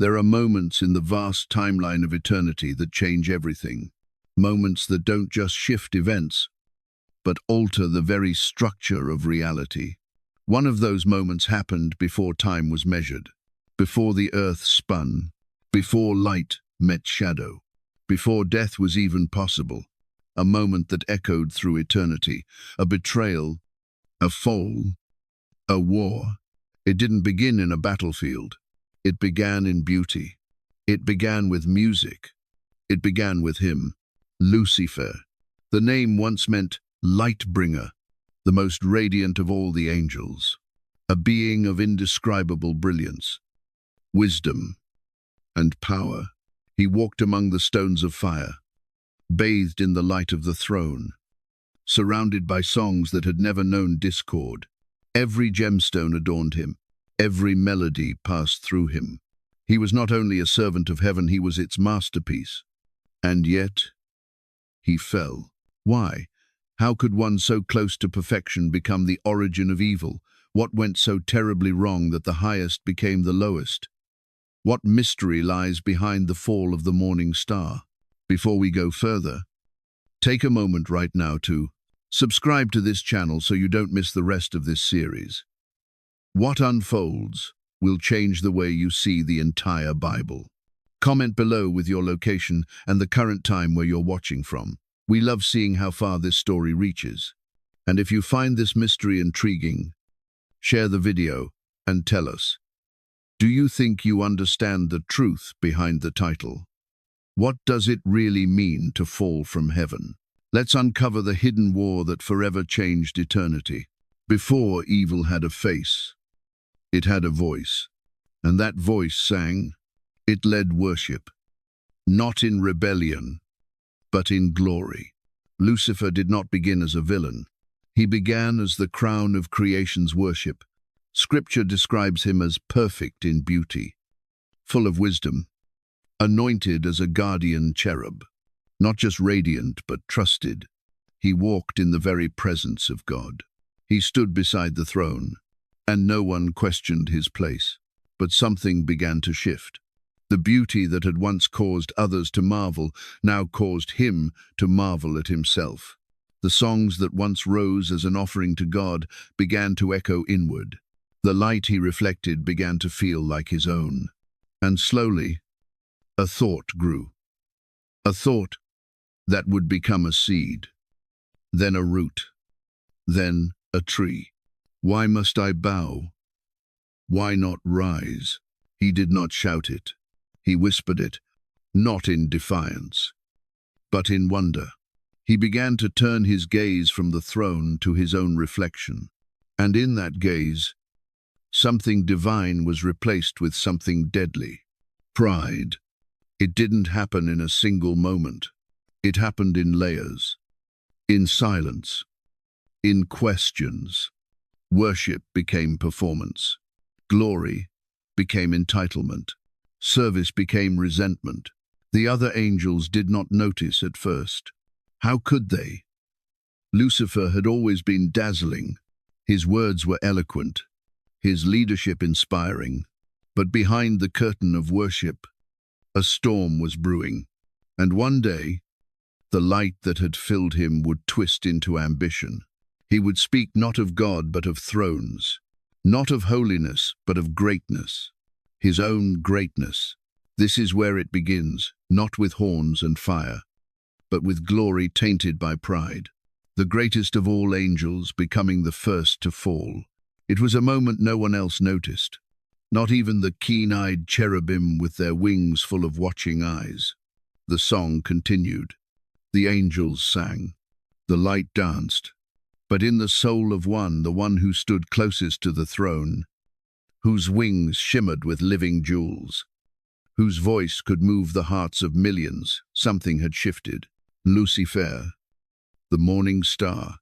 There are moments in the vast timeline of eternity that change everything. Moments that don't just shift events, but alter the very structure of reality. One of those moments happened before time was measured, before the earth spun, before light met shadow, before death was even possible. A moment that echoed through eternity, a betrayal, a fall, a war. It didn't begin in a battlefield. It began in beauty. It began with music. It began with him, Lucifer. The name once meant light bringer, the most radiant of all the angels, a being of indescribable brilliance, wisdom, and power. He walked among the stones of fire, bathed in the light of the throne, surrounded by songs that had never known discord. Every gemstone adorned him, every melody passed through him. He was not only a servant of heaven, he was its masterpiece. And yet, he fell. Why? How could one so close to perfection become the origin of evil? What went so terribly wrong that the highest became the lowest? What mystery lies behind the fall of the morning star? Before we go further, take a moment right now to subscribe to this channel so you don't miss the rest of this series. What unfolds will change the way you see the entire Bible. Comment below with your location and the current time where you're watching from. We love seeing how far this story reaches. And if you find this mystery intriguing, share the video and tell us. Do you think you understand the truth behind the title? What does it really mean to fall from heaven? Let's uncover the hidden war that forever changed eternity. Before evil had a face, it had a voice, and that voice sang. It led worship, not in rebellion, but in glory. Lucifer did not begin as a villain. He began as the crown of creation's worship. Scripture describes him as perfect in beauty, full of wisdom, anointed as a guardian cherub, not just radiant but trusted. He walked in the very presence of God. He stood beside the throne, and no one questioned his place. But something began to shift. The beauty that had once caused others to marvel now caused him to marvel at himself. The songs that once rose as an offering to God began to echo inward. The light he reflected began to feel like his own. And slowly, a thought grew. A thought that would become a seed, then a root, then a tree. Why must I bow? Why not rise? He did not shout it. He whispered it, not in defiance, but in wonder. He began to turn his gaze from the throne to his own reflection. And in that gaze, something divine was replaced with something deadly. Pride. It didn't happen in a single moment. It happened in layers, in silence, in questions. Worship became performance. Glory became entitlement. Service became resentment. The other angels did not notice at first. How could they? Lucifer had always been dazzling. His words were eloquent, his leadership inspiring. But behind the curtain of worship, a storm was brewing. And one day, the light that had filled him would twist into ambition. He would speak not of God but of thrones, not of holiness but of greatness. His own greatness. This is where it begins, not with horns and fire, but with glory tainted by pride. The greatest of all angels becoming the first to fall. It was a moment no one else noticed, not even the keen-eyed cherubim with their wings full of watching eyes. The song continued. The angels sang. The light danced. But in the soul of one, the one who stood closest to the throne, whose wings shimmered with living jewels, whose voice could move the hearts of millions, something had shifted. Lucifer, the morning star,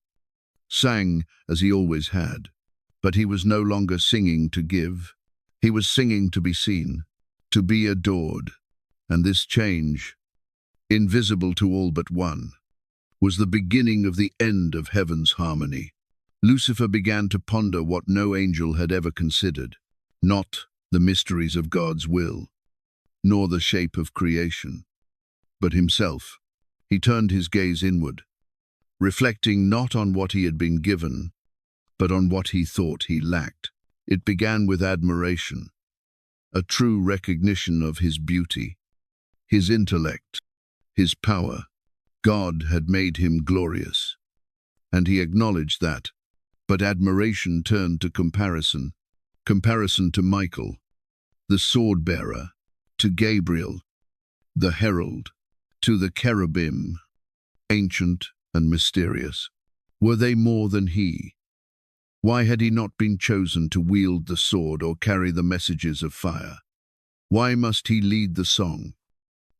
sang as he always had, but he was no longer singing to give. He was singing to be seen, to be adored. And this change, invisible to all but one, was the beginning of the end of heaven's harmony. Lucifer began to ponder what no angel had ever considered. Not the mysteries of God's will, nor the shape of creation, but himself. He turned his gaze inward, reflecting not on what he had been given, but on what he thought he lacked. It began with admiration, a true recognition of his beauty, his intellect, his power. God had made him glorious, and he acknowledged that. But admiration turned to comparison to Michael, the sword-bearer, to Gabriel, the herald, to the cherubim, ancient and mysterious. Were they more than he? Why had he not been chosen to wield the sword or carry the messages of fire? Why must he lead the song?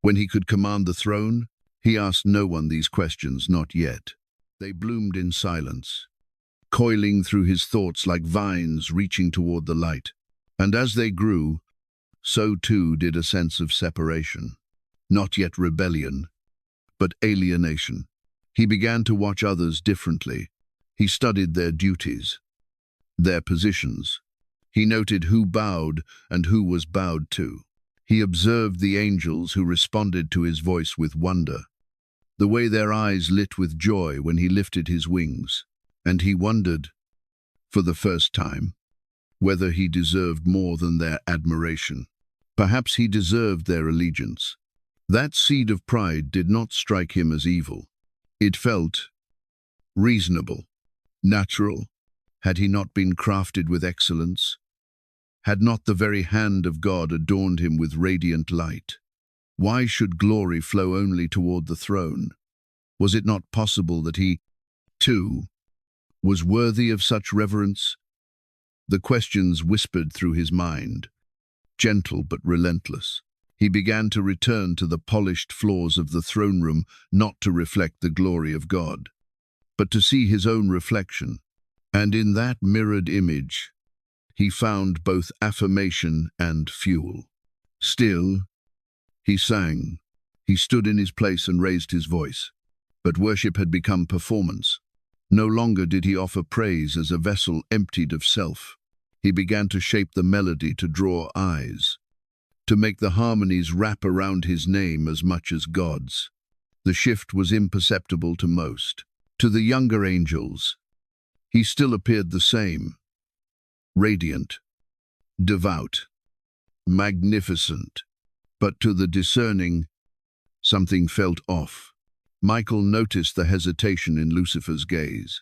When he could command the throne, he asked no one these questions, not yet. They bloomed in silence, coiling through his thoughts like vines reaching toward the light. And as they grew, so too did a sense of separation. Not yet rebellion, but alienation. He began to watch others differently. He studied their duties, their positions. He noted who bowed and who was bowed to. He observed the angels who responded to his voice with wonder, the way their eyes lit with joy when he lifted his wings. And he wondered, for the first time, whether he deserved more than their admiration. Perhaps he deserved their allegiance. That seed of pride did not strike him as evil. It felt reasonable, natural. Had he not been crafted with excellence? Had not the very hand of God adorned him with radiant light? Why should glory flow only toward the throne? Was it not possible that he, too, was worthy of such reverence? The questions whispered through his mind, gentle but relentless. He began to return to the polished floors of the throne room, not to reflect the glory of God, but to see his own reflection. And in that mirrored image, he found both affirmation and fuel. Still, he sang. He stood in his place and raised his voice. But worship had become performance. No longer did he offer praise as a vessel emptied of self. He began to shape the melody to draw eyes, to make the harmonies wrap around his name as much as God's. The shift was imperceptible to most. To the younger angels, he still appeared the same, radiant, devout, magnificent. But to the discerning, something felt off. Michael noticed the hesitation in Lucifer's gaze.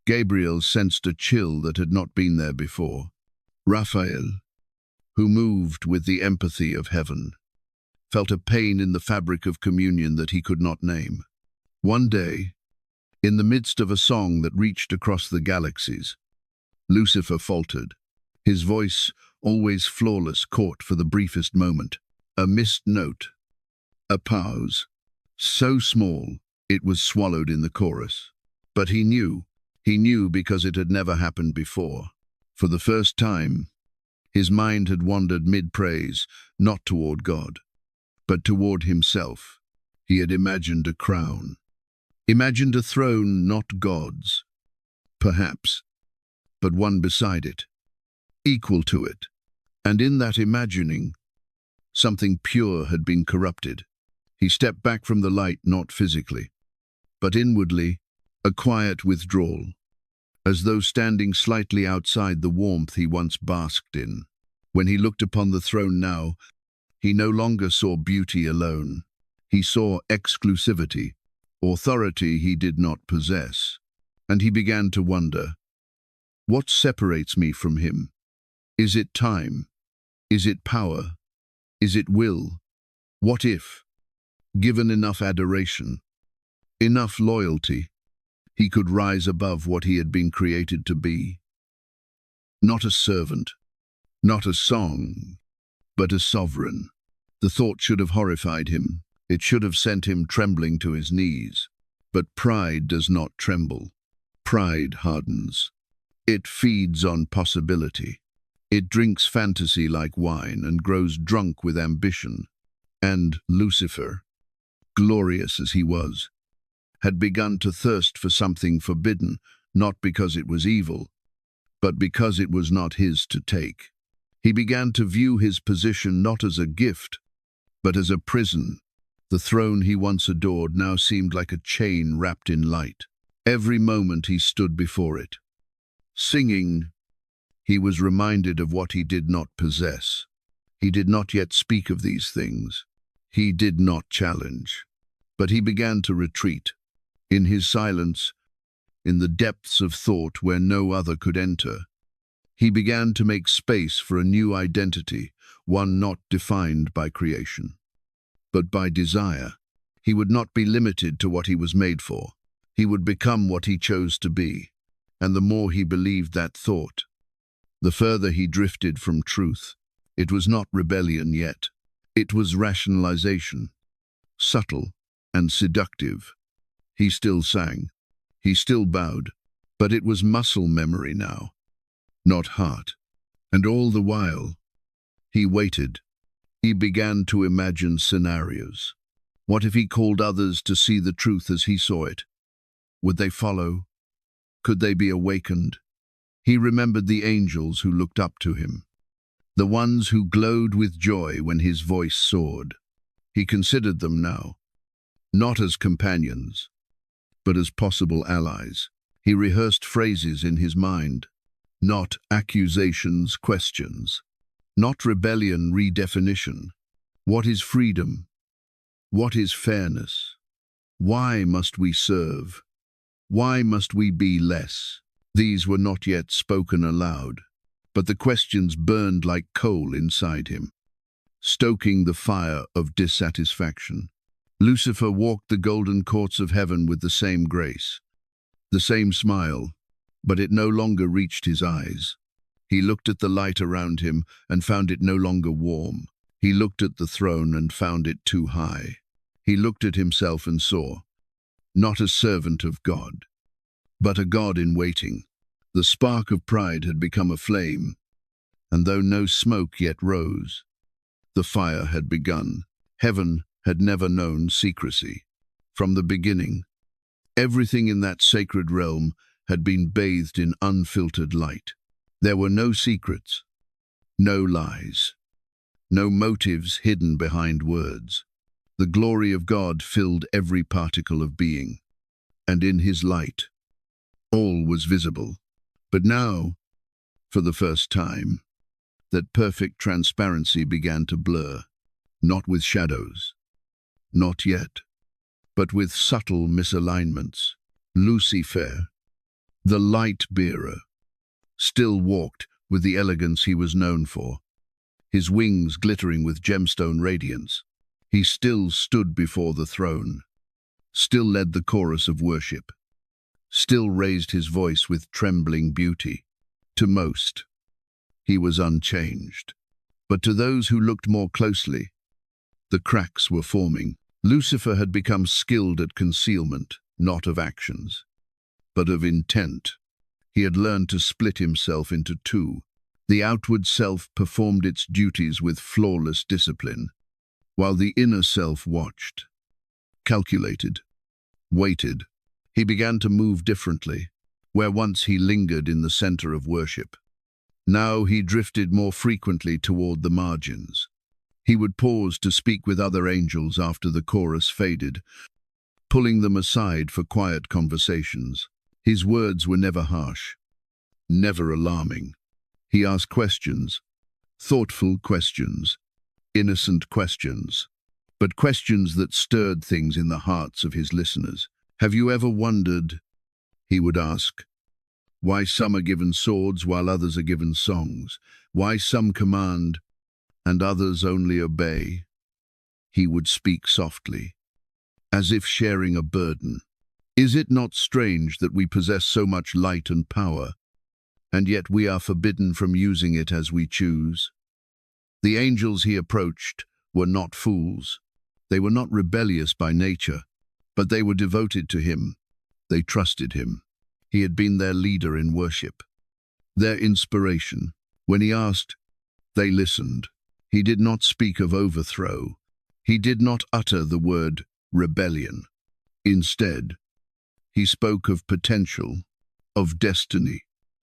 Gabriel sensed a chill that had not been there before. Raphael, who moved with the empathy of heaven, felt a pain in the fabric of communion that he could not name. One day, in the midst of a song that reached across the galaxies, Lucifer faltered. His voice, always flawless, caught for the briefest moment. A missed note, a pause, so small it was swallowed in the chorus. But he knew because it had never happened before. For the first time, his mind had wandered mid-praise, not toward God, but toward himself. He had imagined a crown, imagined a throne not God's, perhaps, but one beside it, equal to it. And in that imagining, something pure had been corrupted. He stepped back from the light, not physically, but inwardly, a quiet withdrawal, as though standing slightly outside the warmth he once basked in. When he looked upon the throne now, he no longer saw beauty alone. He saw exclusivity, authority he did not possess. And he began to wonder, what separates me from him? Is it time? Is it power? Is it will? What if, given enough adoration, enough loyalty, he could rise above what he had been created to be? Not a servant, not a song, but a sovereign. The thought should have horrified him. It should have sent him trembling to his knees. But pride does not tremble. Pride hardens. It feeds on possibility. It drinks fantasy like wine and grows drunk with ambition. And Lucifer, glorious as he was, had begun to thirst for something forbidden, not because it was evil, but because it was not his to take. He began to view his position not as a gift, But as a prison, the throne he once adored now seemed like a chain wrapped in light. Every moment he stood before it, singing, he was reminded of what he did not possess. He did not yet speak of these things. He did not challenge. But he began to retreat, in his silence, in the depths of thought where no other could enter. He began to make space for a new identity, one not defined by creation, but by desire. He would not be limited to what he was made for. He would become what he chose to be, and the more he believed that thought, the further he drifted from truth. It was not rebellion yet. It was rationalization, subtle and seductive. He still sang. He still bowed, but it was muscle memory now, not heart. And all the while, he waited. He began to imagine scenarios. What if he called others to see the truth as he saw it? Would they follow? Could they be awakened? He remembered the angels who looked up to him, the ones who glowed with joy when his voice soared. He considered them now, not as companions, but as possible allies. He rehearsed phrases in his mind, not accusations, questions, not rebellion, redefinition. What is freedom? What is fairness? Why must we serve? Why must we be less? These were not yet spoken aloud, but the questions burned like coal inside him, stoking the fire of dissatisfaction. Lucifer walked the golden courts of heaven with the same grace, the same smile, but it no longer reached his eyes. He looked at the light around him and found it no longer warm. He looked at the throne and found it too high. He looked at himself and saw, not a servant of God, but a God in waiting. The spark of pride had become a flame, and though no smoke yet rose, the fire had begun. Heaven had never known secrecy. From the beginning, everything in that sacred realm had been bathed in unfiltered light. There were no secrets, no lies, no motives hidden behind words. The glory of God filled every particle of being, and in his light, all was visible. But now, for the first time, that perfect transparency began to blur, not with shadows, not yet, but with subtle misalignments. Lucifer, the light-bearer, still walked with the elegance he was known for, his wings glittering with gemstone radiance. He still stood before the throne, still led the chorus of worship, still raised his voice with trembling beauty. To most, he was unchanged. But to those who looked more closely, the cracks were forming. Lucifer had become skilled at concealment, not of actions, but of intent. He had learned to split himself into two. The outward self performed its duties with flawless discipline, while the inner self watched, calculated, waited. He began to move differently. Where once he lingered in the center of worship, now he drifted more frequently toward the margins. He would pause to speak with other angels after the chorus faded, pulling them aside for quiet conversations. His words were never harsh, never alarming. He asked questions, thoughtful questions, innocent questions, but questions that stirred things in the hearts of his listeners. Have you ever wondered, he would ask, why some are given swords while others are given songs? Why some command and others only obey? He would speak softly, as if sharing a burden. Is it not strange that we possess so much light and power, and yet we are forbidden from using it as we choose? The angels he approached were not fools. They were not rebellious by nature, but they were devoted to him. They trusted him. He had been their leader in worship, their inspiration. When he asked, they listened. He did not speak of overthrow. He did not utter the word rebellion. Instead, he spoke of potential, of destiny.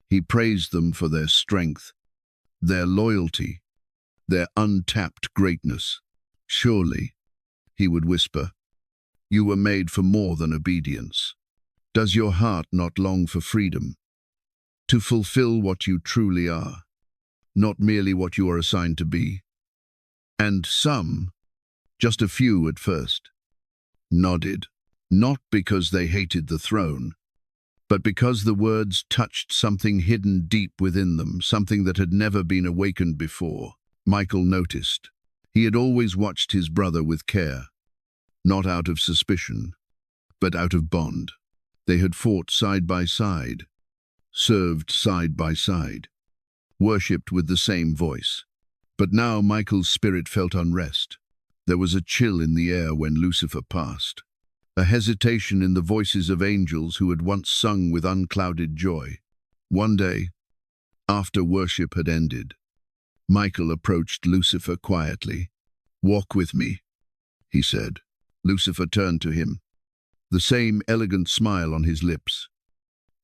He praised them for their strength, their loyalty, their untapped greatness. Surely, he would whisper, you were made for more than obedience. Does your heart not long for freedom? To fulfill what you truly are, not merely what you are assigned to be? And some, just a few at first, nodded, not because they hated the throne, but because the words touched something hidden deep within them, something that had never been awakened before. Michael noticed. He had always watched his brother with care, not out of suspicion, but out of bond. They had fought side by side, served side by side, worshipped with the same voice. But now Michael's spirit felt unrest. There was a chill in the air when Lucifer passed, a hesitation in the voices of angels who had once sung with unclouded joy. One day, after worship had ended, Michael approached Lucifer quietly. "Walk with me," he said. Lucifer turned to him, the same elegant smile on his lips,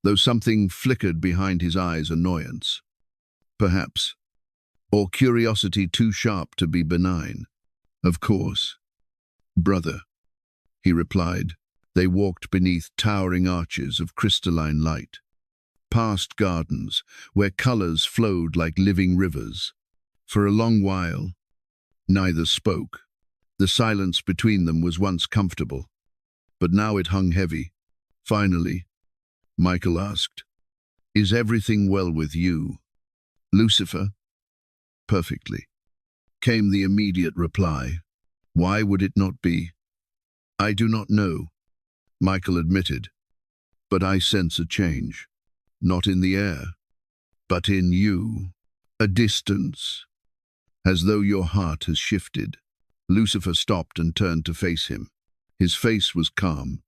though something flickered behind his eyes, annoyance, perhaps, or curiosity too sharp to be benign. "Of course, brother," he replied. They walked beneath towering arches of crystalline light, past gardens where colors flowed like living rivers. For a long while, neither spoke. The silence between them was once comfortable, but now it hung heavy. Finally, Michael asked, "Is everything well with you, Lucifer?" "Perfectly," came the immediate reply. "Why would it not be?" "I do not know," Michael admitted, "but I sense a change. Not in the air, but in you. A distance, as though your heart has shifted." Lucifer stopped and turned to face him. His face was calm,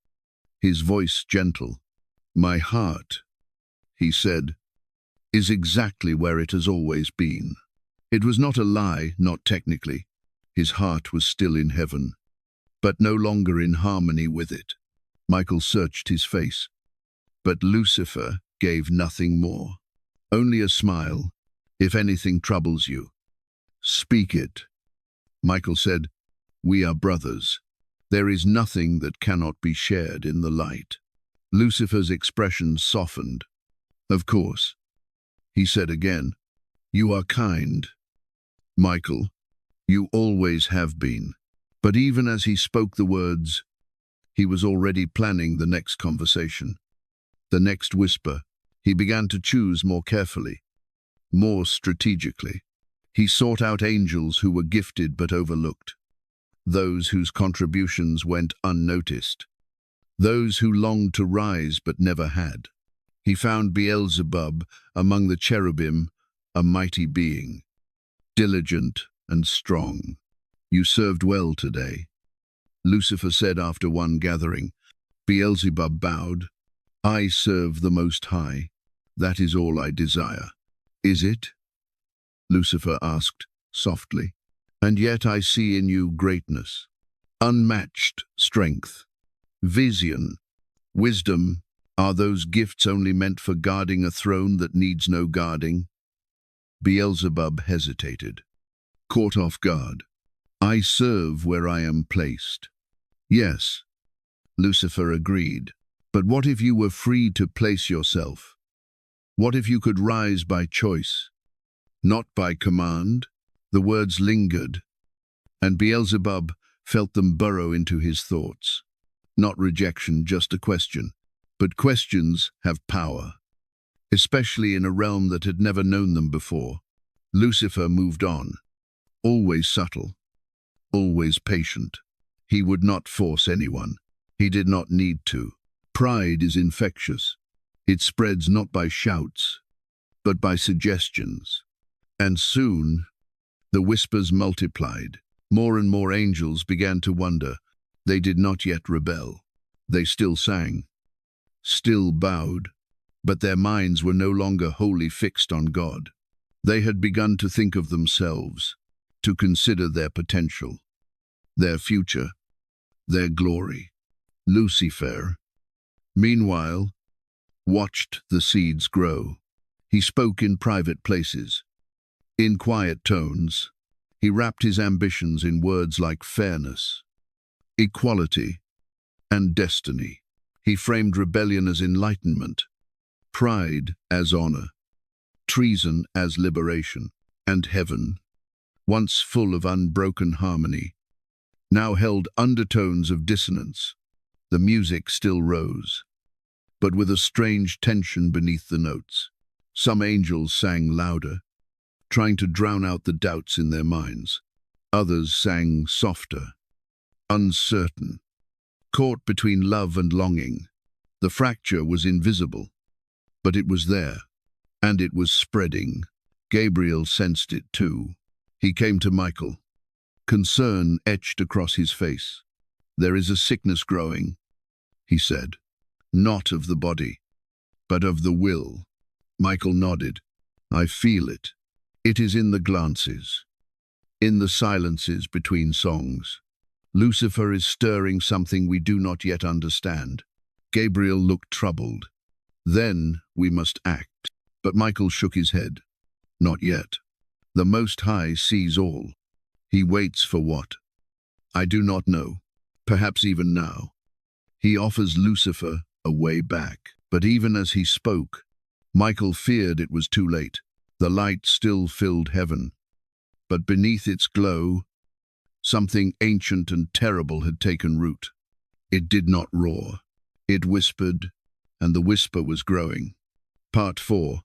his voice gentle. "My heart," he said, "is exactly where it has always been." It was not a lie, not technically. His heart was still in heaven, but no longer in harmony with it. Michael searched his face, but Lucifer gave nothing more. Only a smile. "If anything troubles you, speak it," Michael said. "We are brothers. There is nothing that cannot be shared in the light." Lucifer's expression softened. "Of course," he said again. "You are kind, Michael. You always have been." But even as he spoke the words, he was already planning the next conversation, the next whisper. He began to choose more carefully, more strategically. He sought out angels who were gifted but overlooked, those whose contributions went unnoticed, those who longed to rise but never had. He found Beelzebub among the cherubim, a mighty being, diligent and strong. "You served well today," Lucifer said after one gathering. Beelzebub bowed. "I serve the Most High. That is all I desire." "Is it?" Lucifer asked softly. "And yet I see in you greatness, unmatched strength, vision, wisdom. Are those gifts only meant for guarding a throne that needs no guarding?" Beelzebub hesitated, caught off guard. "I serve where I am placed." "Yes," Lucifer agreed. "But what if you were free to place yourself? What if you could rise by choice, not by command?" The words lingered, and Beelzebub felt them burrow into his thoughts. Not rejection, just a question. But questions have power, especially in a realm that had never known them before. Lucifer moved on, always subtle, always patient. He would not force anyone. He did not need to. Pride is infectious. It spreads not by shouts, but by suggestions. And soon, the whispers multiplied. More and more angels began to wonder. They did not yet rebel. They still sang, still bowed, but their minds were no longer wholly fixed on God. They had begun to think of themselves, to consider their potential, their future, their glory. Lucifer, meanwhile, watched the seeds grow. He spoke in private places, in quiet tones, He wrapped his ambitions in words like fairness, equality, and destiny. He framed rebellion as enlightenment, pride as honor, treason as liberation, and heaven, once full of unbroken harmony, now held undertones of dissonance. The music still rose, but with a strange tension beneath the notes. Some angels sang louder, trying to drown out the doubts in their minds. Others sang softer, uncertain, caught between love and longing. The fracture was invisible, but it was there, and it was spreading. Gabriel sensed it too. He came to Michael, concern etched across his face. "There is a sickness growing," he said, "not of the body, but of the will." Michael nodded. "I feel it. It is in the glances, in the silences between songs. Lucifer is stirring something we do not yet understand." Gabriel looked troubled. "Then we must act." But Michael shook his head. "Not yet. The Most High sees all. He waits for what? I do not know. Perhaps even now. He offers Lucifer a way back." But even as he spoke, Michael feared it was too late. The light still filled heaven, but beneath its glow, something ancient and terrible had taken root. It did not roar. It whispered, and the whisper was growing. Part 4.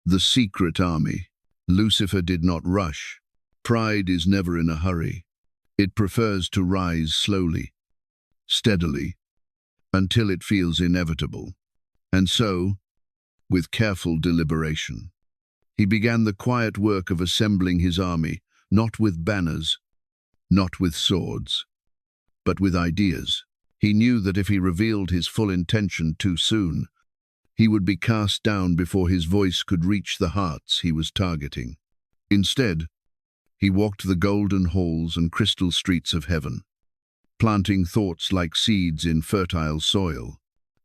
The Secret Army. Lucifer did not rush. Pride is never in a hurry. It prefers to rise slowly, steadily, until it feels inevitable. And so, with careful deliberation, he began the quiet work of assembling his army, not with banners, not with swords, but with ideas. He knew that if he revealed his full intention too soon, he would be cast down before his voice could reach the hearts he was targeting. Instead, he walked the golden halls and crystal streets of heaven, planting thoughts like seeds in fertile soil.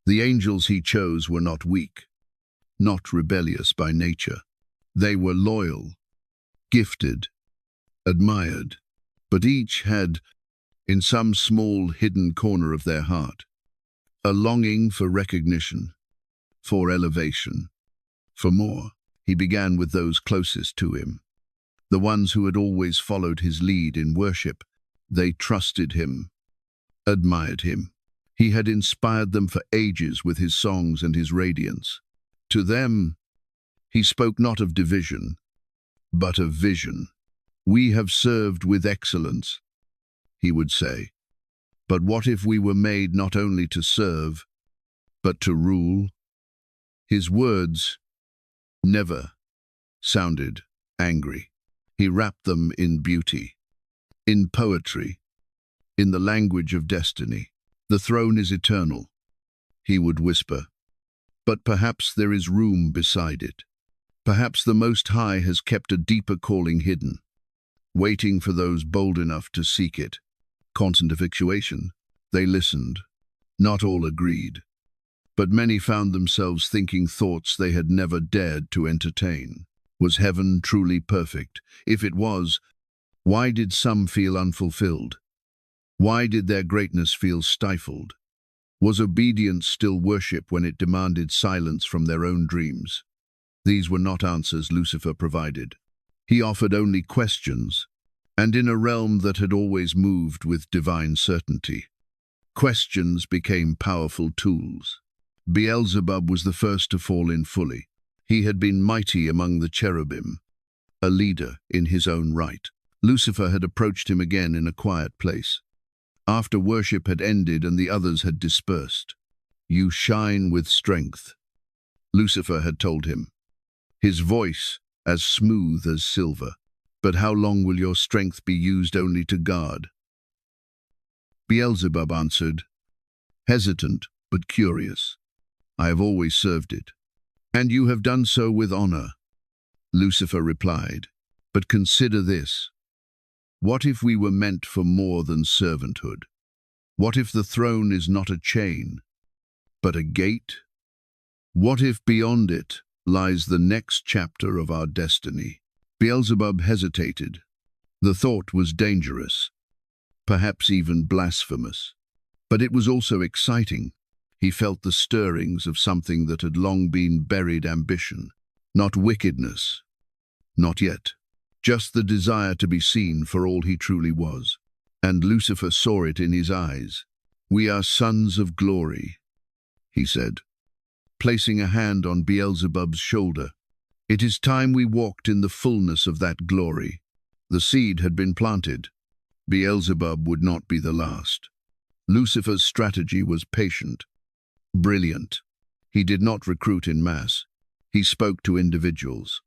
The angels he chose were not weak, not rebellious by nature. They were loyal, gifted, admired, but each had, in some small hidden corner of their heart, a longing for recognition, for elevation, for more. He began with those closest to him, the ones who had always followed his lead in worship. They trusted him, admired him. He had inspired them for ages with his songs and his radiance. To them, he spoke not of division, but of vision. "We have served with excellence," he would say. "But what if we were made not only to serve, but to rule?" His words never sounded angry. He wrapped them in beauty, in poetry, in the language of destiny. "The throne is eternal," he would whisper, "but perhaps there is room beside it. Perhaps the Most High has kept a deeper calling hidden, waiting for those bold enough to seek it." Constant effectuation. They listened. Not all agreed, but many found themselves thinking thoughts they had never dared to entertain. Was heaven truly perfect? If it was, why did some feel unfulfilled? Why did their greatness feel stifled? Was obedience still worship when it demanded silence from their own dreams? These were not answers Lucifer provided. He offered only questions, and in a realm that had always moved with divine certainty. Questions became powerful tools. Beelzebub was the first to fall in fully. He had been mighty among the cherubim, a leader in his own right. Lucifer had approached him again in a quiet place, after worship had ended and the others had dispersed. "You shine with strength," Lucifer had told him, his voice as smooth as silver. "But how long will your strength be used only to guard?" Beelzebub answered, hesitant but curious, "I have always served it." "And you have done so with honor," Lucifer replied. "But consider this. What if we were meant for more than servanthood? What if the throne is not a chain, but a gate? What if beyond it lies the next chapter of our destiny?" Beelzebub hesitated, The thought was dangerous, perhaps even blasphemous. But it was also exciting. He felt the stirrings of something that had long been buried ambition. Not wickedness, not yet. Just the desire to be seen for all he truly was. And Lucifer saw it in his eyes. "We are sons of glory," he said, placing a hand on Beelzebub's shoulder. "It is time we walked in the fullness of that glory." The seed had been planted. Beelzebub would not be the last. Lucifer's strategy was patient, brilliant. He did not recruit in mass. He spoke to individuals,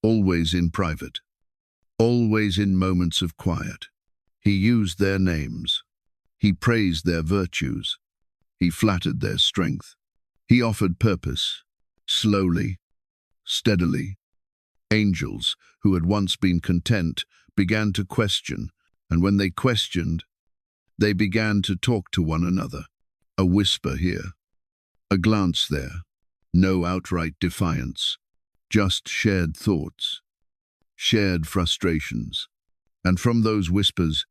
always in private, always in moments of quiet. He used their names. He praised their virtues. He flattered their strength. He offered purpose, slowly, steadily. Angels, who had once been content, began to question, and when they questioned, they began to talk to one another. A whisper here, a glance there, no outright defiance, just shared thoughts, shared frustrations. And from those whispers,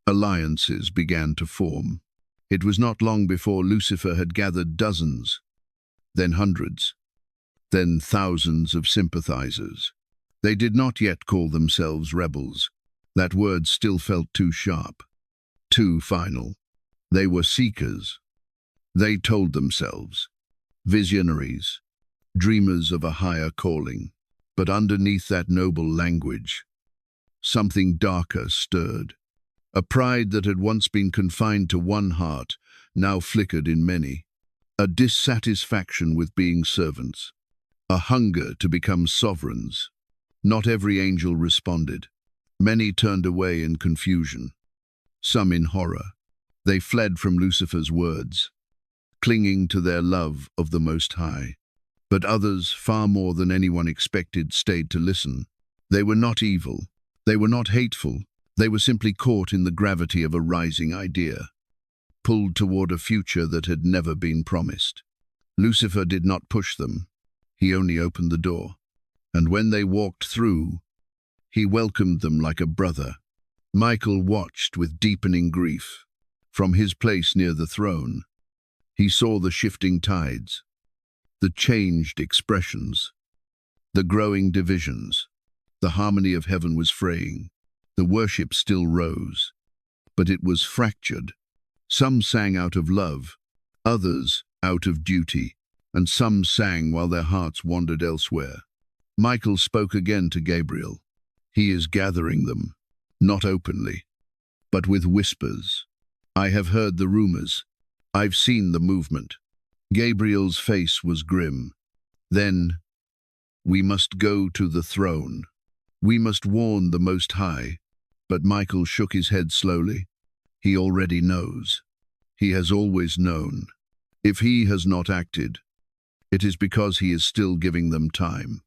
alliances began to form. It was not long before Lucifer had gathered dozens, then hundreds, then thousands of sympathizers. They did not yet call themselves rebels. That word still felt too sharp, too final. They were seekers. They told themselves, visionaries, dreamers of a higher calling. But underneath that noble language, something darker stirred. A pride that had once been confined to one heart now flickered in many. A dissatisfaction with being servants. A hunger to become sovereigns. Not every angel responded. Many turned away in confusion. Some in horror. They fled from Lucifer's words, clinging to their love of the Most High. But others, far more than anyone expected, stayed to listen. They were not evil. They were not hateful. They were simply caught in the gravity of a rising idea, pulled toward a future that had never been promised. Lucifer did not push them. He only opened the door. And when they walked through, he welcomed them like a brother. Michael watched with deepening grief. From his place near the throne, he saw the shifting tides, the changed expressions, the growing divisions. The harmony of heaven was fraying. The worship still rose, but it was fractured. Some sang out of love, others out of duty, and some sang while their hearts wandered elsewhere. Michael spoke again to Gabriel. He is gathering them, not openly, but with whispers. I have heard the rumors. I've seen the movement. Gabriel's face was grim. Then, we must go to the throne. We must warn the Most High. But Michael shook his head slowly. He already knows. He has always known. If he has not acted, it is because he is still giving them time.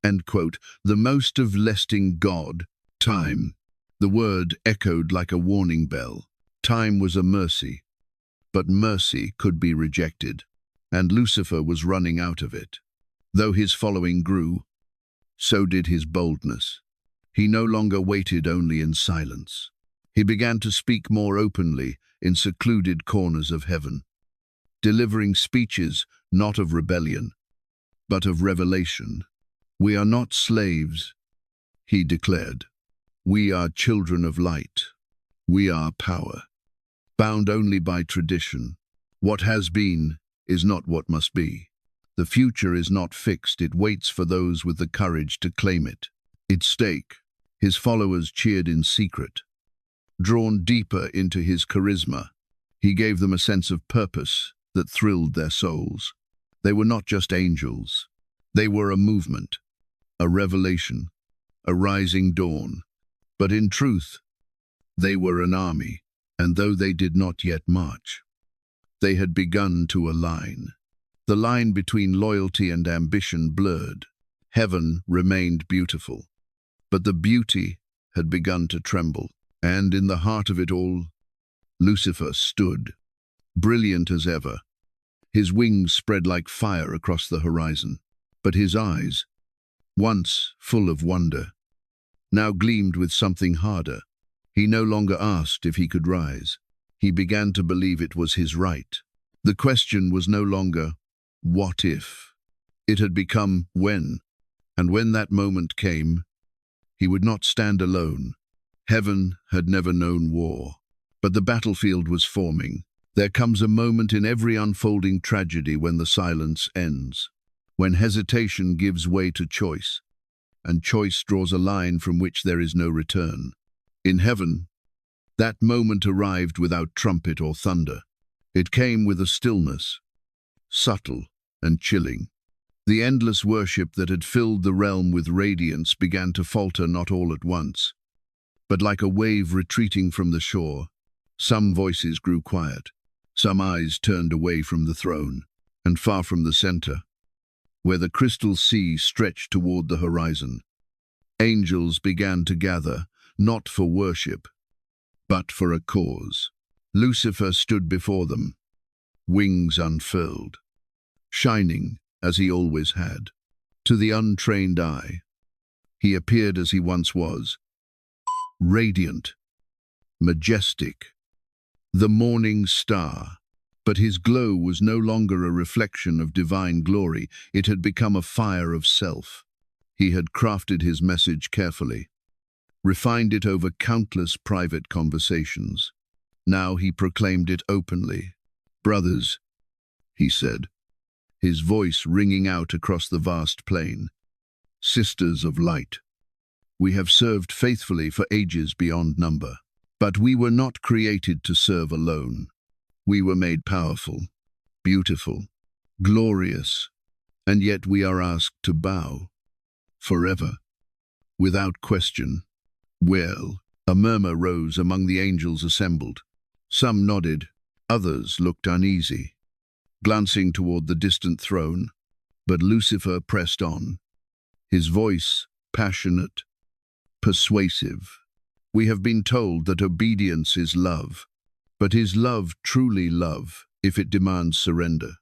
End quote. The most of lesting God, time. The word echoed like a warning bell. Time was a mercy, but mercy could be rejected, and Lucifer was running out of it. Though his following grew, so did his boldness. He no longer waited only in silence. He began to speak more openly in secluded corners of heaven, delivering speeches not of rebellion, but of revelation. We are not slaves, he declared. We are children of light. We are power, bound only by tradition. What has been is not what must be. The future is not fixed. It waits for those with the courage to claim it. Its stake. His followers cheered in secret. Drawn deeper into his charisma, he gave them a sense of purpose that thrilled their souls. They were not just angels. They were a movement, a revelation, a rising dawn. But in truth, they were an army, and though they did not yet march, they had begun to align. The line between loyalty and ambition blurred. Heaven remained beautiful, but the beauty had begun to tremble. And in the heart of it all, Lucifer stood, brilliant as ever. His wings spread like fire across the horizon, but his eyes, once full of wonder, now gleamed with something harder. He no longer asked if he could rise. He began to believe it was his right. The question was no longer, what if? It had become when. And when that moment came, he would not stand alone. Heaven had never known war, but the battlefield was forming. There comes a moment in every unfolding tragedy when the silence ends, when hesitation gives way to choice, and choice draws a line from which there is no return. In heaven, that moment arrived without trumpet or thunder. It came with a stillness, subtle and chilling. The endless worship that had filled the realm with radiance began to falter not all at once, but like a wave retreating from the shore. Some voices grew quiet, some eyes turned away from the throne, and far from the center, where the crystal sea stretched toward the horizon, angels began to gather, not for worship, but for a cause. Lucifer stood before them, wings unfurled, shining as he always had. To the untrained eye, he appeared as he once was, radiant, majestic, the morning star. But his glow was no longer a reflection of divine glory. It had become a fire of self. He had crafted his message carefully, refined it over countless private conversations. Now he proclaimed it openly. "Brothers," he said, his voice ringing out across the vast plain, "sisters of light, we have served faithfully for ages beyond number. But we were not created to serve alone. We were made powerful, beautiful, glorious, and yet we are asked to bow forever, without question." Well, a murmur rose among the angels assembled. Some nodded, others looked uneasy, glancing toward the distant throne. But Lucifer pressed on, his voice passionate, persuasive. "We have been told that obedience is love. But is love truly love if it demands surrender?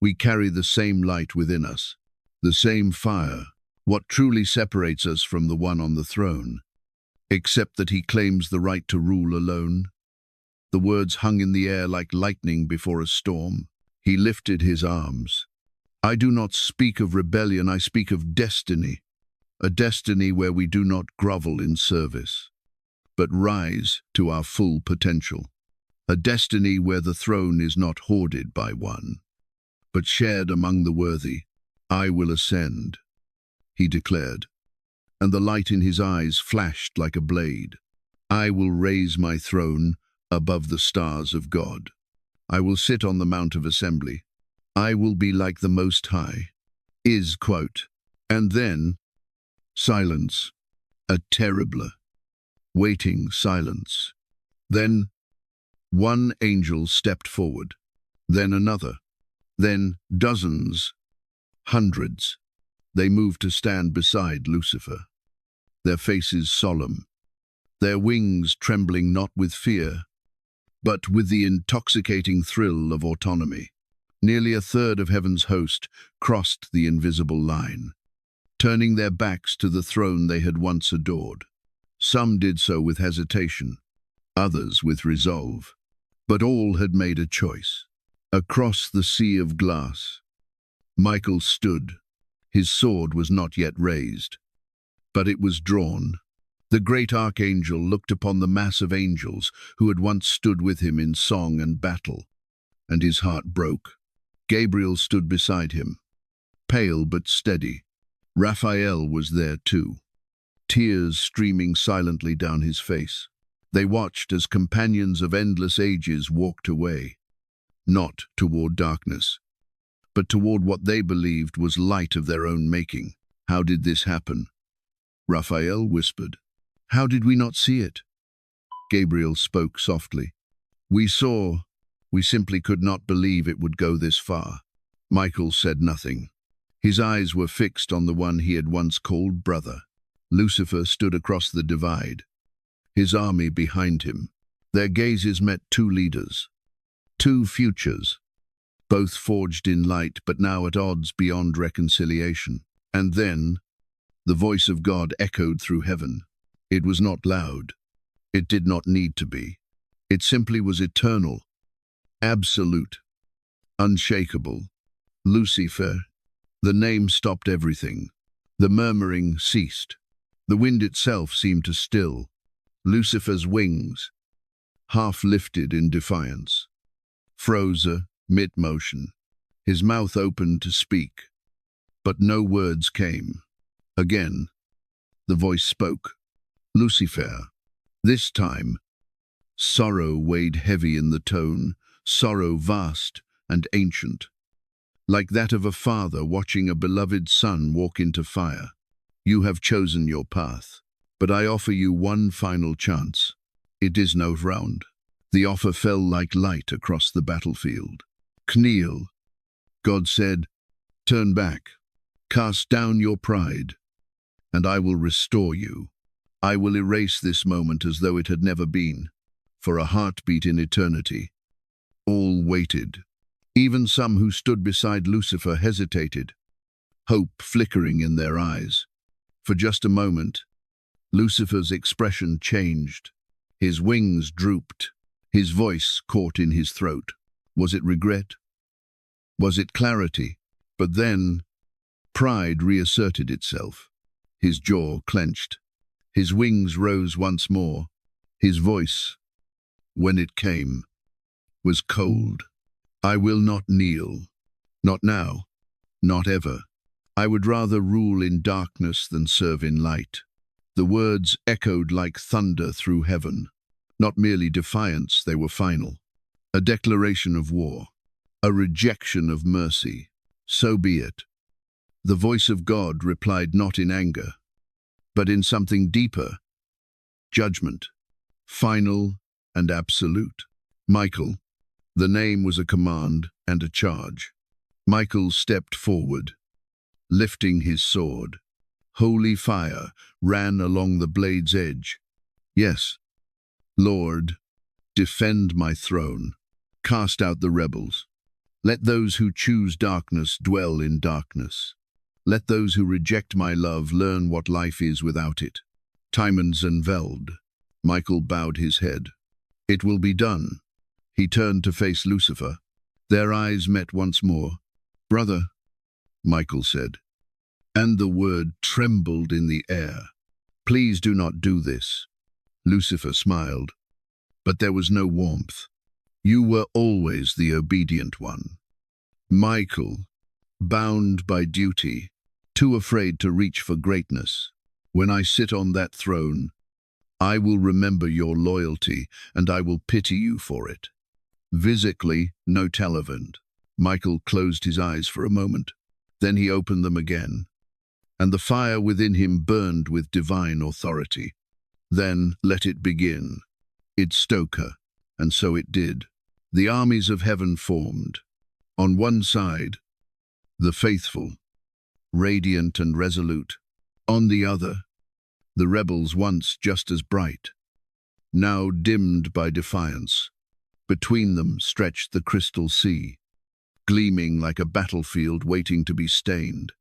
We carry the same light within us, the same fire. What truly separates us from the one on the throne? Except that he claims the right to rule alone?" The words hung in the air like lightning before a storm. He lifted his arms. "I do not speak of rebellion, I speak of destiny. A destiny where we do not grovel in service, but rise to our full potential. A destiny where the throne is not hoarded by one, but shared among the worthy. I will ascend," he declared, and the light in his eyes flashed like a blade. "I will raise my throne above the stars of God. I will sit on the Mount of Assembly. I will be like the Most High." Quote. And then, silence, a terrible, waiting silence. Then, one angel stepped forward, then another, then dozens, hundreds. They moved to stand beside Lucifer, their faces solemn, their wings trembling not with fear, but with the intoxicating thrill of autonomy. Nearly a third of heaven's host crossed the invisible line, turning their backs to the throne they had once adored. Some did so with hesitation, others with resolve. But all had made a choice. Across the sea of glass, Michael stood. His sword was not yet raised, but it was drawn. The great archangel looked upon the mass of angels who had once stood with him in song and battle, and his heart broke. Gabriel stood beside him, pale but steady. Raphael was there too, tears streaming silently down his face. They watched as companions of endless ages walked away, not toward darkness, but toward what they believed was light of their own making. "How did this happen?" Raphael whispered. "How did we not see it?" Gabriel spoke softly. We simply could not believe it would go this far." Michael said nothing. His eyes were fixed on the one he had once called brother. Lucifer stood across the divide, his army behind him. Their gazes met two leaders, two futures, both forged in light but now at odds beyond reconciliation. And then, The voice of God echoed through heaven. It was not loud. It did not need to be. It simply was eternal, absolute, unshakable. Lucifer. The name stopped everything. The murmuring ceased. The wind itself seemed to still. Lucifer's wings, half lifted in defiance, froze mid-motion. His mouth opened to speak, but no words came. Again, the voice spoke. Lucifer. This time, sorrow weighed heavy in the tone, sorrow vast and ancient, like that of a father watching a beloved son walk into fire. You have chosen your path, but I offer you one final chance. It is no round. The offer fell like light across the battlefield. Kneel. God said, turn back, cast down your pride, and I will restore you. I will erase this moment as though it had never been, for a heartbeat in eternity. All waited. Even some who stood beside Lucifer hesitated, hope flickering in their eyes. For just a moment, Lucifer's expression changed. His wings drooped. His voice caught in his throat. Was it regret? Was it clarity? But then, pride reasserted itself. His jaw clenched. His wings rose once more. His voice, when it came, was cold. I will not kneel. Not now. Not ever. I would rather rule in darkness than serve in light. The words echoed like thunder through heaven. Not merely defiance, they were final. A declaration of war. A rejection of mercy. So be it. The voice of God replied not in anger, but in something deeper. Judgment. Final and absolute. Michael. The name was a command and a charge. Michael stepped forward, lifting his sword. Holy fire ran along the blade's edge. Yes, Lord, defend my throne. Cast out the rebels. Let those who choose darkness dwell in darkness. Let those who reject my love learn what life is without it. Timon Zenveld. Michael bowed his head. It will be done. He turned to face Lucifer. Their eyes met once more. Brother, Michael said, and the word trembled in the air. Please do not do this. Lucifer smiled, but there was no warmth. You were always the obedient one. Michael, bound by duty, too afraid to reach for greatness. When I sit on that throne, I will remember your loyalty, and I will pity you for it. Physically, no televent. Michael closed his eyes for a moment. Then he opened them again, and the fire within him burned with divine authority. Then let it begin. It stoke her, and so it did. The armies of heaven formed. On one side, the faithful, radiant and resolute. On the other, the rebels once just as bright, now dimmed by defiance. Between them stretched the crystal sea, gleaming like a battlefield waiting to be stained.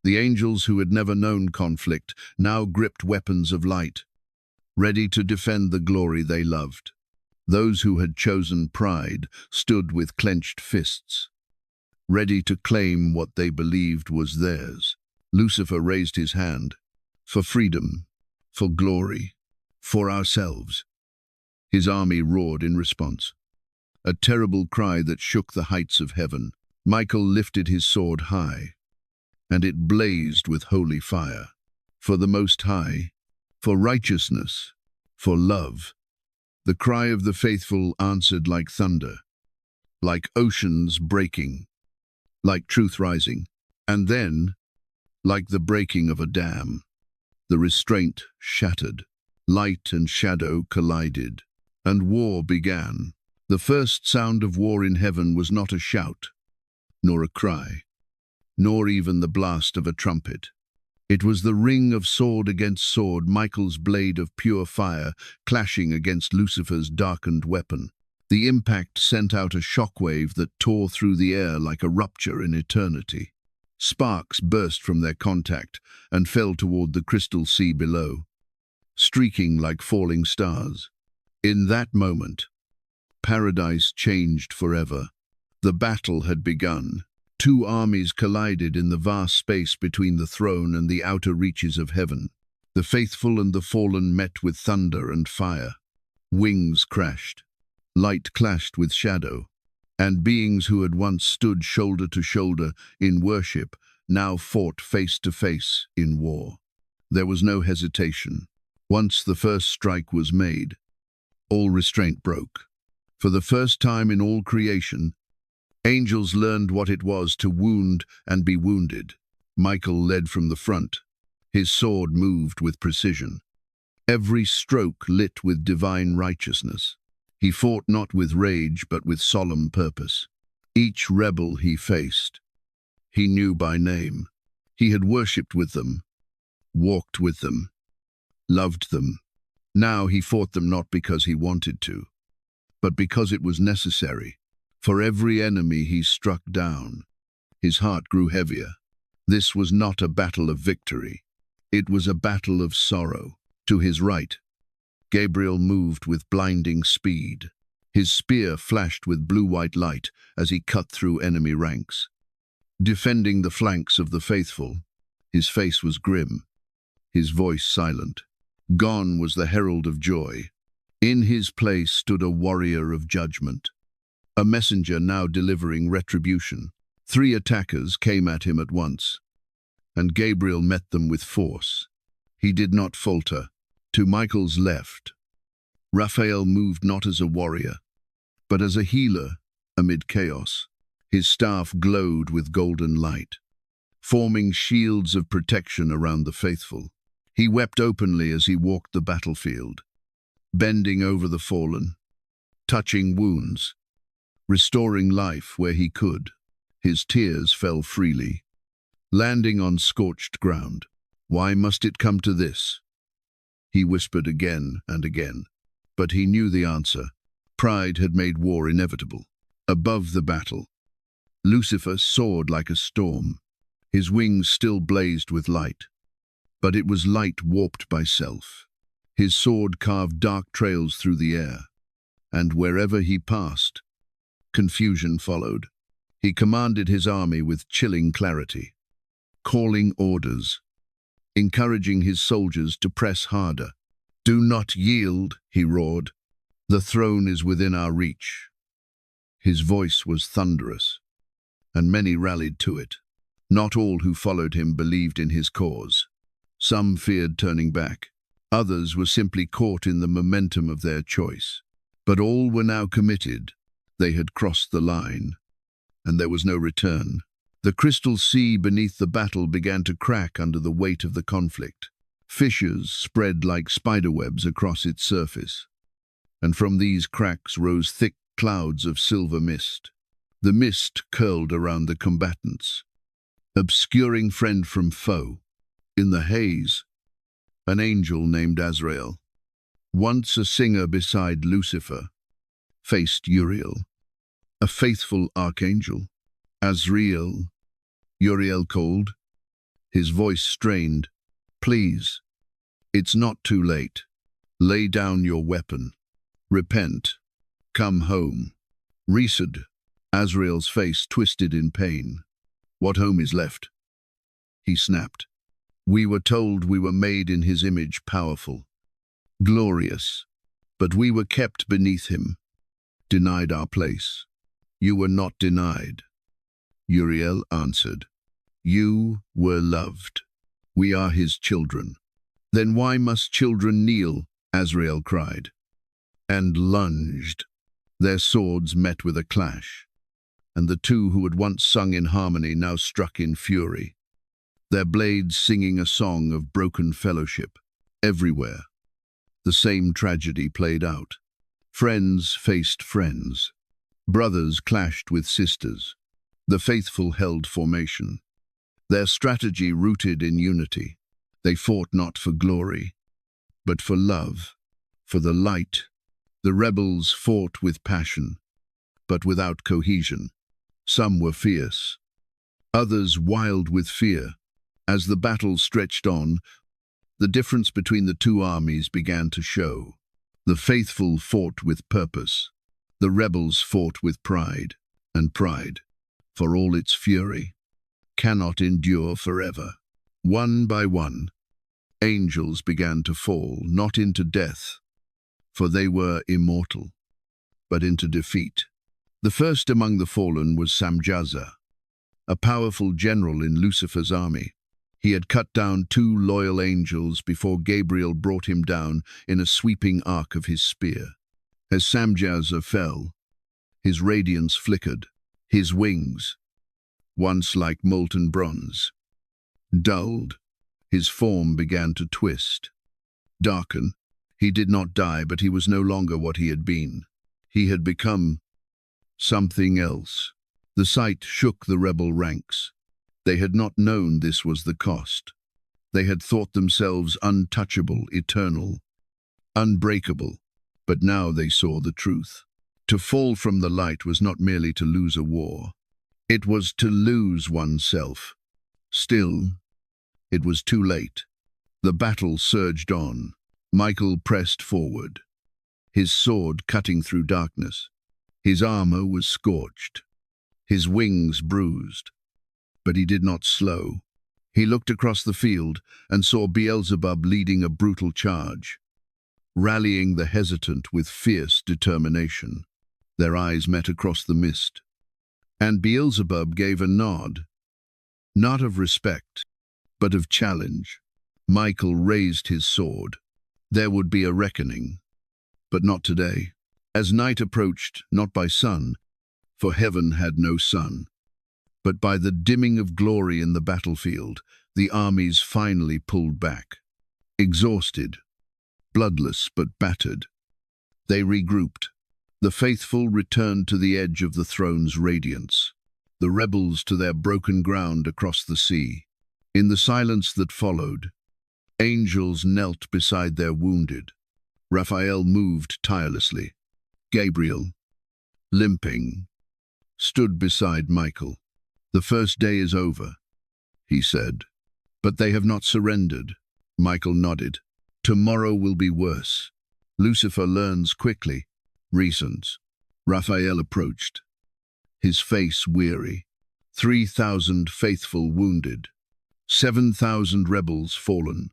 The angels who had never known conflict now gripped weapons of light, ready to defend the glory they loved. Those who had chosen pride stood with clenched fists, ready to claim what they believed was theirs. Lucifer raised his hand. For freedom, for glory, for ourselves. His army roared in response. A terrible cry that shook the heights of heaven. Michael lifted his sword high, and it blazed with holy fire. For the Most High, for righteousness, for love. The cry of the faithful answered like thunder, like oceans breaking, like truth rising, and then, like the breaking of a dam, the restraint shattered, light and shadow collided, and war began. The first sound of war in heaven was not a shout, nor a cry, nor even the blast of a trumpet. It was the ring of sword against sword, Michael's blade of pure fire clashing against Lucifer's darkened weapon. The impact sent out a shockwave that tore through the air like a rupture in eternity. Sparks burst from their contact and fell toward the crystal sea below, streaking like falling stars. In that moment, paradise changed forever. The battle had begun. Two armies collided in the vast space between the throne and the outer reaches of heaven. The faithful and the fallen met with thunder and fire. Wings crashed. Light clashed with shadow. And beings who had once stood shoulder to shoulder in worship now fought face to face in war. There was no hesitation. Once the first strike was made, all restraint broke. For the first time in all creation, angels learned what it was to wound and be wounded. Michael led from the front. His sword moved with precision. Every stroke lit with divine righteousness. He fought not with rage, but with solemn purpose. Each rebel he faced, he knew by name. He had worshipped with them, walked with them, loved them. Now he fought them not because he wanted to, but because it was necessary. For every enemy he struck down, his heart grew heavier. This was not a battle of victory. It was a battle of sorrow. To his right, Gabriel moved with blinding speed. His spear flashed with blue-white light as he cut through enemy ranks. Defending the flanks of the faithful, his face was grim, his voice silent. Gone was the herald of joy. In his place stood a warrior of judgment, a messenger now delivering retribution. 3 attackers came at him at once, and Gabriel met them with force. He did not falter. To Michael's left, Raphael moved not as a warrior, but as a healer amid chaos. His staff glowed with golden light, forming shields of protection around the faithful. He wept openly as he walked the battlefield, bending over the fallen, touching wounds, restoring life where he could. His tears fell freely, landing on scorched ground. Why must it come to this? He whispered again and again, but he knew the answer. Pride had made war inevitable. Above the battle, Lucifer soared like a storm. His wings still blazed with light, but it was light warped by self. His sword carved dark trails through the air, and wherever he passed, confusion followed. He commanded his army with chilling clarity, calling orders, encouraging his soldiers to press harder. "Do not yield," he roared. "The throne is within our reach." His voice was thunderous, and many rallied to it. Not all who followed him believed in his cause. Some feared turning back. Others were simply caught in the momentum of their choice. But all were now committed. They had crossed the line, and there was no return. The crystal sea beneath the battle began to crack under the weight of the conflict. Fissures spread like spiderwebs across its surface, and from these cracks rose thick clouds of silver mist. The mist curled around the combatants, obscuring friend from foe. In the haze, an angel named Azrael, once a singer beside Lucifer, faced Uriel, a faithful archangel. "Azrael," Uriel called, his voice strained. "Please, it's not too late. Lay down your weapon. Repent. Come home." Resed, Azrael's face twisted in pain. "What home is left?" he snapped. "We were told we were made in his image, powerful, glorious, but we were kept beneath him, denied our place." "You were not denied," Uriel answered. "You were loved. We are his children." "Then why must children kneel?" Azrael cried, and lunged. Their swords met with a clash, and the two who had once sung in harmony now struck in fury, their blades singing a song of broken fellowship. Everywhere, the same tragedy played out. Friends faced friends. Brothers clashed with sisters. The faithful held formation, their strategy rooted in unity. They fought not for glory, but for love, for the light. The rebels fought with passion, but without cohesion. Some were fierce, others wild with fear. As the battle stretched on, the difference between the two armies began to show. The faithful fought with purpose. The rebels fought with pride, and pride, for all its fury, cannot endure forever. One by one, angels began to fall, not into death, for they were immortal, but into defeat. The first among the fallen was Samjaza, a powerful general in Lucifer's army. He had cut down 2 loyal angels before Gabriel brought him down in a sweeping arc of his spear. As Samjaza fell, his radiance flickered, his wings, once like molten bronze, dulled. His form began to twist, darken. He did not die, but he was no longer what he had been. He had become something else. The sight shook the rebel ranks. They had not known this was the cost. They had thought themselves untouchable, eternal, unbreakable, but now they saw the truth. To fall from the light was not merely to lose a war. It was to lose oneself. Still, it was too late. The battle surged on. Michael pressed forward, his sword cutting through darkness. His armor was scorched, his wings bruised. But he did not slow. He looked across the field and saw Beelzebub leading a brutal charge, rallying the hesitant with fierce determination. Their eyes met across the mist, and Beelzebub gave a nod, not of respect, but of challenge. Michael raised his sword. There would be a reckoning, but not today. As night approached, not by sun, for heaven had no sun, but by the dimming of glory in the battlefield, the armies finally pulled back. Exhausted, bloodless but battered, they regrouped. The faithful returned to the edge of the throne's radiance, the rebels to their broken ground across the sea. In the silence that followed, angels knelt beside their wounded. Raphael moved tirelessly. Gabriel, limping, stood beside Michael. "The first day is over," he said. "But they have not surrendered." Michael nodded. "Tomorrow will be worse. Lucifer learns quickly, reasons." Raphael approached, his face weary. 3,000 faithful wounded, 7,000 rebels fallen,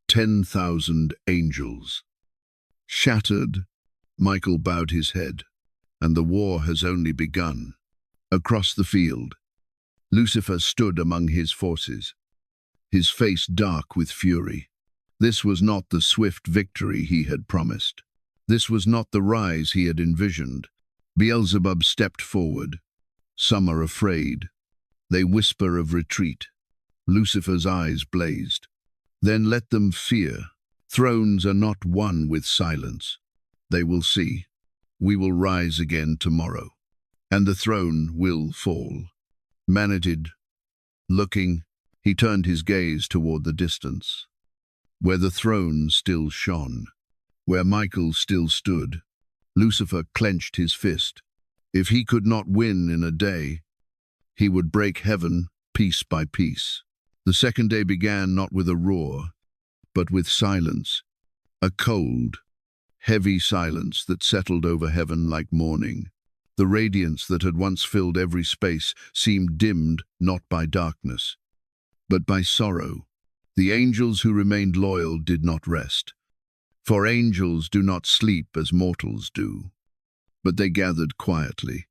10,000 angels. Shattered, Michael bowed his head, and the war has only begun. Across the field, Lucifer stood among his forces, his face dark with fury. This was not the swift victory he had promised. This was not the rise he had envisioned. Beelzebub stepped forward. Some are afraid. They whisper of retreat. Lucifer's eyes blazed. "Then let them fear. Thrones are not won with silence. They will see. We will rise again tomorrow, and the throne will fall." Manetid, looking, he turned his gaze toward the distance, where the throne still shone, where Michael still stood. Lucifer clenched his fist. If he could not win in a day, he would break heaven piece by piece. The second day began not with a roar, but with silence, a cold, heavy silence that settled over heaven like morning. The radiance that had once filled every space seemed dimmed not by darkness, but by sorrow. The angels who remained loyal did not rest, for angels do not sleep as mortals do, but they gathered quietly,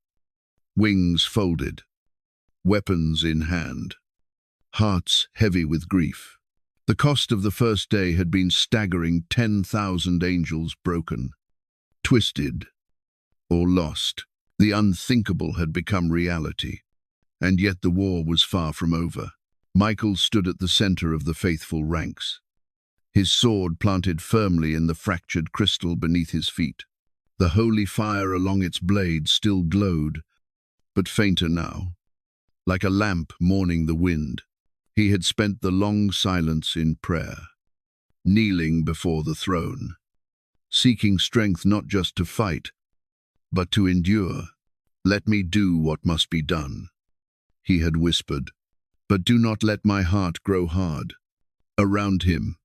wings folded, weapons in hand, hearts heavy with grief. The cost of the first day had been staggering. 10,000 angels broken, twisted, or lost. The unthinkable had become reality, and yet the war was far from over. Michael stood at the center of the faithful ranks, his sword planted firmly in the fractured crystal beneath his feet. The holy fire along its blade still glowed, but fainter now, like a lamp mourning the wind. He had spent the long silence in prayer, kneeling before the throne, seeking strength not just to fight, but to endure. "Let me do what must be done," he had whispered. but do not let my heart grow hard. Around him,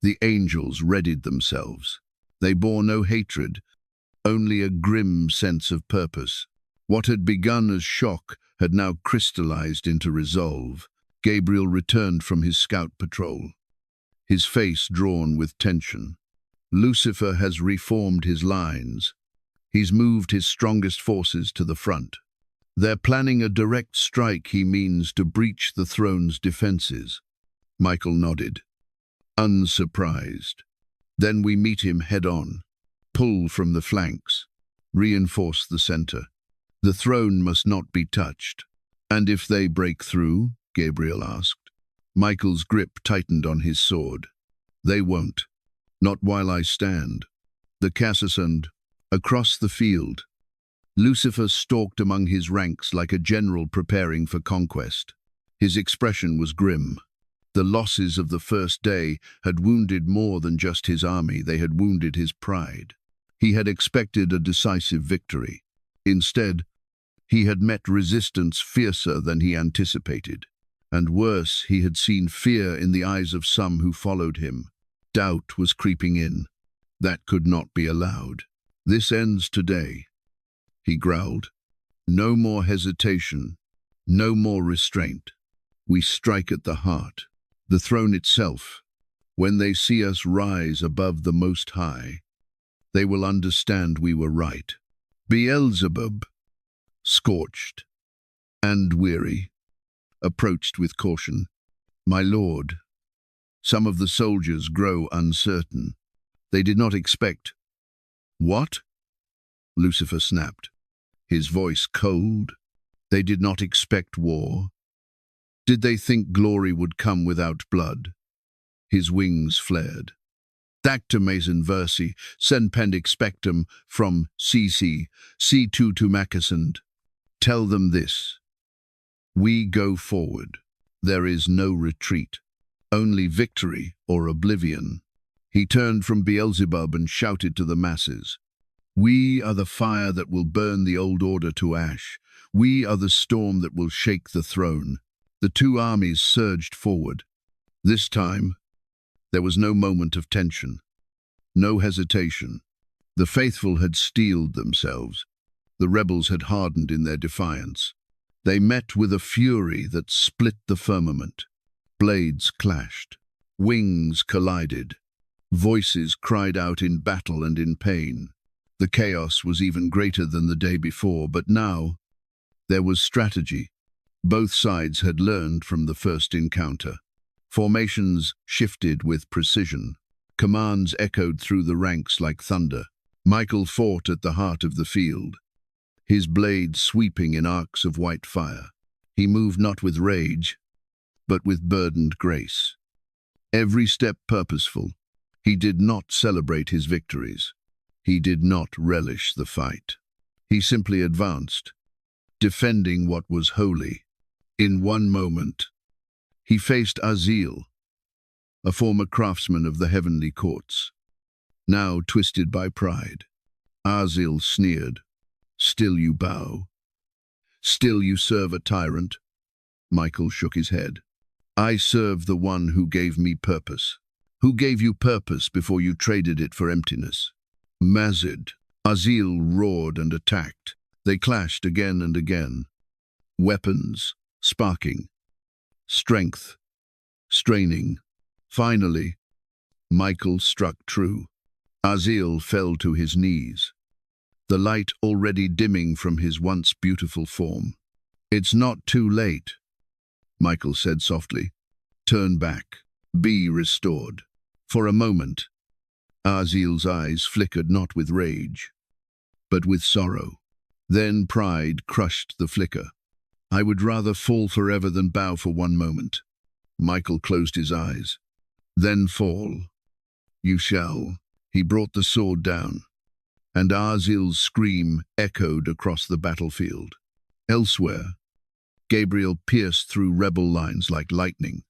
the angels readied themselves. They bore no hatred, only a grim sense of purpose. What had begun as shock had now crystallized into resolve. Gabriel returned from his scout patrol, his face drawn with tension. Lucifer has reformed his lines. He's moved his strongest forces to the front. They're planning a direct strike, he means, to breach the throne's defenses. Michael nodded, unsurprised. Then we meet him head-on, pull from the flanks, reinforce the center. The throne must not be touched. And if they break through? Gabriel asked. Michael's grip tightened on his sword. They won't. Not while I stand. The Cassasund, across the field. Lucifer stalked among his ranks like a general preparing for conquest. His expression was grim. The losses of the first day had wounded more than just his army, they had wounded his pride. He had expected a decisive victory. Instead, he had met resistance fiercer than he anticipated. And worse, he had seen fear in the eyes of some who followed him. Doubt was creeping in. That could not be allowed. This ends today, he growled. No more hesitation, no more restraint. We strike at the heart, the throne itself. When they see us rise above the Most High, they will understand we were right. Beelzebub, scorched and weary, approached with caution. My lord, some of the soldiers grow uncertain. They did not expect. What? Lucifer snapped, his voice cold. They did not expect war. Did they think glory would come without blood? His wings flared. Dacta mason versi, sen pendic spectum from CC, C2 to Macasand. Tell them this. We go forward. There is no retreat, only victory or oblivion. He turned from Beelzebub and shouted to the masses. We are the fire that will burn the old order to ash. We are the storm that will shake the throne. The two armies surged forward. This time, there was no moment of tension, no hesitation. The faithful had steeled themselves. The rebels had hardened in their defiance. They met with a fury that split the firmament. Blades clashed. Wings collided. Voices cried out in battle and in pain. The chaos was even greater than the day before, but now there was strategy. Both sides had learned from the first encounter. Formations shifted with precision. Commands echoed through the ranks like thunder. Michael fought at the heart of the field, his blade sweeping in arcs of white fire. He moved not with rage, but with burdened grace. Every step purposeful. He did not celebrate his victories. He did not relish the fight. He simply advanced, defending what was holy. In one moment, he faced Azil, a former craftsman of the heavenly courts, now twisted by pride. Azil sneered. Still you bow? Still you serve a tyrant? Michael shook his head. I serve the one who gave me purpose. Who gave you purpose before you traded it for emptiness? Mazid. Azil roared and attacked. They clashed again and again. Weapons sparking. Strength straining. Finally, Michael struck true. Azil fell to his knees, the light already dimming from his once beautiful form. It's not too late, Michael said softly. Turn back. Be restored. For a moment, Azil's eyes flickered not with rage, but with sorrow. Then pride crushed the flicker. I would rather fall forever than bow for one moment. Michael closed his eyes. Then fall. You shall. He brought the sword down, and Azil's scream echoed across the battlefield. Elsewhere, Gabriel pierced through rebel lines like lightning,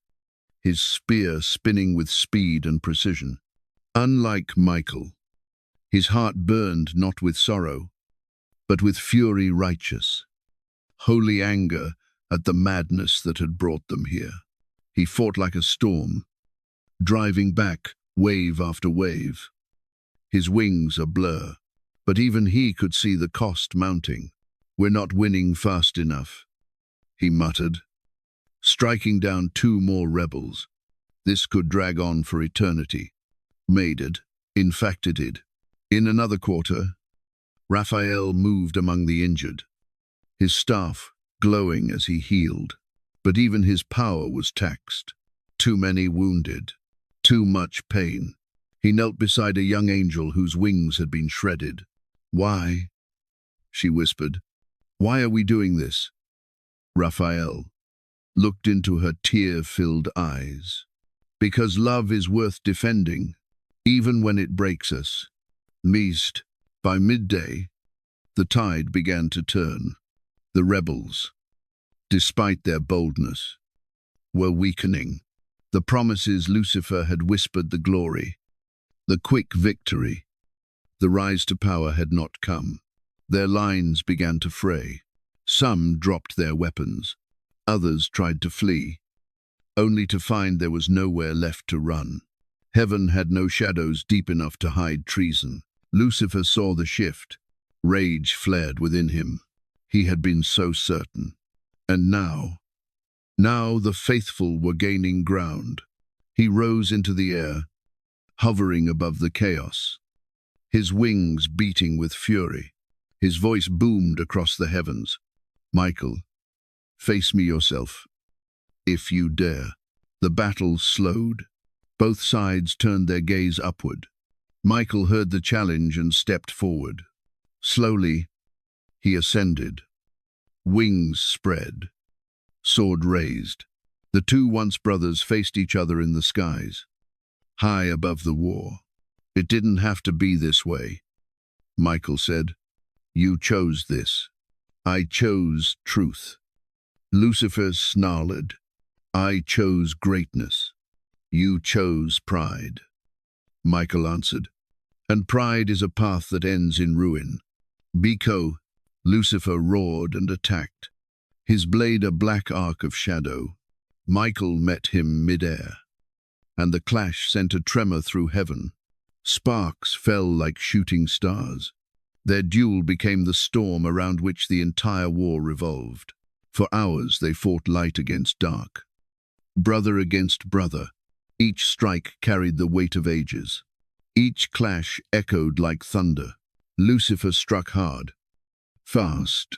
his spear spinning with speed and precision. Unlike Michael, his heart burned not with sorrow, but with fury righteous. Holy anger at the madness that had brought them here. He fought like a storm, driving back wave after wave. His wings a blur, but even he could see the cost mounting. "We're not winning fast enough," he muttered, striking down 2 more rebels. This could drag on for eternity. Made it. In fact it did. In another quarter, Raphael moved among the injured, his staff glowing as he healed. But even his power was taxed. Too many wounded. Too much pain. He knelt beside a young angel whose wings had been shredded. "Why?" she whispered. "Why are we doing this?" Raphael looked into her tear-filled eyes. "Because love is worth defending, even when it breaks us." Meest, by midday, the tide began to turn. The rebels, despite their boldness, were weakening. The promises Lucifer had whispered, the glory, the quick victory, the rise to power had not come. Their lines began to fray. Some dropped their weapons. Others tried to flee, only to find there was nowhere left to run. Heaven had no shadows deep enough to hide treason. Lucifer saw the shift. Rage flared within him. He had been so certain. And now the faithful were gaining ground. He rose into the air, hovering above the chaos, his wings beating with fury. His voice boomed across the heavens. "Michael, face me yourself, if you dare." The battle slowed. Both sides turned their gaze upward. Michael heard the challenge and stepped forward. Slowly, he ascended. Wings spread, sword raised. The 2 once brothers faced each other in the skies, high above the war. "It didn't have to be this way," Michael said. "You chose this." "I chose truth." Lucifer snarled. "I chose greatness. You chose pride." Michael answered. "And pride is a path that ends in ruin." "Biko," Lucifer roared and attacked, his blade a black arc of shadow. Michael met him mid-air, and the clash sent a tremor through heaven. Sparks fell like shooting stars. Their duel became the storm around which the entire war revolved. For hours they fought light against dark, brother against brother. Each strike carried the weight of ages. Each clash echoed like thunder. Lucifer struck hard, fast,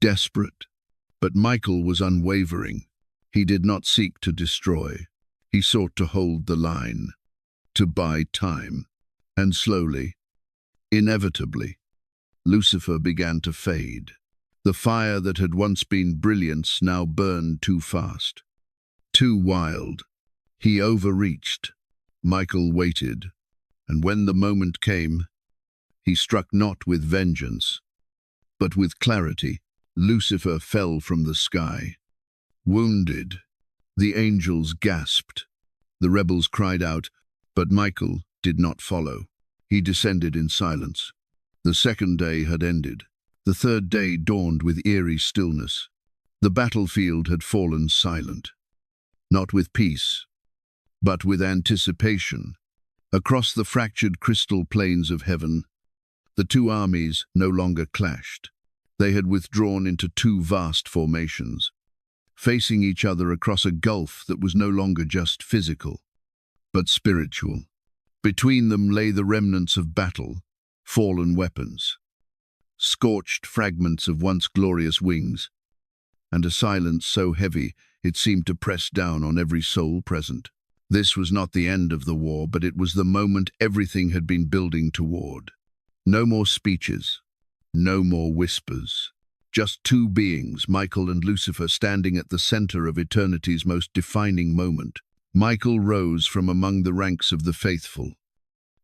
desperate. But Michael was unwavering. He did not seek to destroy. He sought to hold the line, to buy time. And slowly, inevitably, Lucifer began to fade. The fire that had once been brilliance now burned too fast, too wild. He overreached. Michael waited, and when the moment came, he struck not with vengeance, but with clarity. Lucifer fell from the sky. Wounded, the angels gasped. The rebels cried out, but Michael did not follow. He descended in silence. The 2nd day had ended. The 3rd day dawned with eerie stillness. The battlefield had fallen silent, not with peace, but with anticipation. Across the fractured crystal plains of heaven, the 2 armies no longer clashed. They had withdrawn into 2 vast formations, facing each other across a gulf that was no longer just physical, but spiritual. Between them lay the remnants of battle, fallen weapons, scorched fragments of once glorious wings, and a silence so heavy it seemed to press down on every soul present. This was not the end of the war, but it was the moment everything had been building toward. No more speeches, no more whispers. Just 2 beings, Michael and Lucifer, standing at the center of eternity's most defining moment. Michael rose from among the ranks of the faithful,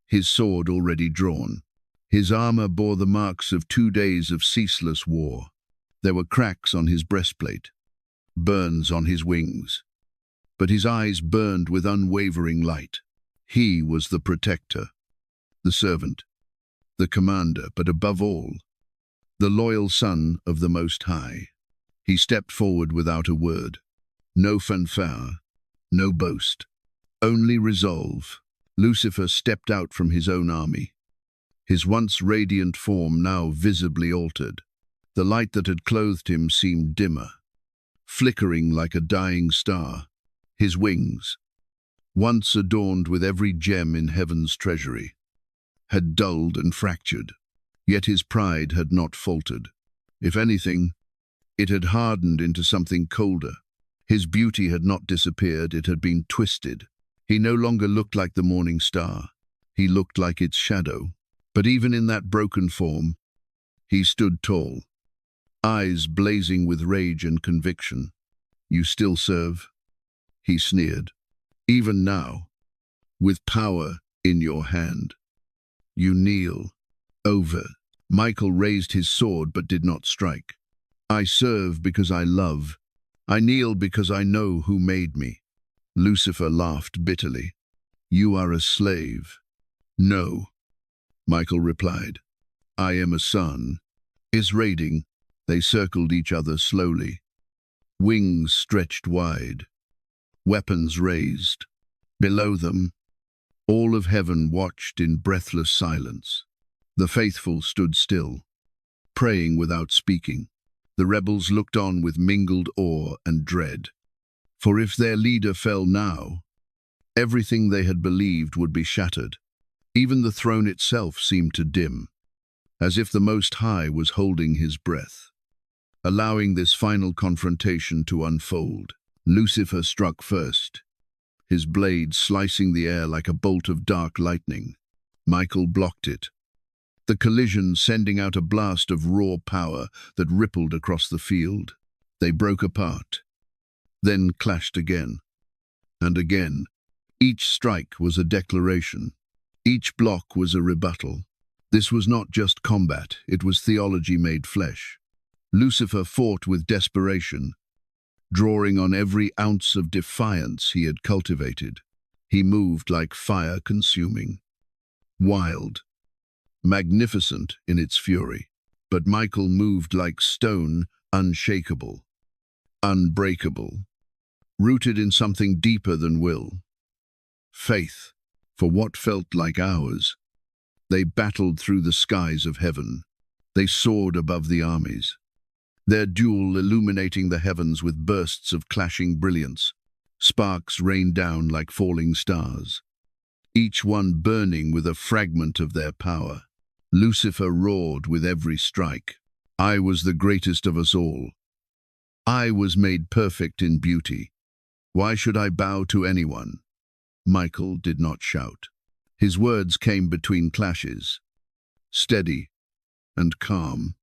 his sword already drawn. His armor bore the marks of 2 days of ceaseless war. There were cracks on his breastplate, burns on his wings, but his eyes burned with unwavering light. He was the protector, the servant, the commander, but above all, the loyal son of the Most High. He stepped forward without a word. No fanfare, no boast, only resolve. Lucifer stepped out from his own army, his once radiant form now visibly altered. The light that had clothed him seemed dimmer, flickering like a dying star. His wings, once adorned with every gem in heaven's treasury, had dulled and fractured, yet his pride had not faltered. If anything, it had hardened into something colder. His beauty had not disappeared, it had been twisted. He no longer looked like the morning star. He looked like its shadow. But even in that broken form, he stood tall, eyes blazing with rage and conviction. "You still serve?" he sneered. "Even now, with power in your hand, you kneel." Over. Michael raised his sword but did not strike. "I serve because I love. I kneel because I know who made me." Lucifer laughed bitterly. "You are a slave." "No," Michael replied. "I am a son." His raiding, they circled each other slowly. Wings stretched wide, weapons raised. Below them, all of heaven watched in breathless silence. The faithful stood still, praying without speaking. The rebels looked on with mingled awe and dread. For if their leader fell now, everything they had believed would be shattered. Even the throne itself seemed to dim, as if the Most High was holding his breath, allowing this final confrontation to unfold. Lucifer struck first, his blade slicing the air like a bolt of dark lightning. Michael blocked it, the collision sending out a blast of raw power that rippled across the field. They broke apart, then clashed again, and again. Each strike was a declaration. Each block was a rebuttal. This was not just combat, it was theology made flesh. Lucifer fought with desperation, drawing on every ounce of defiance he had cultivated. He moved like fire consuming, wild, magnificent in its fury. But Michael moved like stone, unshakable, unbreakable, rooted in something deeper than will. Faith. For what felt like hours, they battled through the skies of heaven. They soared above the armies, their duel illuminating the heavens with bursts of clashing brilliance. Sparks rained down like falling stars, each one burning with a fragment of their power. Lucifer roared with every strike. "I was the greatest of us all. I was made perfect in beauty. Why should I bow to anyone?" Michael did not shout. His words came between clashes, steady and calm.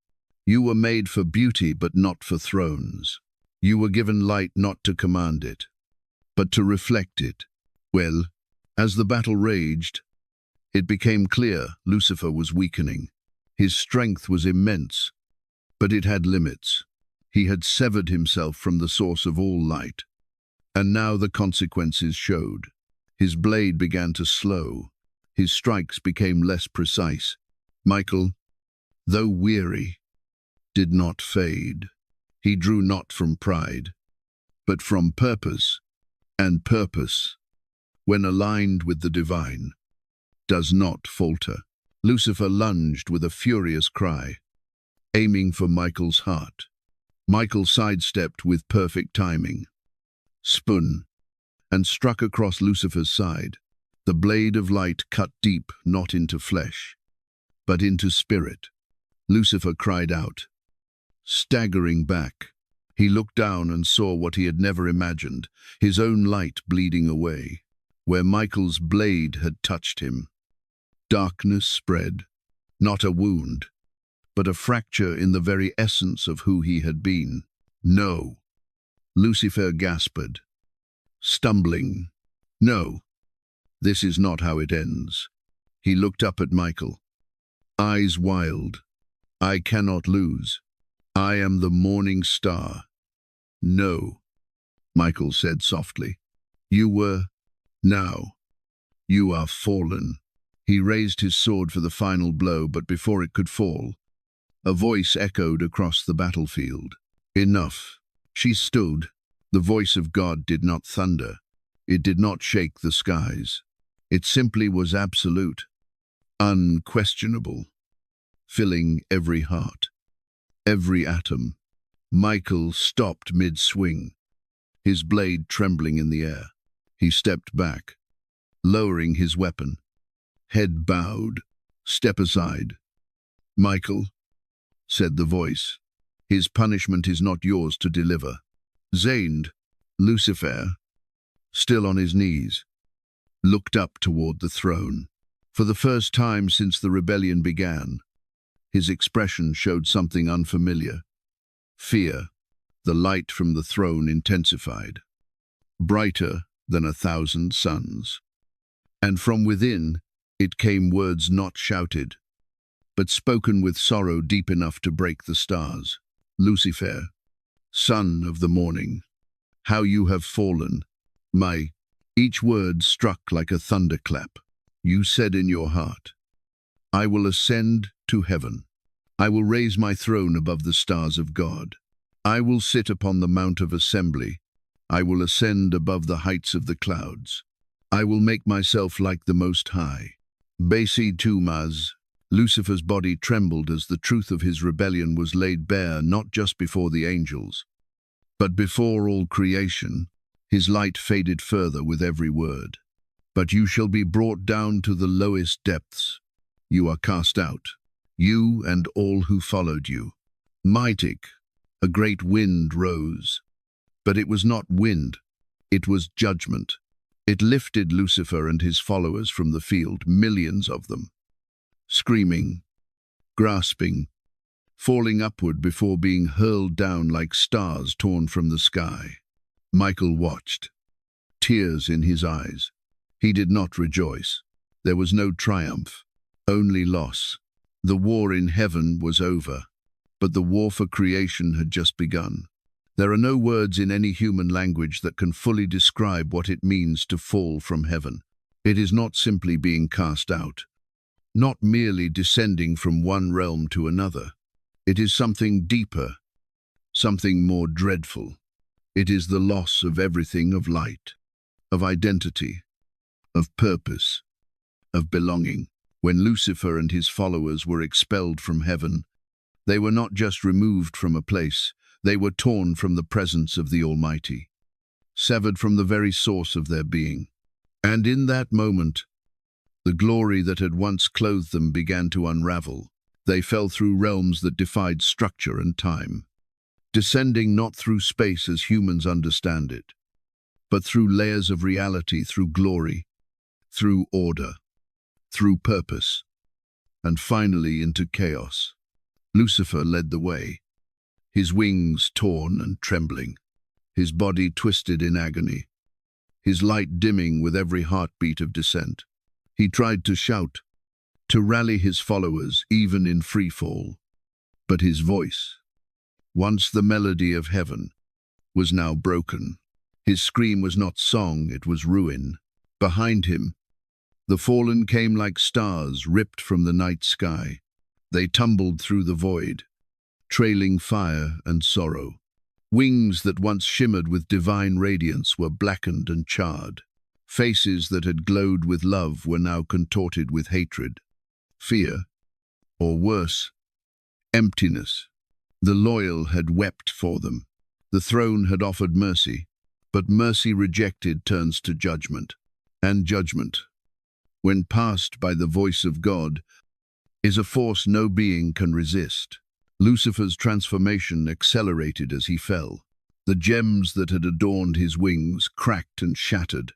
"You were made for beauty but not for thrones. You were given light not to command it, but to reflect it." Well, as the battle raged, it became clear Lucifer was weakening. His strength was immense, but it had limits. He had severed himself from the source of all light, and now the consequences showed. His blade began to slow. His strikes became less precise. Michael, though weary, did not fade. He drew not from pride, but from purpose, and purpose, when aligned with the divine, does not falter. Lucifer lunged with a furious cry, aiming for Michael's heart. Michael sidestepped with perfect timing, spun, and struck across Lucifer's side. The blade of light cut deep, not into flesh, but into spirit. Lucifer cried out, staggering back. He looked down and saw what he had never imagined, his own light bleeding away. Where Michael's blade had touched him, darkness spread, not a wound, but a fracture in the very essence of who he had been. "No," Lucifer gasped, stumbling. "No, this is not how it ends." He looked up at Michael, eyes wild. "I cannot lose. I am the morning star." "No," Michael said softly. "You were. Now, you are fallen." He raised his sword for the final blow, but before it could fall, a voice echoed across the battlefield. Enough. She stood. The voice of God did not thunder. It did not shake the skies. It simply was absolute, unquestionable, filling every heart, every atom. Michael stopped mid-swing, his blade trembling in the air. He stepped back, lowering his weapon. Head bowed. "Step aside." "Michael," said the voice, "his punishment is not yours to deliver." Zained, Lucifer, still on his knees, looked up toward the throne. For the first time since the rebellion began, his expression showed something unfamiliar. Fear. The light from the throne intensified, brighter than 1,000 suns. And from within, it came words not shouted, but spoken with sorrow deep enough to break the stars. "Lucifer, son of the morning, how you have fallen. My..." Each word struck like a thunderclap. "You said in your heart, 'I will ascend to heaven. I will raise my throne above the stars of God. I will sit upon the mount of assembly. I will ascend above the heights of the clouds. I will make myself like the Most High.'" Basi Tumaz, Lucifer's body trembled as the truth of his rebellion was laid bare not just before the angels, but before all creation. His light faded further with every word. "But you shall be brought down to the lowest depths. You are cast out, you and all who followed you." Mighty, a great wind rose. But it was not wind, it was judgment. It lifted Lucifer and his followers from the field, millions of them, screaming, grasping, falling upward before being hurled down like stars torn from the sky. Michael watched, tears in his eyes. He did not rejoice. There was no triumph, only loss. The war in heaven was over, but the war for creation had just begun. There are no words in any human language that can fully describe what it means to fall from heaven. It is not simply being cast out, not merely descending from one realm to another. It is something deeper, something more dreadful. It is the loss of everything, of light, of identity, of purpose, of belonging. When Lucifer and his followers were expelled from heaven, they were not just removed from a place, they were torn from the presence of the Almighty, severed from the very source of their being. And in that moment, the glory that had once clothed them began to unravel. They fell through realms that defied structure and time, descending not through space as humans understand it, but through layers of reality, through glory, through order, through purpose, and finally into chaos. Lucifer led the way, his wings torn and trembling, his body twisted in agony, his light dimming with every heartbeat of descent. He tried to shout, to rally his followers even in free fall, but his voice, once the melody of heaven, was now broken. His scream was not song, it was ruin. Behind him, the fallen came like stars ripped from the night sky. They tumbled through the void, trailing fire and sorrow. Wings that once shimmered with divine radiance were blackened and charred. Faces that had glowed with love were now contorted with hatred, fear, or worse, emptiness. The loyal had wept for them. The throne had offered mercy, but mercy rejected turns to judgment. And judgment, when passed by the voice of God, is a force no being can resist. Lucifer's transformation accelerated as he fell. The gems that had adorned his wings cracked and shattered,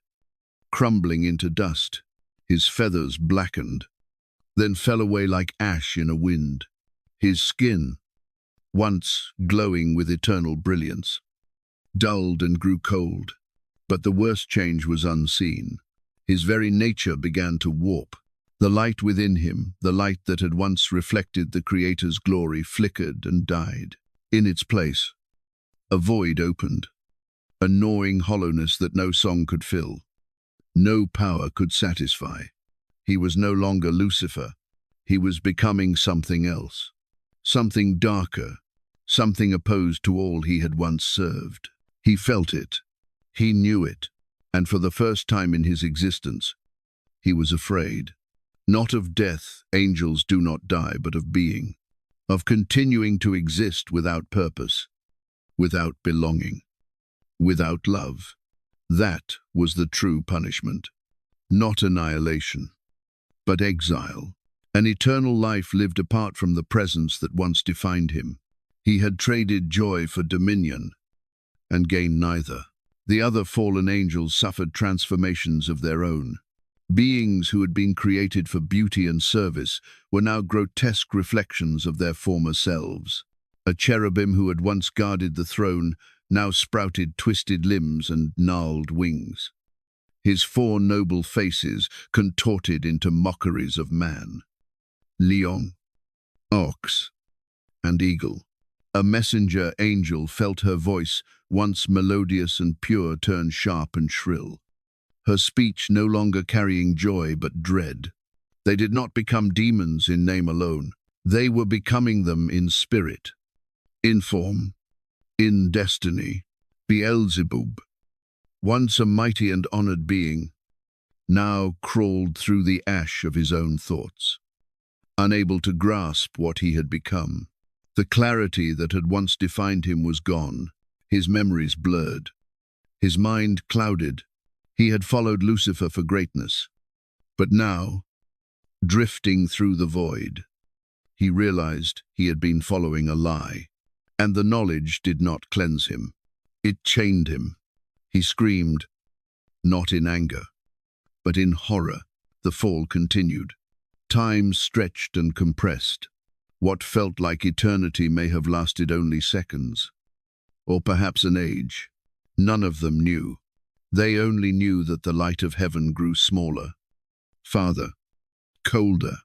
crumbling into dust. His feathers blackened, then fell away like ash in a wind. His skin, once glowing with eternal brilliance, dulled and grew cold. But the worst change was unseen. His very nature began to warp. The light within him, the light that had once reflected the Creator's glory, flickered and died. In its place, a void opened, a gnawing hollowness that no song could fill, no power could satisfy. He was no longer Lucifer. He was becoming something else, something darker, something opposed to all he had once served. He felt it, he knew it, and for the first time in his existence, he was afraid. Not of death, angels do not die, but of being, of continuing to exist without purpose, without belonging, without love. That was the true punishment. Not annihilation, but exile. An eternal life lived apart from the presence that once defined him. He had traded joy for dominion, and gained neither. The other fallen angels suffered transformations of their own. Beings who had been created for beauty and service were now grotesque reflections of their former selves. A cherubim who had once guarded the throne now sprouted twisted limbs and gnarled wings. His four noble faces contorted into mockeries of man. Lion, ox, and eagle. A messenger angel felt her voice, once melodious and pure, turn sharp and shrill. Her speech no longer carrying joy but dread. They did not become demons in name alone. They were becoming them in spirit, in form, in destiny. Beelzebub, once a mighty and honored being, now crawled through the ash of his own thoughts, unable to grasp what he had become. The clarity that had once defined him was gone, his memories blurred, his mind clouded. He had followed Lucifer for greatness, but now, drifting through the void, he realized he had been following a lie, and the knowledge did not cleanse him. It chained him. He screamed, not in anger, but in horror. The fall continued. Time stretched and compressed. What felt like eternity may have lasted only seconds, or perhaps an age. None of them knew. They only knew that the light of heaven grew smaller, farther, colder.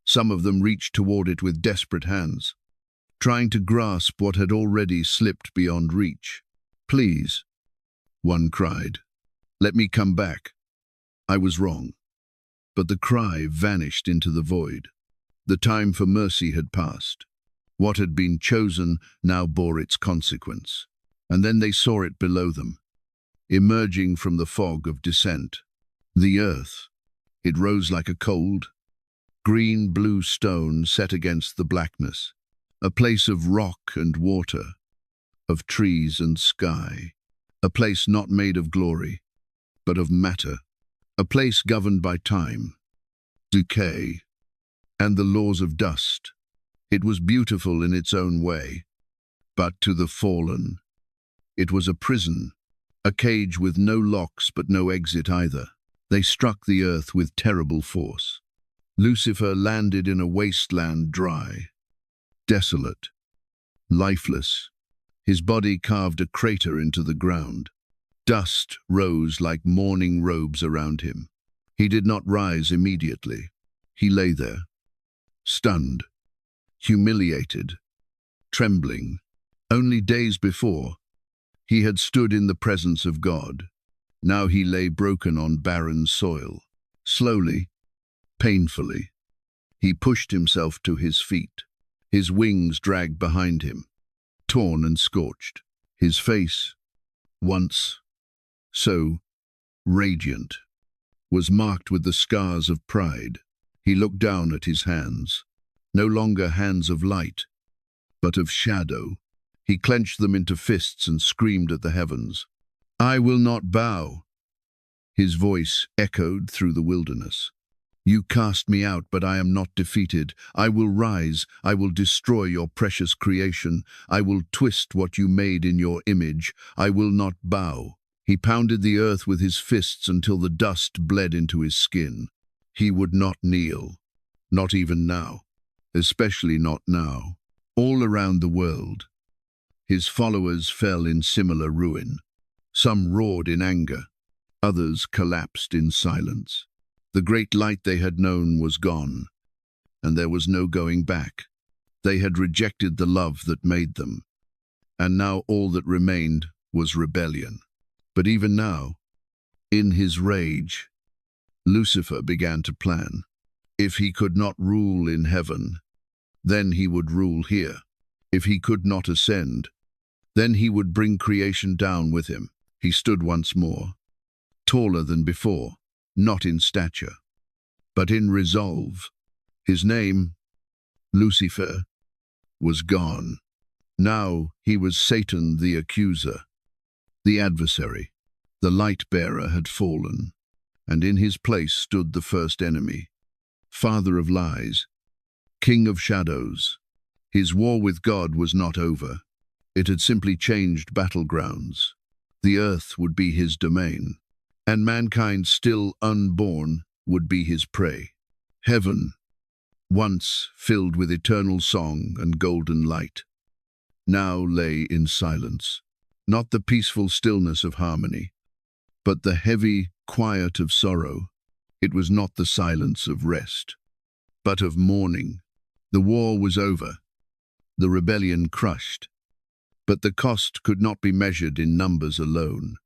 Some of them reached toward it with desperate hands, trying to grasp what had already slipped beyond reach. "Please," one cried, "let me come back. I was wrong." But the cry vanished into the void. The time for mercy had passed. What had been chosen now bore its consequence. And then they saw it below them, emerging from the fog of descent. The earth. It rose like a cold, green-blue stone set against the blackness, a place of rock and water, of trees and sky, a place not made of glory, but of matter, a place governed by time, decay, and the laws of dust. It was beautiful in its own way, but to the fallen, it was a prison, a cage with no locks but no exit either. They struck the earth with terrible force. Lucifer landed in a wasteland, dry, desolate, lifeless. His body carved a crater into the ground. Dust rose like mourning robes around him. He did not rise immediately. He lay there, stunned, humiliated, trembling. Only days before, he had stood in the presence of God. Now he lay broken on barren soil. Slowly, painfully, he pushed himself to his feet. His wings dragged behind him, torn and scorched. His face, once so radiant, was marked with the scars of pride. He looked down at his hands, no longer hands of light, but of shadow. He clenched them into fists and screamed at the heavens. "I will not bow." His voice echoed through the wilderness. "You cast me out, but I am not defeated. I will rise. I will destroy your precious creation. I will twist what you made in your image. I will not bow." He pounded the earth with his fists until the dust bled into his skin. He would not kneel, not even now, especially not now. All around the world, his followers fell in similar ruin. Some roared in anger, others collapsed in silence. The great light they had known was gone, and there was no going back. They had rejected the love that made them, and now all that remained was rebellion. But even now, in his rage, Lucifer began to plan. If he could not rule in heaven, then he would rule here. If he could not ascend, then he would bring creation down with him. He stood once more, taller than before, not in stature, but in resolve. His name, Lucifer, was gone. Now he was Satan the accuser, the adversary. The light-bearer had fallen, and in his place stood the first enemy, father of lies, king of shadows. His war with God was not over. It had simply changed battlegrounds. The earth would be his domain, and mankind still unborn would be his prey. Heaven, once filled with eternal song and golden light, now lay in silence, not the peaceful stillness of harmony, but the heavy quiet of sorrow. It was not the silence of rest, but of mourning. The war was over, the rebellion crushed, but the cost could not be measured in numbers alone.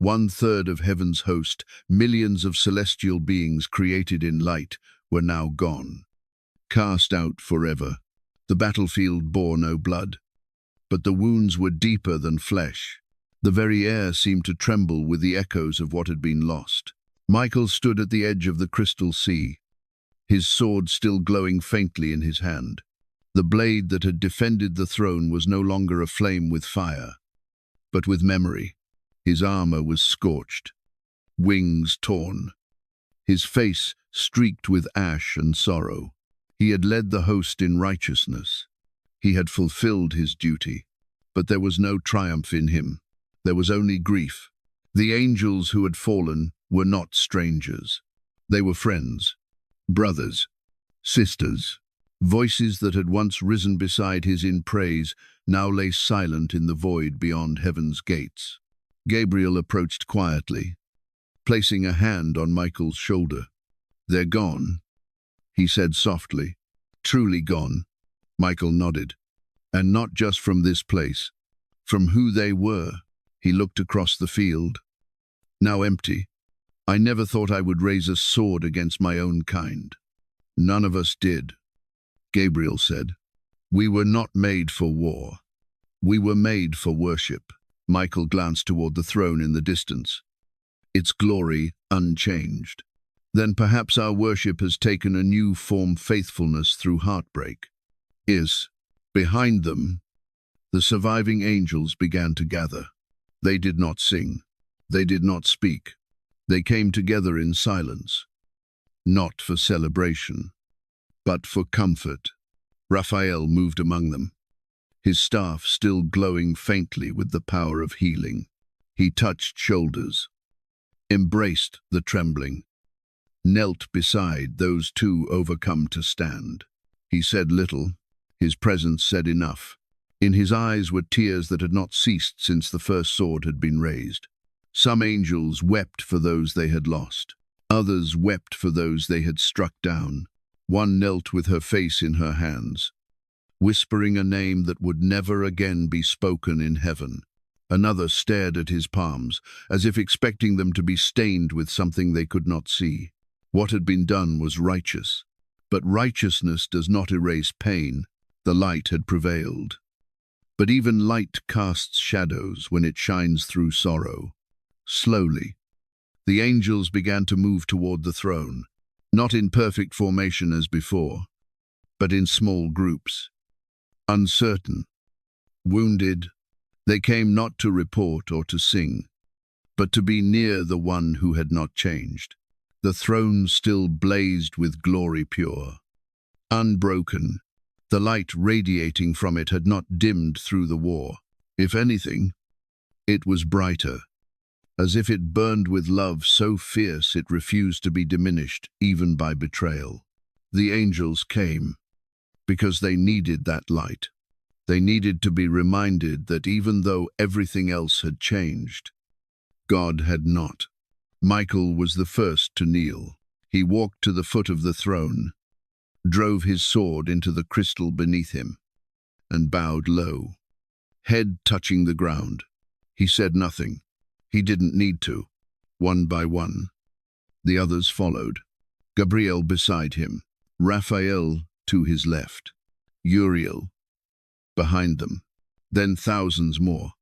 1/3 of heaven's host, millions of celestial beings created in light, were now gone, cast out forever. The battlefield bore no blood, but the wounds were deeper than flesh. The very air seemed to tremble with the echoes of what had been lost. Michael stood at the edge of the crystal sea, his sword still glowing faintly in his hand. The blade that had defended the throne was no longer aflame with fire, but with memory. His armor was scorched, wings torn, his face streaked with ash and sorrow. He had led the host in righteousness. He had fulfilled his duty, but there was no triumph in him. There was only grief. The angels who had fallen were not strangers. They were friends, brothers, sisters. Voices that had once risen beside his in praise now lay silent in the void beyond heaven's gates. Gabriel approached quietly, placing a hand on Michael's shoulder. "They're gone," he said softly. "Truly gone." Michael nodded. "And not just from this place, from who they were." He looked across the field, now empty. "I never thought I would raise a sword against my own kind." "None of us did," Gabriel said. "We were not made for war. We were made for worship." Michael glanced toward the throne in the distance, its glory unchanged. "Then perhaps our worship has taken a new form, faithfulness through heartbreak." Yes, behind them, the surviving angels began to gather. They did not sing. They did not speak. They came together in silence, not for celebration, but for comfort. Raphael moved among them, his staff still glowing faintly with the power of healing. He touched shoulders, embraced the trembling, knelt beside those two overcome to stand. He said little. His presence said enough. In his eyes were tears that had not ceased since the first sword had been raised. Some angels wept for those they had lost. Others wept for those they had struck down. One knelt with her face in her hands, whispering a name that would never again be spoken in heaven. Another stared at his palms, as if expecting them to be stained with something they could not see. What had been done was righteous, but righteousness does not erase pain. The light had prevailed. But even light casts shadows when it shines through sorrow. Slowly, the angels began to move toward the throne, not in perfect formation as before, but in small groups. Uncertain, wounded, they came not to report or to sing, but to be near the one who had not changed. The throne still blazed with glory pure, unbroken. The light radiating from it had not dimmed through the war. If anything, it was brighter, as if it burned with love so fierce it refused to be diminished even by betrayal. The angels came because they needed that light. They needed to be reminded that even though everything else had changed, God had not. Michael was the first to kneel. He walked to the foot of the throne, drove his sword into the crystal beneath him, and bowed low, head touching the ground. He said nothing. He didn't need to. One by one, the others followed. Gabriel beside him, Raphael to his left, Uriel behind them, then thousands more,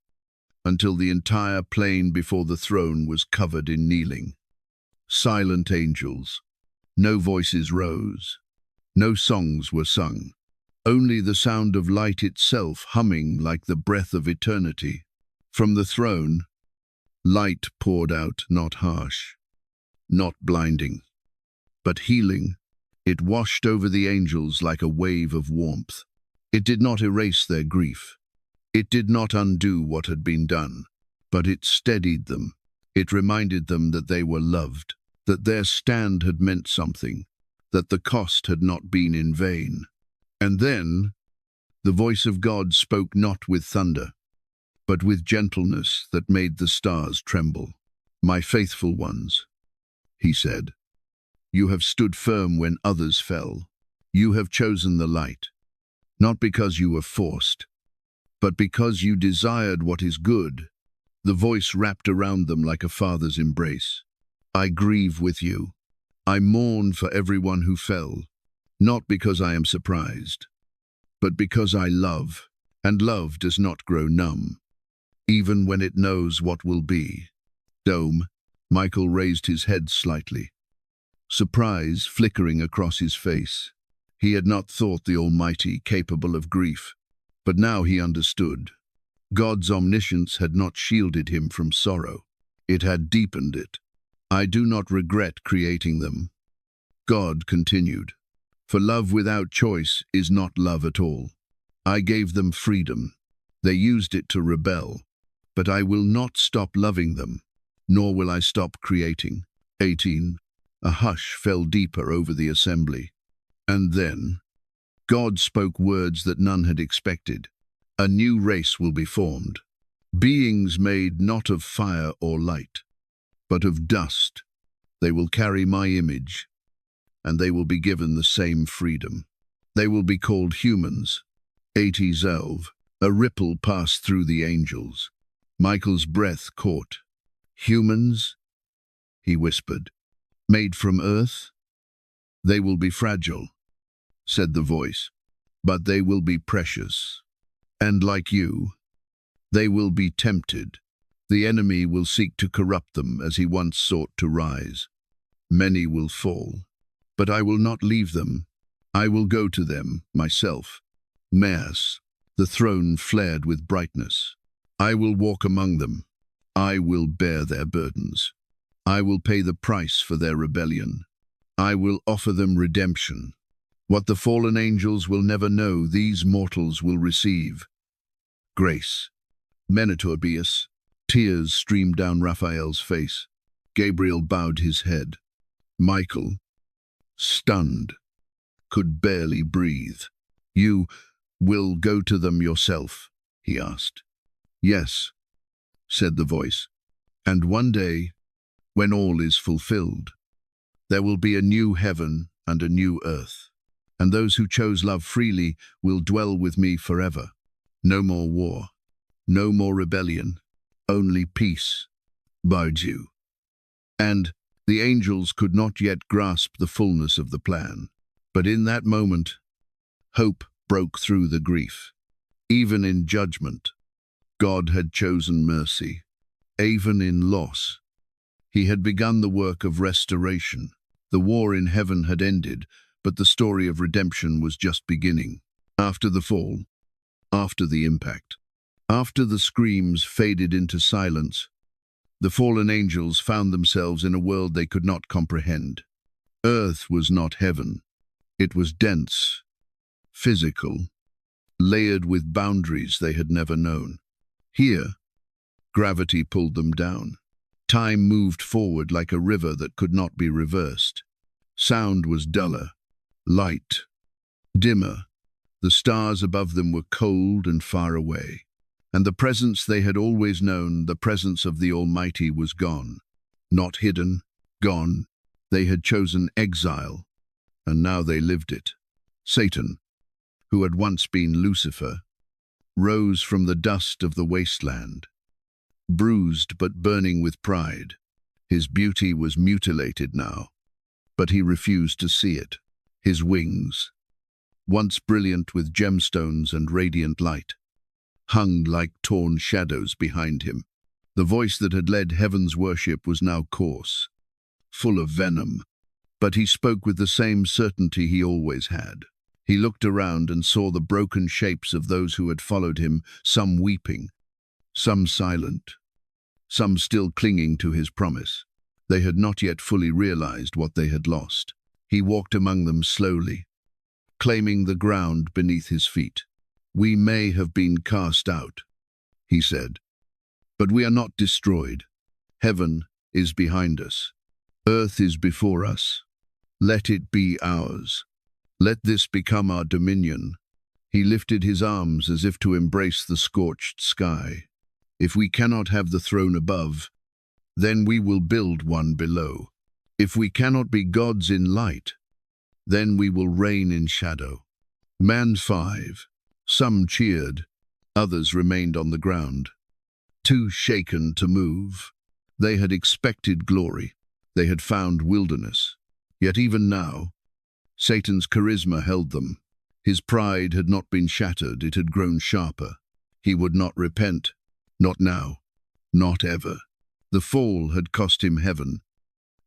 until the entire plain before the throne was covered in kneeling. Silent angels. No voices rose. No songs were sung. Only the sound of light itself humming like the breath of eternity. From the throne, light poured out, not harsh, not blinding, but healing. It washed over the angels like a wave of warmth. It did not erase their grief. It did not undo what had been done, but it steadied them. It reminded them that they were loved, that their stand had meant something, that the cost had not been in vain. And then, the voice of God spoke not with thunder, but with gentleness that made the stars tremble. "My faithful ones," he said, "you have stood firm when others fell. You have chosen the light, not because you were forced, but because you desired what is good." The voice wrapped around them like a father's embrace. "I grieve with you. I mourn for everyone who fell, not because I am surprised, but because I love, and love does not grow numb, even when it knows what will be." Dome. Michael raised his head slightly, surprise flickering across his face. He had not thought the Almighty capable of grief, but now he understood. God's omniscience had not shielded him from sorrow. It had deepened it. "I do not regret creating them," God continued, "for love without choice is not love at all. I gave them freedom. They used it to rebel. But I will not stop loving them, nor will I stop creating." 18. A hush fell deeper over the assembly. And then, God spoke words that none had expected. "A new race will be formed. Beings made not of fire or light, but of dust. They will carry my image, and they will be given the same freedom. They will be called humans." 80. A ripple passed through the angels. Michael's breath caught. "Humans," he whispered, "made from earth? They will be fragile," said the voice, "but they will be precious. And like you, they will be tempted. The enemy will seek to corrupt them as he once sought to rise. Many will fall, but I will not leave them. I will go to them myself." Mass. The throne flared with brightness. "I will walk among them. I will bear their burdens. I will pay the price for their rebellion. I will offer them redemption. What the fallen angels will never know, these mortals will receive. Grace." Menetobius. Tears streamed down Raphael's face. Gabriel bowed his head. Michael, stunned, could barely breathe. "You will go to them yourself?" he asked. "Yes," said the voice. "And one day, when all is fulfilled, there will be a new heaven and a new earth. And those who chose love freely will dwell with me forever. No more war, no more rebellion, only peace." Baijiu. And the angels could not yet grasp the fullness of the plan. But in that moment, hope broke through the grief. Even in judgment, God had chosen mercy. Even in loss, he had begun the work of restoration. The war in heaven had ended, but the story of redemption was just beginning. After the fall, after the impact, after the screams faded into silence, the fallen angels found themselves in a world they could not comprehend. Earth was not heaven. It was dense, physical, layered with boundaries they had never known. Here, gravity pulled them down. Time moved forward like a river that could not be reversed. Sound was duller, light, dimmer. The stars above them were cold and far away. And the presence they had always known, the presence of the Almighty, was gone. Not hidden, gone. They had chosen exile, and now they lived it. Satan, who had once been Lucifer, rose from the dust of the wasteland. Bruised but burning with pride, his beauty was mutilated now, but he refused to see it. His wings, once brilliant with gemstones and radiant light, hung like torn shadows behind him. The voice that had led heaven's worship was now coarse, full of venom, but he spoke with the same certainty he always had. He looked around and saw the broken shapes of those who had followed him, some weeping, some silent, some still clinging to his promise. They had not yet fully realized what they had lost. He walked among them slowly, claiming the ground beneath his feet. "We may have been cast out," he said, "but we are not destroyed. Heaven is behind us. Earth is before us. Let it be ours. Let this become our dominion." He lifted his arms as if to embrace the scorched sky. "If we cannot have the throne above, then we will build one below. If we cannot be gods in light, then we will reign in shadow." Man 5. Some cheered, others remained on the ground, too shaken to move. They had expected glory. They had found wilderness. Yet even now, Satan's charisma held them. His pride had not been shattered, it had grown sharper. He would not repent. Not now. Not ever. The fall had cost him heaven,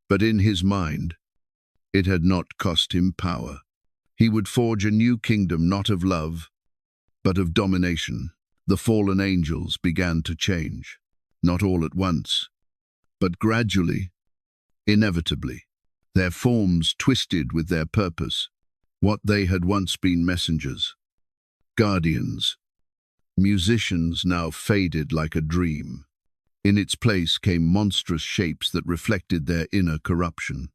but in his mind, it had not cost him power. He would forge a new kingdom, not of love, but of domination. The fallen angels began to change, not all at once, but gradually, inevitably. Their forms twisted with their purpose. What they had once been, messengers, guardians, musicians, now faded like a dream. In its place came monstrous shapes that reflected their inner corruption.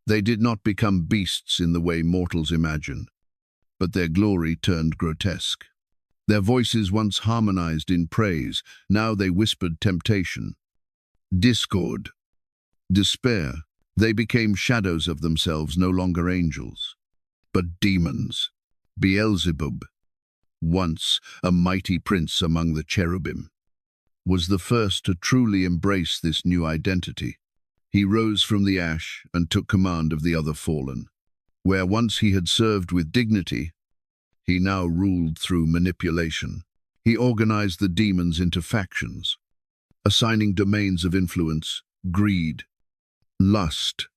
They did not become beasts in the way mortals imagine, but their glory turned grotesque. Their voices once harmonized in praise, now they whispered temptation, discord, despair. They became shadows of themselves, no longer angels, but demons. Beelzebub, once a mighty prince among the cherubim, was the first to truly embrace this new identity. He rose from the ash and took command of the other fallen. Where once he had served with dignity, he now ruled through manipulation. He organized the demons into factions, assigning domains of influence, greed, lust,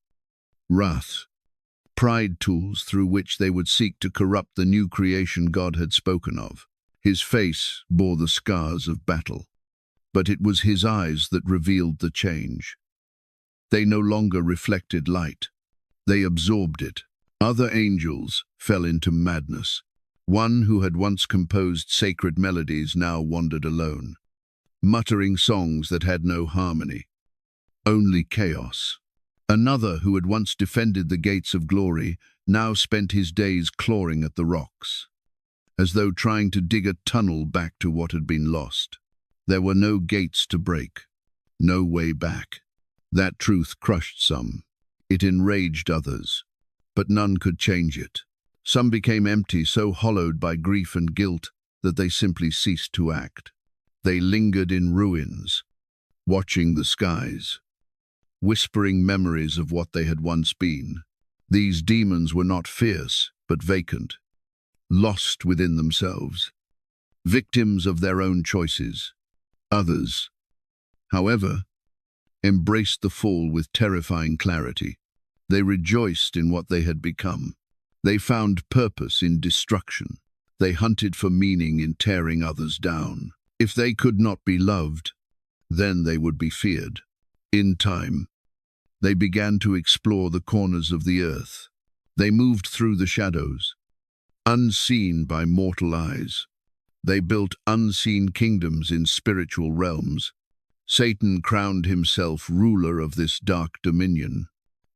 wrath, pride, tools through which they would seek to corrupt the new creation God had spoken of. His face bore the scars of battle, but it was his eyes that revealed the change. They no longer reflected light. They absorbed it. Other angels fell into madness. One who had once composed sacred melodies now wandered alone, muttering songs that had no harmony, only chaos. Another who had once defended the gates of glory now spent his days clawing at the rocks, as though trying to dig a tunnel back to what had been lost. There were no gates to break, no way back. That truth crushed some. It enraged others, but none could change it. Some became empty, so hollowed by grief and guilt that they simply ceased to act. They lingered in ruins, watching the skies, whispering memories of what they had once been. These demons were not fierce, but vacant, lost within themselves, victims of their own choices. Others, however, embraced the fall with terrifying clarity. They rejoiced in what they had become. They found purpose in destruction. They hunted for meaning in tearing others down. If they could not be loved, then they would be feared. In time, they began to explore the corners of the earth. They moved through the shadows, unseen by mortal eyes. They built unseen kingdoms in spiritual realms. Satan crowned himself ruler of this dark dominion.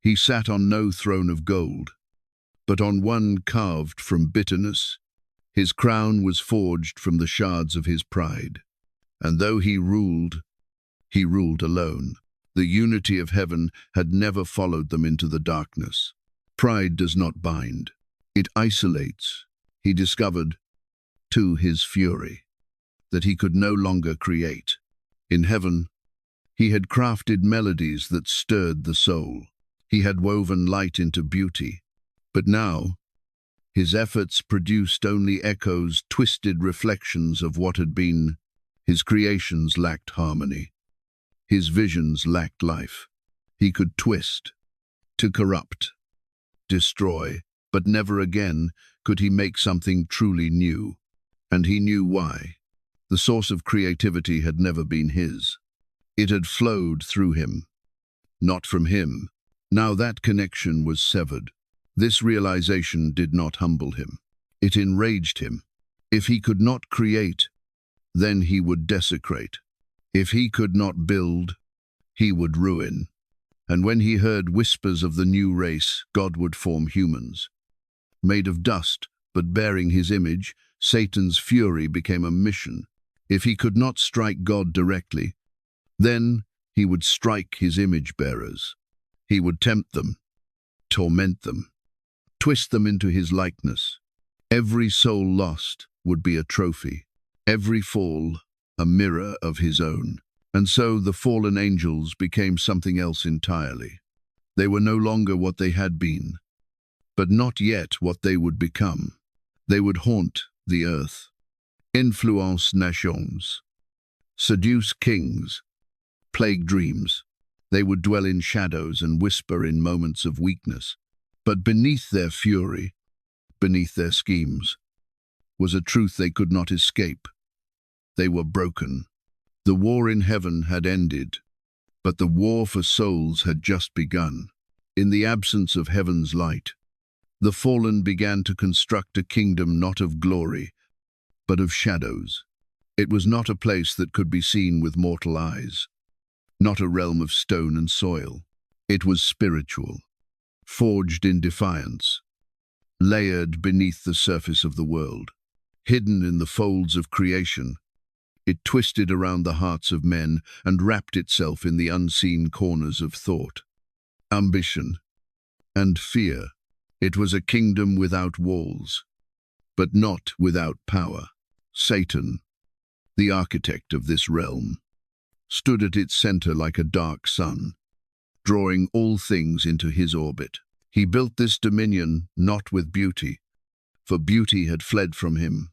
He sat on no throne of gold, but on one carved from bitterness. His crown was forged from the shards of his pride. And though he ruled alone. The unity of heaven had never followed them into the darkness. Pride does not bind. It isolates. He discovered, to his fury, that he could no longer create. In heaven, he had crafted melodies that stirred the soul. He had woven light into beauty. But now, His efforts produced only echoes, twisted reflections of what had been. His creations lacked harmony. His visions lacked life. He could twist, to corrupt, destroy, but never again could he make something truly new. And he knew why. The source of creativity had never been his. It had flowed through him, not from him. Now that connection was severed. This realization did not humble him. It enraged him. If he could not create, then he would desecrate. If he could not build, he would ruin. And when he heard whispers of the new race, God would form humans. Made of dust, but bearing his image, Satan's fury became a mission. If he could not strike God directly, then he would strike his image bearers. He would tempt them, torment them, twist them into his likeness. Every soul lost would be a trophy, every fall a mirror of his own. And so the fallen angels became something else entirely. They were no longer what they had been, but not yet what they would become. They would haunt the earth, influence nations, seduce kings, plague dreams. They would dwell in shadows and whisper in moments of weakness. But beneath their fury, beneath their schemes, was a truth they could not escape. They were broken. The war in heaven had ended, but the war for souls had just begun. In the absence of heaven's light, the fallen began to construct a kingdom not of glory, but of shadows. It was not a place that could be seen with mortal eyes, not a realm of stone and soil. It was spiritual, forged in defiance, layered beneath the surface of the world, hidden in the folds of creation. It twisted around the hearts of men and wrapped itself in the unseen corners of thought, ambition, and fear. It was a kingdom without walls, but not without power. Satan, the architect of this realm, stood at its center like a dark sun, drawing all things into his orbit. He built this dominion not with beauty, for beauty had fled from him,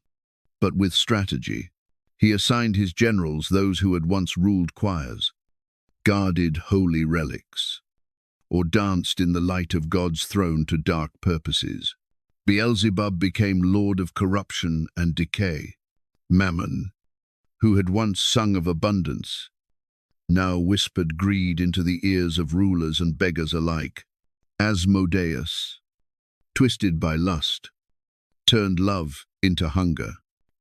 but with strategy. He assigned his generals those who had once ruled choirs, guarded holy relics, or danced in the light of God's throne to dark purposes. Beelzebub became lord of corruption and decay. Mammon, who had once sung of abundance, now whispered greed into the ears of rulers and beggars alike. Asmodeus, twisted by lust, turned love into hunger.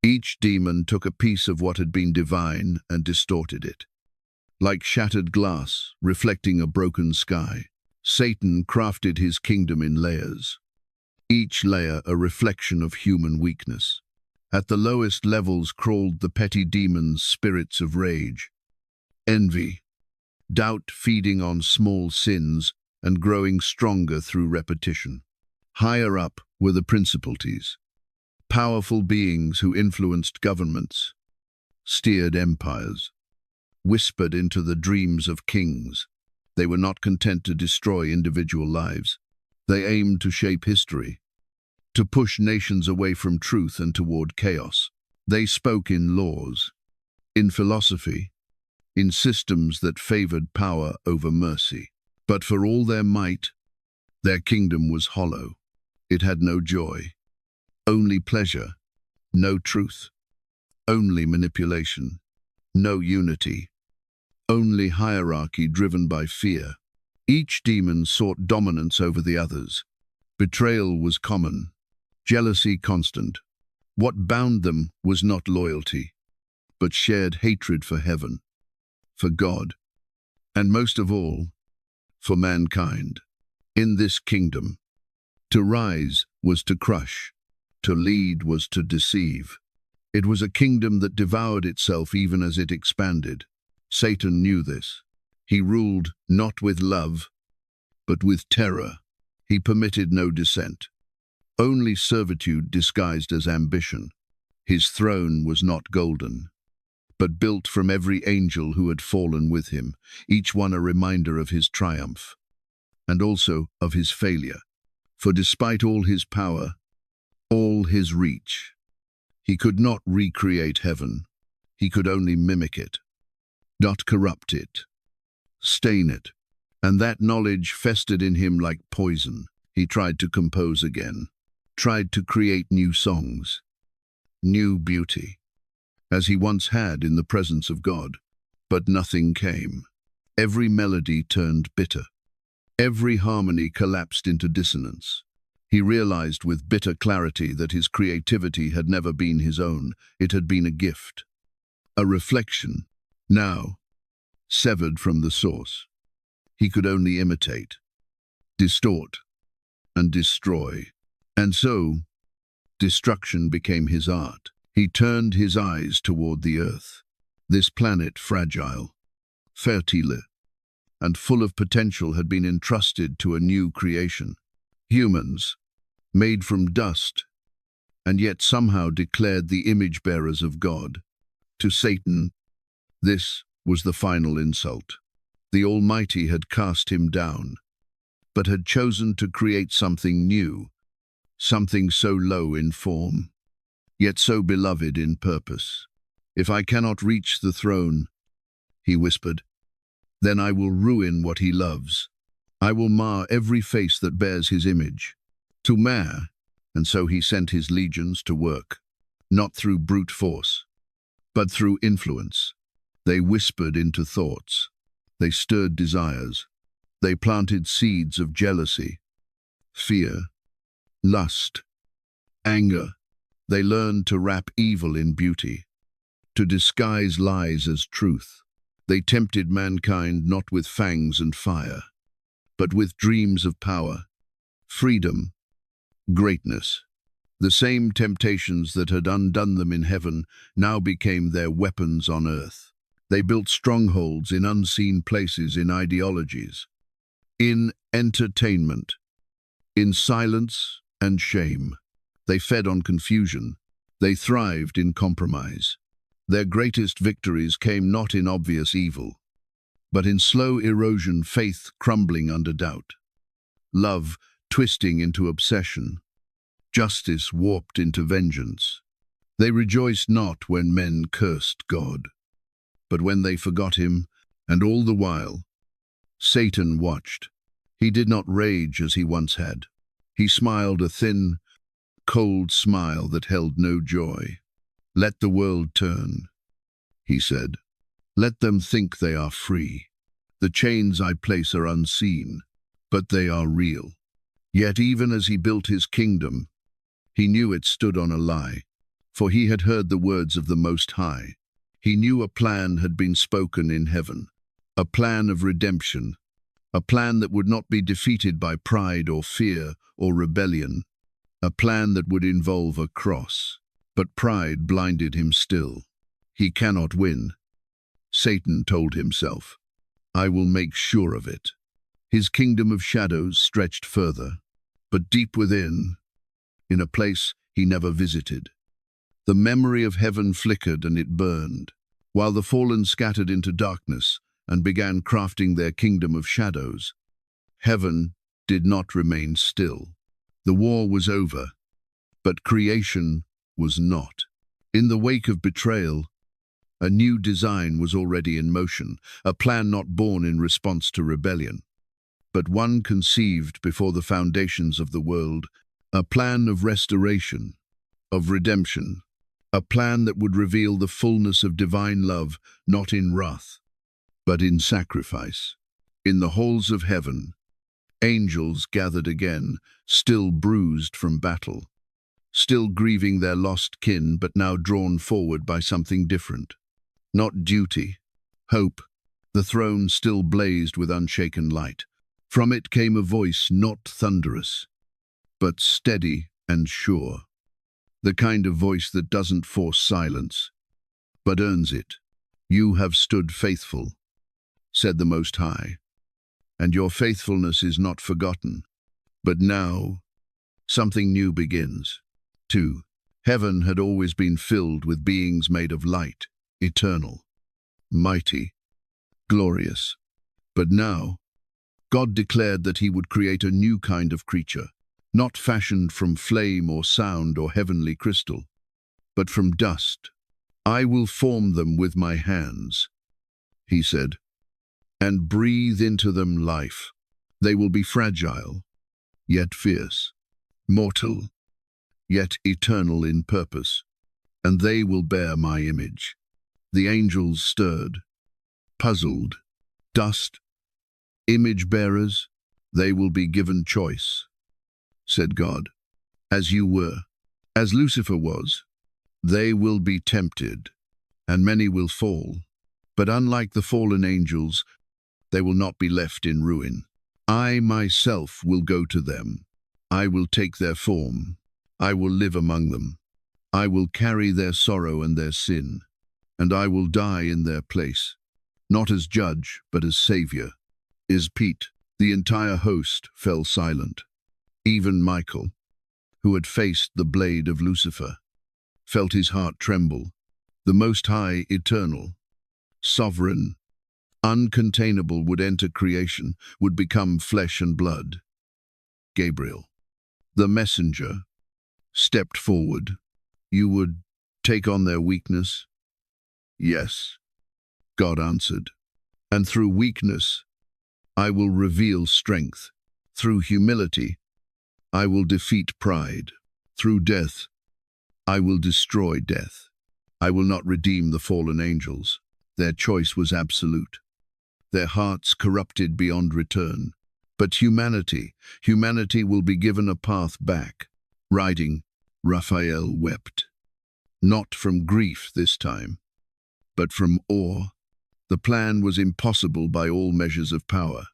Each demon took a piece of what had been divine and distorted it. Like shattered glass reflecting a broken sky, Satan crafted his kingdom in layers, each layer a reflection of human weakness. At the lowest levels crawled the petty demons' spirits of rage, envy, doubt feeding on small sins and growing stronger through repetition. Higher up were the principalities, powerful beings who influenced governments, steered empires, whispered into the dreams of kings. They were not content to destroy individual lives. They aimed to shape history, to push nations away from truth and toward chaos. They spoke in laws, in philosophy, in systems that favored power over mercy. But for all their might, their kingdom was hollow. It had no joy, only pleasure, no truth, only manipulation, no unity, only hierarchy driven by fear. Each demon sought dominance over the others. Betrayal was common, jealousy constant. What bound them was not loyalty, but shared hatred for heaven, for God, and most of all, for mankind. In this kingdom, to rise was to crush, to lead was to deceive. It was a kingdom that devoured itself even as it expanded. Satan knew this. He ruled not with love, but with terror. He permitted no dissent, only servitude disguised as ambition. His throne was not golden, but built from every angel who had fallen with him, each one a reminder of his triumph, and also of his failure. For despite all his power, all his reach. He could not recreate heaven. He could only mimic it, not corrupt it, stain it. And that knowledge festered in him like poison. He tried to compose again, tried to create new songs, new beauty, as he once had in the presence of God. But nothing came. Every melody turned bitter. Every harmony collapsed into dissonance. He realized with bitter clarity that his creativity had never been his own. It had been a gift, a reflection. Now, severed from the source, he could only imitate, distort, and destroy. And so, destruction became his art. He turned his eyes toward the earth, this planet fragile, fertile, and full of potential had been entrusted to a new creation. Humans, made from dust, and yet somehow declared the image-bearers of God. To Satan, this was the final insult. The Almighty had cast him down, but had chosen to create something new, something so low in form, yet so beloved in purpose. "If I cannot reach the throne," he whispered, "then I will ruin what he loves. I will mar every face that bears his image." To mar, and so he sent his legions to work, not through brute force, but through influence. They whispered into thoughts. They stirred desires. They planted seeds of jealousy, fear, lust, anger. They learned to wrap evil in beauty, to disguise lies as truth. They tempted mankind not with fangs and fire, but with dreams of power, freedom, greatness. The same temptations that had undone them in heaven now became their weapons on earth. They built strongholds in unseen places, in ideologies, in entertainment, in silence and shame. They fed on confusion. They thrived in compromise. Their greatest victories came not in obvious evil, but in slow erosion, faith crumbling under doubt, love twisting into obsession, justice warped into vengeance. They rejoiced not when men cursed God, but when they forgot him, and all the while, Satan watched. He did not rage as he once had. He smiled a thin, cold smile that held no joy. "Let the world turn," he said. "Let them think they are free. The chains I place are unseen, but they are real." Yet even as he built his kingdom, he knew it stood on a lie, for he had heard the words of the Most High. He knew a plan had been spoken in heaven, a plan of redemption, a plan that would not be defeated by pride or fear or rebellion, a plan that would involve a cross. But pride blinded him still. "He cannot win," Satan told himself. "I will make sure of it." His kingdom of shadows stretched further, but deep within, in a place he never visited, the memory of heaven flickered and it burned, while the fallen scattered into darkness and began crafting their kingdom of shadows. Heaven did not remain still. The war was over, but creation was not. In the wake of betrayal, a new design was already in motion, a plan not born in response to rebellion, but one conceived before the foundations of the world, a plan of restoration, of redemption, a plan that would reveal the fullness of divine love, not in wrath, but in sacrifice. In the halls of heaven, angels gathered again, still bruised from battle, still grieving their lost kin, but now drawn forward by something different. Not duty, hope. The throne still blazed with unshaken light. From it came a voice not thunderous, but steady and sure. The kind of voice that doesn't force silence, but earns it. "You have stood faithful," said the Most High, "and your faithfulness is not forgotten. But now, something new begins." 2. Heaven had always been filled with beings made of light, eternal, mighty, glorious. But now, God declared that he would create a new kind of creature, not fashioned from flame or sound or heavenly crystal, but from dust. I will form them with my hands, he said, and breathe into them life. They will be fragile, yet fierce, mortal, yet eternal in purpose, and they will bear my image. The angels stirred, puzzled. Dust, image bearers, they will be given choice, said God. As you were, as Lucifer was, they will be tempted, and many will fall. But unlike the fallen angels, they will not be left in ruin. I myself will go to them. I will take their form. I will live among them. I will carry their sorrow and their sin, and I will die in their place, not as judge, but as savior. Pete, the entire host, fell silent. Even Michael, who had faced the blade of Lucifer, felt his heart tremble. The Most High, eternal, sovereign, uncontainable, would enter creation, would become flesh and blood. Gabriel, the messenger, stepped forward. You would take on their weakness? Yes, God answered. And through weakness, I will reveal strength. Through humility, I will defeat pride. Through death, I will destroy death. I will not redeem the fallen angels. Their choice was absolute. Their hearts corrupted beyond return. But humanity will be given a path back. Riding, Raphael wept. Not from grief this time, but from awe. The plan was impossible by all measures of power,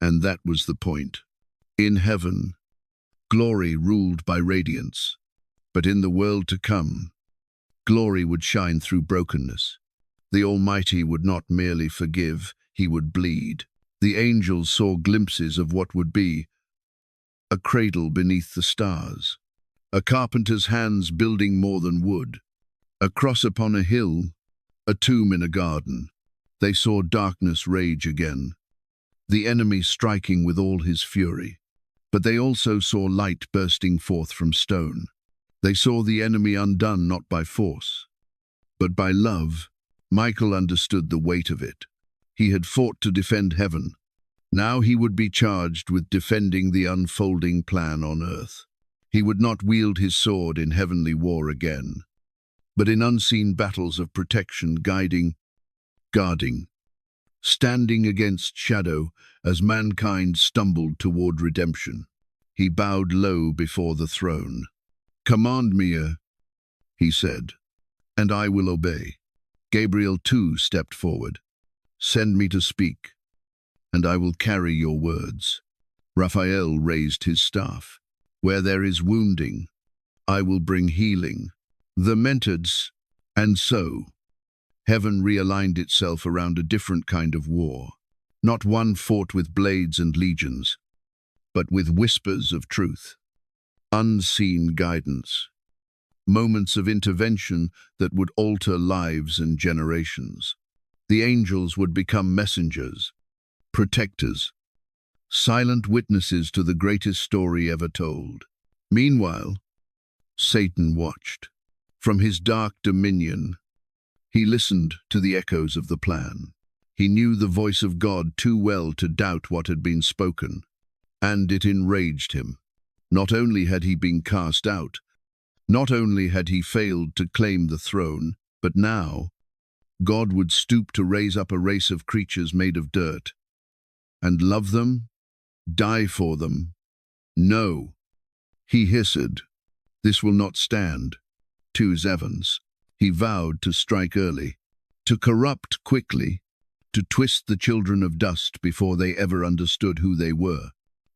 and that was the point. In heaven, glory ruled by radiance, but in the world to come, glory would shine through brokenness. The Almighty would not merely forgive, he would bleed. The angels saw glimpses of what would be a cradle beneath the stars, a carpenter's hands building more than wood, a cross upon a hill, a tomb in a garden. They saw darkness rage again, the enemy striking with all his fury. But they also saw light bursting forth from stone. They saw the enemy undone not by force, but by love. Michael understood the weight of it. He had fought to defend heaven. Now he would be charged with defending the unfolding plan on earth. He would not wield his sword in heavenly war again, but in unseen battles of protection, guarding, standing against shadow as mankind stumbled toward redemption. He bowed low before the throne. Command me, he said, and I will obey. Gabriel too stepped forward. Send me to speak, and I will carry your words. Raphael raised his staff. Where there is wounding, I will bring healing. The Mentids, and so, heaven realigned itself around a different kind of war. Not one fought with blades and legions, but with whispers of truth, unseen guidance, moments of intervention that would alter lives and generations. The angels would become messengers, protectors, silent witnesses to the greatest story ever told. Meanwhile, Satan watched. From his dark dominion, he listened to the echoes of the plan. He knew the voice of God too well to doubt what had been spoken, and it enraged him. Not only had he been cast out, not only had he failed to claim the throne, but now God would stoop to raise up a race of creatures made of dirt, and love them, die for them. No, he hissed, this will not stand. To Evans, he vowed to strike early, to corrupt quickly, to twist the children of dust before they ever understood who they were.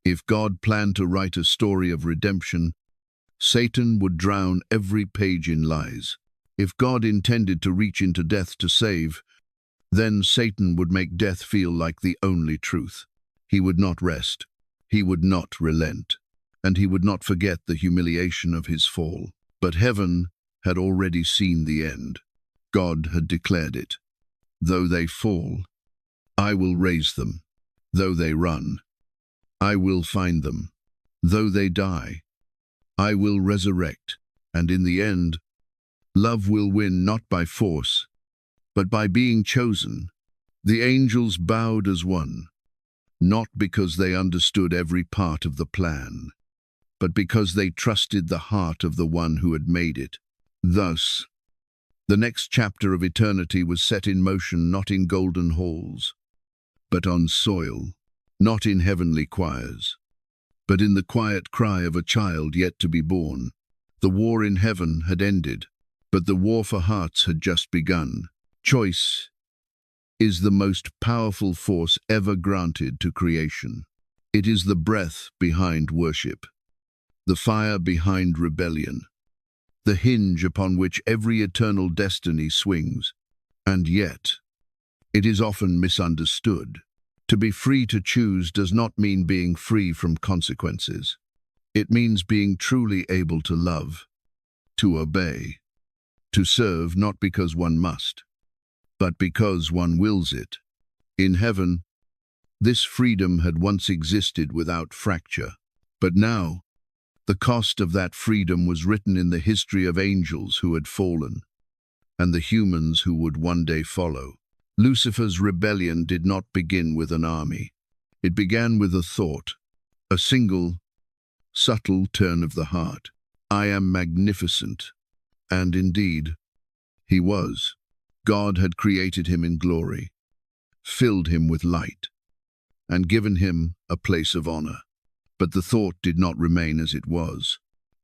If God planned to write a story of redemption, Satan would drown every page in lies. If God intended to reach into death to save, then Satan would make death feel like the only truth. He would not rest, he would not relent, and he would not forget the humiliation of his fall. But heaven had already seen the end. God had declared it. Though they fall, I will raise them. Though they run, I will find them. Though they die, I will resurrect, and in the end, love will win not by force, but by being chosen. The angels bowed as one, not because they understood every part of the plan, but because they trusted the heart of the one who had made it. Thus, the next chapter of eternity was set in motion not in golden halls, but on soil, not in heavenly choirs, but in the quiet cry of a child yet to be born. The war in heaven had ended, but the war for hearts had just begun. Choice is the most powerful force ever granted to creation. It is the breath behind worship, the fire behind rebellion, the hinge upon which every eternal destiny swings. And yet, it is often misunderstood. To be free to choose does not mean being free from consequences. It means being truly able to love, to obey, to serve not because one must, but because one wills it. In heaven, this freedom had once existed without fracture, but now, the cost of that freedom was written in the history of angels who had fallen, and the humans who would one day follow. Lucifer's rebellion did not begin with an army. It began with a thought, a single, subtle turn of the heart. I am magnificent. And indeed, he was. God had created him in glory, filled him with light, and given him a place of honor. But the thought did not remain as it was.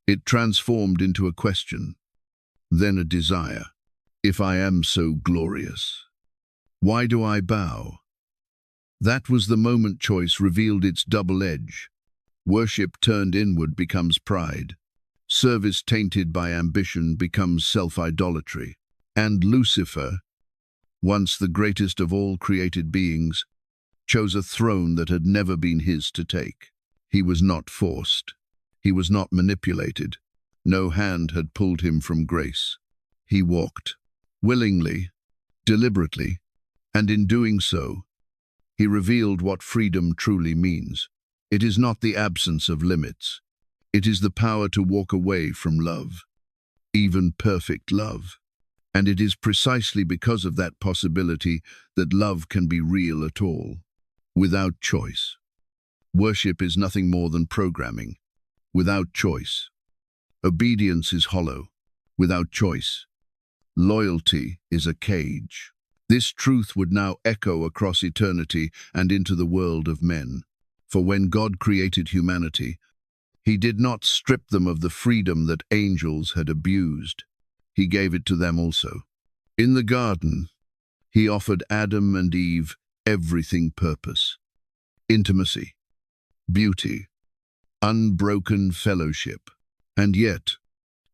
It transformed into a question, then a desire. If I am so glorious, why do I bow? That was the moment choice revealed its double edge. Worship turned inward becomes pride. Service tainted by ambition becomes self-idolatry. And Lucifer, once the greatest of all created beings, chose a throne that had never been his to take. He was not forced. He was not manipulated. No hand had pulled him from grace. He walked, willingly, deliberately, and in doing so, he revealed what freedom truly means. It is not the absence of limits. It is the power to walk away from love, even perfect love. And it is precisely because of that possibility that love can be real at all, without choice. Worship is nothing more than programming, without choice. Obedience is hollow, without choice. Loyalty is a cage. This truth would now echo across eternity and into the world of men. For when God created humanity, he did not strip them of the freedom that angels had abused. He gave it to them also. In the garden, he offered Adam and Eve everything: purpose, intimacy, beauty, unbroken fellowship. And yet,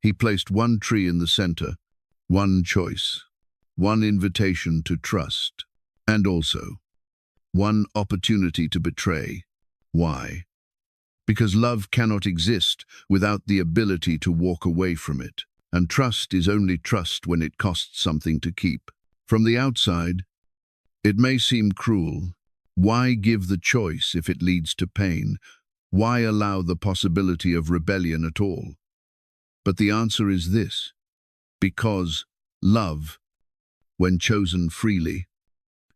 he placed one tree in the center, one choice, one invitation to trust, and also one opportunity to betray. Why? Because love cannot exist without the ability to walk away from it. And trust is only trust when it costs something to keep. From the outside, it may seem cruel. Why give the choice if it leads to pain? Why allow the possibility of rebellion at all? But the answer is this: because love, when chosen freely,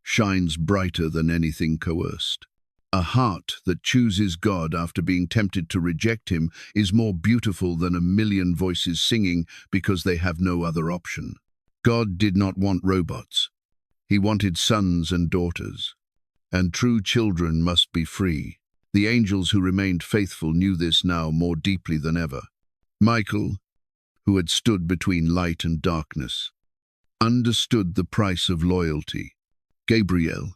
shines brighter than anything coerced. A heart that chooses God after being tempted to reject him is more beautiful than a million voices singing because they have no other option. God did not want robots. He wanted sons and daughters. And true children must be free. The angels who remained faithful knew this now more deeply than ever. Michael, who had stood between light and darkness, understood the price of loyalty. Gabriel,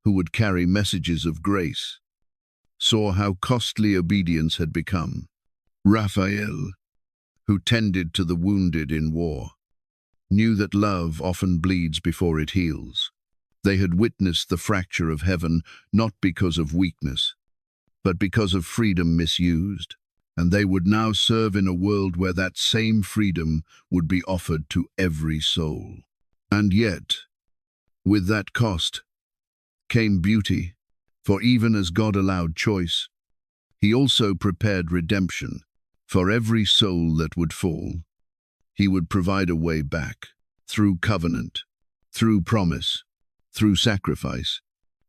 who would carry messages of grace, saw how costly obedience had become. Raphael, who tended to the wounded in war, knew that love often bleeds before it heals. They had witnessed the fracture of heaven not because of weakness, but because of freedom misused, and they would now serve in a world where that same freedom would be offered to every soul. And yet, with that cost, came beauty, for even as God allowed choice, He also prepared redemption. For every soul that would fall, he would provide a way back, through covenant, through promise, through sacrifice.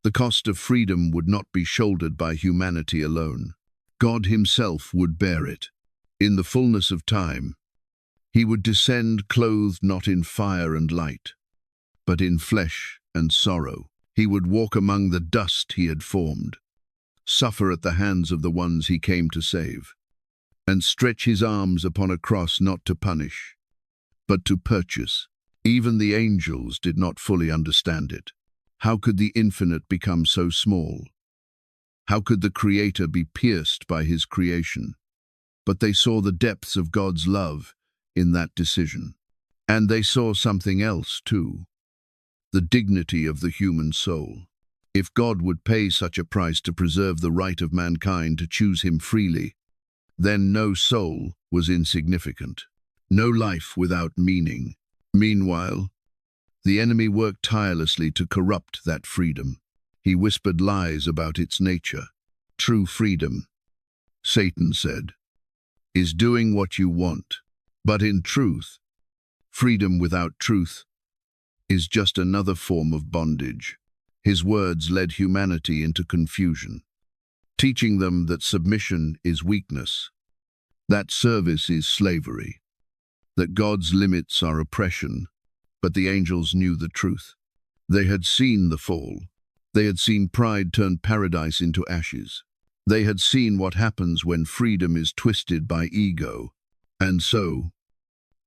The cost of freedom would not be shouldered by humanity alone. God himself would bear it. In the fullness of time, he would descend clothed not in fire and light, but in flesh and sorrow. He would walk among the dust he had formed, suffer at the hands of the ones he came to save, and stretch his arms upon a cross not to punish, but to purchase. Even the angels did not fully understand it. How could the infinite become so small? How could the Creator be pierced by his creation? But they saw the depths of God's love in that decision. And they saw something else too, the dignity of the human soul. If God would pay such a price to preserve the right of mankind to choose him freely, then no soul was insignificant, no life without meaning. Meanwhile, the enemy worked tirelessly to corrupt that freedom. He whispered lies about its nature. True freedom, Satan said, is doing what you want. But in truth, freedom without truth is just another form of bondage. His words led humanity into confusion, teaching them that submission is weakness, that service is slavery, that God's limits are oppression. But the angels knew the truth. They had seen the fall. They had seen pride turn paradise into ashes. They had seen what happens when freedom is twisted by ego. And so,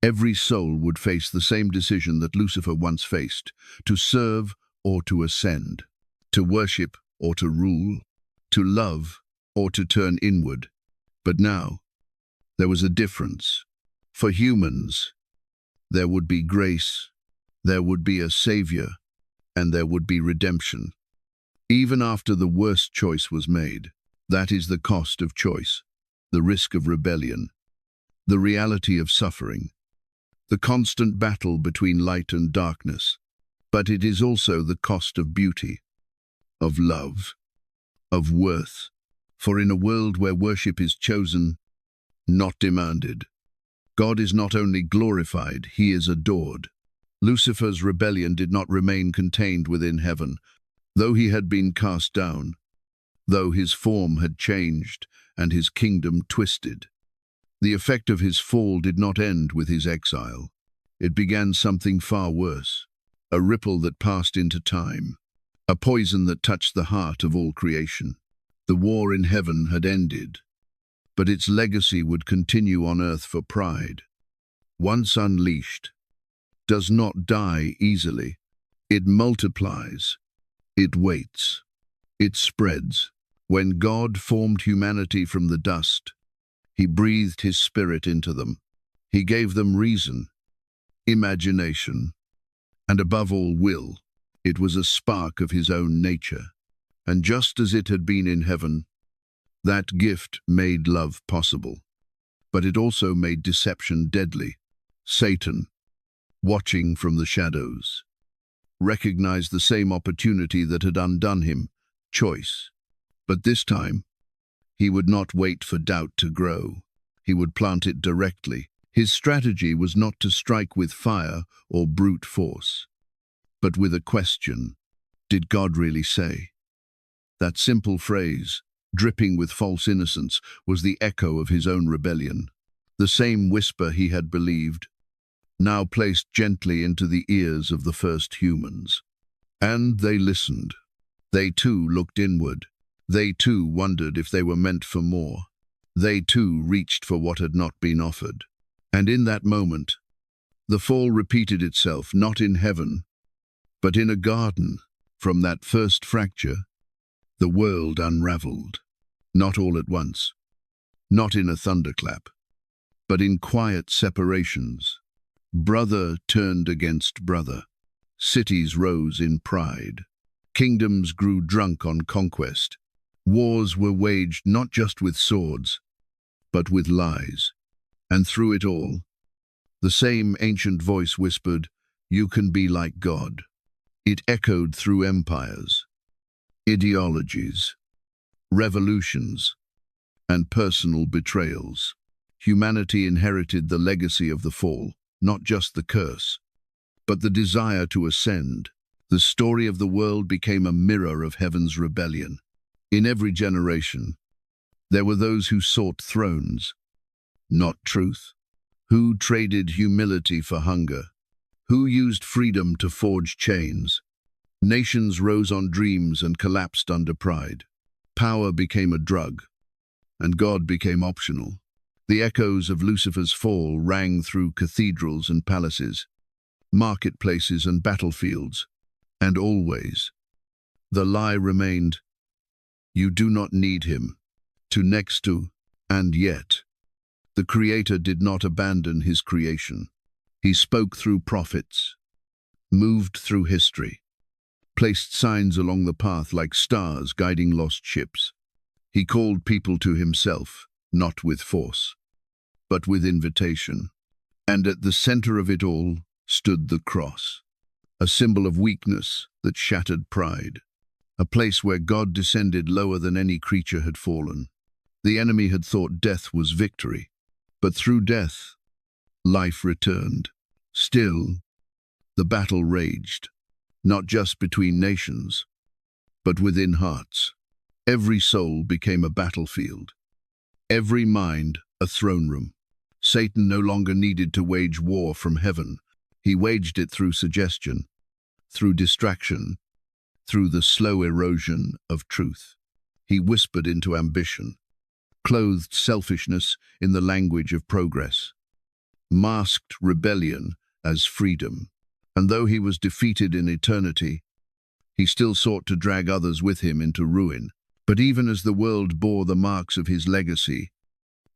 every soul would face the same decision that Lucifer once faced: to serve or to ascend, to worship or to rule, to love or to turn inward. But now, there was a difference. For humans, there would be grace, there would be a savior, and there would be redemption. Even after the worst choice was made. That is the cost of choice, the risk of rebellion, the reality of suffering, the constant battle between light and darkness. But it is also the cost of beauty, of love, of worth. For in a world where worship is chosen, not demanded, God is not only glorified, he is adored. Lucifer's rebellion did not remain contained within heaven. Though he had been cast down, though his form had changed and his kingdom twisted, the effect of his fall did not end with his exile. It began something far worse, a ripple that passed into time, a poison that touched the heart of all creation. The war in heaven had ended, but its legacy would continue on earth, for pride, once unleashed, does not die easily. It multiplies, it waits, it spreads. When God formed humanity from the dust, he breathed his spirit into them. He gave them reason, imagination, and above all, will. It was a spark of his own nature. And just as it had been in heaven, that gift made love possible. But it also made deception deadly. Satan, watching from the shadows, recognized the same opportunity that had undone him: choice. But this time, he would not wait for doubt to grow. He would plant it directly. His strategy was not to strike with fire or brute force, but with a question: did God really say? That simple phrase, dripping with false innocence, was the echo of his own rebellion. The same whisper he had believed, now placed gently into the ears of the first humans. And they listened. They too looked inward. They too wondered if they were meant for more. They too reached for what had not been offered. And in that moment, the fall repeated itself, not in heaven, but in a garden. From that first fracture, the world unraveled. Not all at once, not in a thunderclap, but in quiet separations. Brother turned against brother. Cities rose in pride. Kingdoms grew drunk on conquest. Wars were waged not just with swords, but with lies. And through it all, the same ancient voice whispered, "You can be like God." It echoed through empires, ideologies, revolutions, and personal betrayals. Humanity inherited the legacy of the fall, not just the curse, but the desire to ascend. The story of the world became a mirror of heaven's rebellion. In every generation, there were those who sought thrones, not truth, who traded humility for hunger, who used freedom to forge chains. Nations rose on dreams and collapsed under pride. Power became a drug, and God became optional. The echoes of Lucifer's fall rang through cathedrals and palaces, marketplaces and battlefields, and always the lie remained, you do not need him, to next to, and yet. The Creator did not abandon his creation. He spoke through prophets, moved through history, placed signs along the path like stars guiding lost ships. He called people to himself, not with force, but with invitation. And at the center of it all stood the cross, a symbol of weakness that shattered pride, a place where God descended lower than any creature had fallen. The enemy had thought death was victory, but through death, life returned. Still, the battle raged, not just between nations, but within hearts. Every soul became a battlefield, every mind a throne room. Satan no longer needed to wage war from heaven. He waged it through suggestion, through distraction, through the slow erosion of truth. He whispered into ambition, clothed selfishness in the language of progress, masked rebellion as freedom. And though he was defeated in eternity, he still sought to drag others with him into ruin. But even as the world bore the marks of his legacy,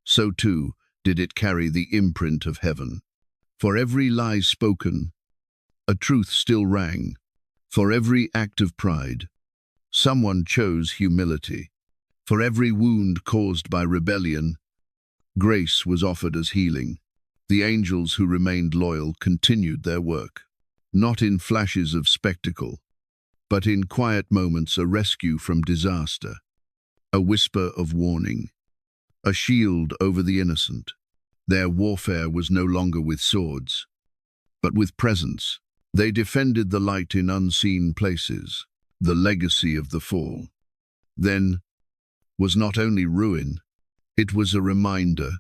so too did it carry the imprint of heaven. For every lie spoken, a truth still rang. For every act of pride, someone chose humility. For every wound caused by rebellion, grace was offered as healing. The angels who remained loyal continued their work, not in flashes of spectacle, but in quiet moments, a rescue from disaster, a whisper of warning, a shield over the innocent. Their warfare was no longer with swords, but with presence. They defended the light in unseen places, the legacy of the fall. Then was not only ruin, it was a reminder,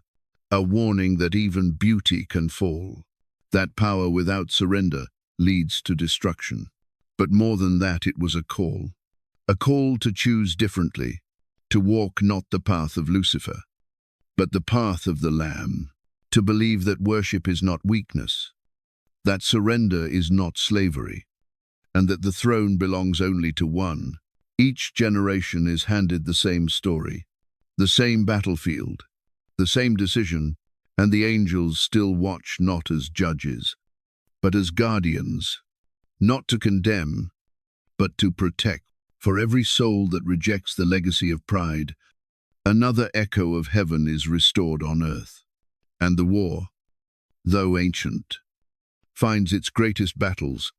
a warning that even beauty can fall, that power without surrender leads to destruction. But more than that, it was a call to choose differently, to walk not the path of Lucifer, but the path of the Lamb, to believe that worship is not weakness, that surrender is not slavery, and that the throne belongs only to one. Each generation is handed the same story, the same battlefield, the same decision, and the angels still watch not as judges, but as guardians, not to condemn, but to protect. For every soul that rejects the legacy of pride, another echo of heaven is restored on earth. And the war, though ancient, finds its greatest battles,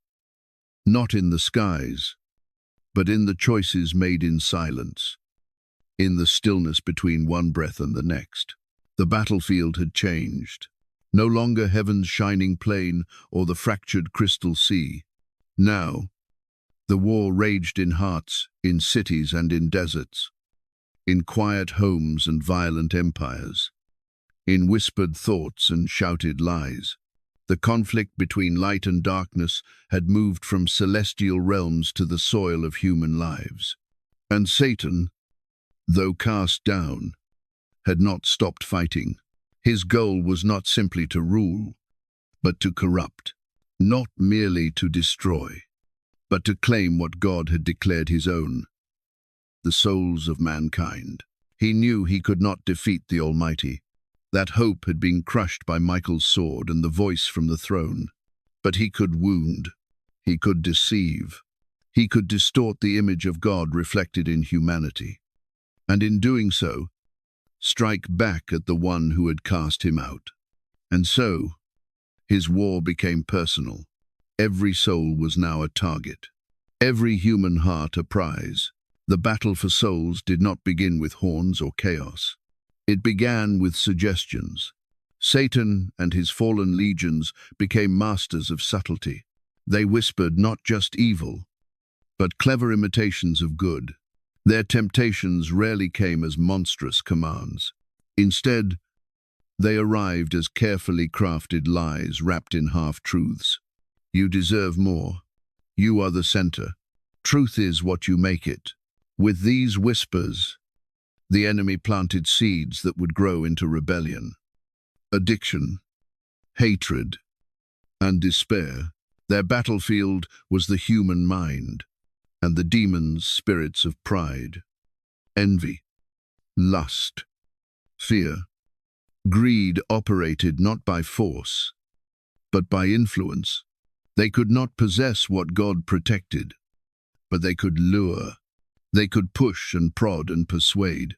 not in the skies, but in the choices made in silence, in the stillness between one breath and the next. The battlefield had changed. No longer heaven's shining plain or the fractured crystal sea. Now, the war raged in hearts, in cities and in deserts, in quiet homes and violent empires, in whispered thoughts and shouted lies. The conflict between light and darkness had moved from celestial realms to the soil of human lives. And Satan, though cast down, had not stopped fighting. His goal was not simply to rule, but to corrupt, not merely to destroy, but to claim what God had declared his own, the souls of mankind. He knew he could not defeat the Almighty. That hope had been crushed by Michael's sword and the voice from the throne. But he could wound, he could deceive, he could distort the image of God reflected in humanity, and in doing so, strike back at the one who had cast him out. And so, his war became personal. Every soul was now a target, every human heart a prize. The battle for souls did not begin with horns or chaos. It began with suggestions. Satan and his fallen legions became masters of subtlety. They whispered not just evil, but clever imitations of good. Their temptations rarely came as monstrous commands. Instead, they arrived as carefully crafted lies wrapped in half-truths. You deserve more. You are the center. Truth is what you make it. With these whispers, the enemy planted seeds that would grow into rebellion, addiction, hatred, and despair. Their battlefield was the human mind, and the demons' spirits of pride, envy, lust, fear. Greed operated not by force, but by influence. They could not possess what God protected, but they could lure. They could push and prod and persuade,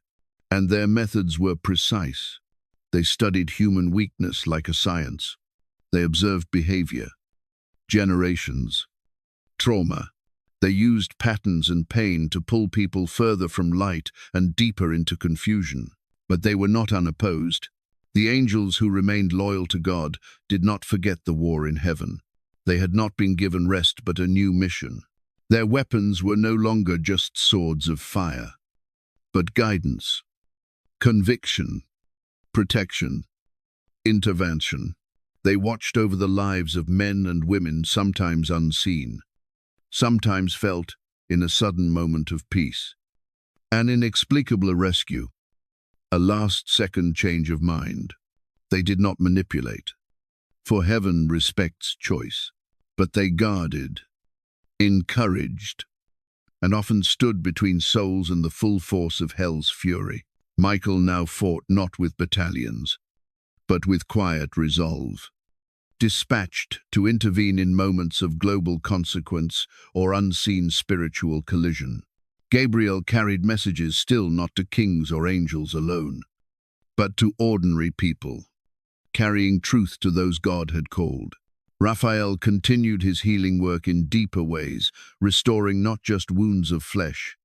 and their methods were precise. They studied human weakness like a science. They observed behavior, generations, trauma. They used patterns and pain to pull people further from light and deeper into confusion. But they were not unopposed. The angels who remained loyal to God did not forget the war in heaven. They had not been given rest but a new mission. Their weapons were no longer just swords of fire, but guidance, conviction, protection, intervention. They watched over the lives of men and women, sometimes unseen, sometimes felt in a sudden moment of peace. An inexplicable rescue, a last-second change of mind. They did not manipulate, for heaven respects choice, but they guarded, encouraged, and often stood between souls and the full force of hell's fury. Michael now fought not with battalions, but with quiet resolve, dispatched to intervene in moments of global consequence or unseen spiritual collision. Gabriel carried messages still not to kings or angels alone, but to ordinary people, carrying truth to those God had called. Raphael continued his healing work in deeper ways, restoring not just wounds of flesh,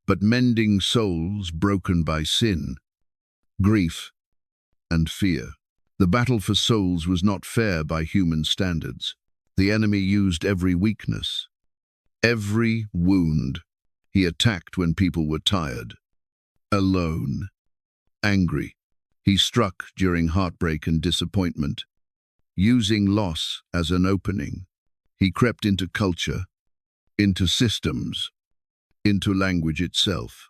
but mending souls broken by sin, grief, and fear. The battle for souls was not fair by human standards. The enemy used every weakness, every wound. He attacked when people were tired, alone, angry. He struck during heartbreak and disappointment, using loss as an opening. He crept into culture, into systems, into language itself.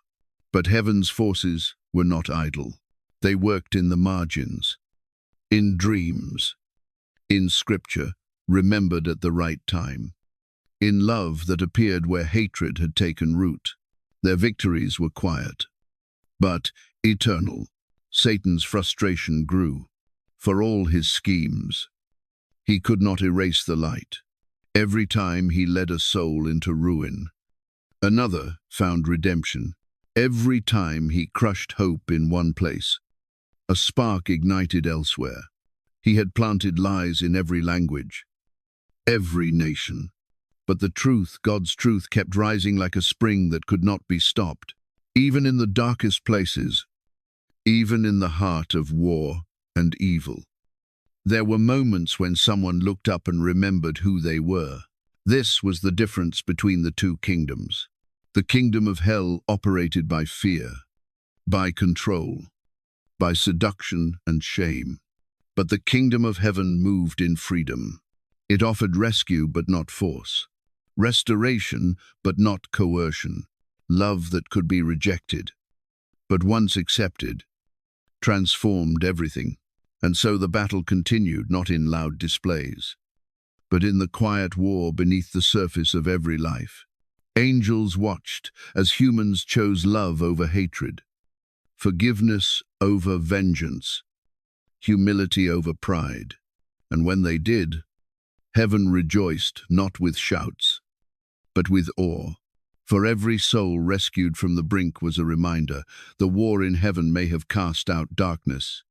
But heaven's forces were not idle. They worked in the margins, in dreams, in scripture, remembered at the right time, in love that appeared where hatred had taken root. Their victories were quiet, but eternal. Satan's frustration grew. For all his schemes, he could not erase the light. Every time he led a soul into ruin, another found redemption. Every time he crushed hope in one place, a spark ignited elsewhere. He had planted lies in every language, every nation. But the truth, God's truth, kept rising like a spring that could not be stopped. Even in the darkest places, even in the heart of war and evil, there were moments when someone looked up and remembered who they were. This was the difference between the two kingdoms. The kingdom of hell operated by fear, by control, by seduction and shame. But the kingdom of heaven moved in freedom. It offered rescue but not force, restoration but not coercion, love that could be rejected, but once accepted, transformed everything. And so the battle continued, not in loud displays, but in the quiet war beneath the surface of every life. Angels watched as humans chose love over hatred, forgiveness over vengeance, humility over pride. And when they did, heaven rejoiced not with shouts, but with awe. For every soul rescued from the brink was a reminder. The war in heaven may have cast out darkness,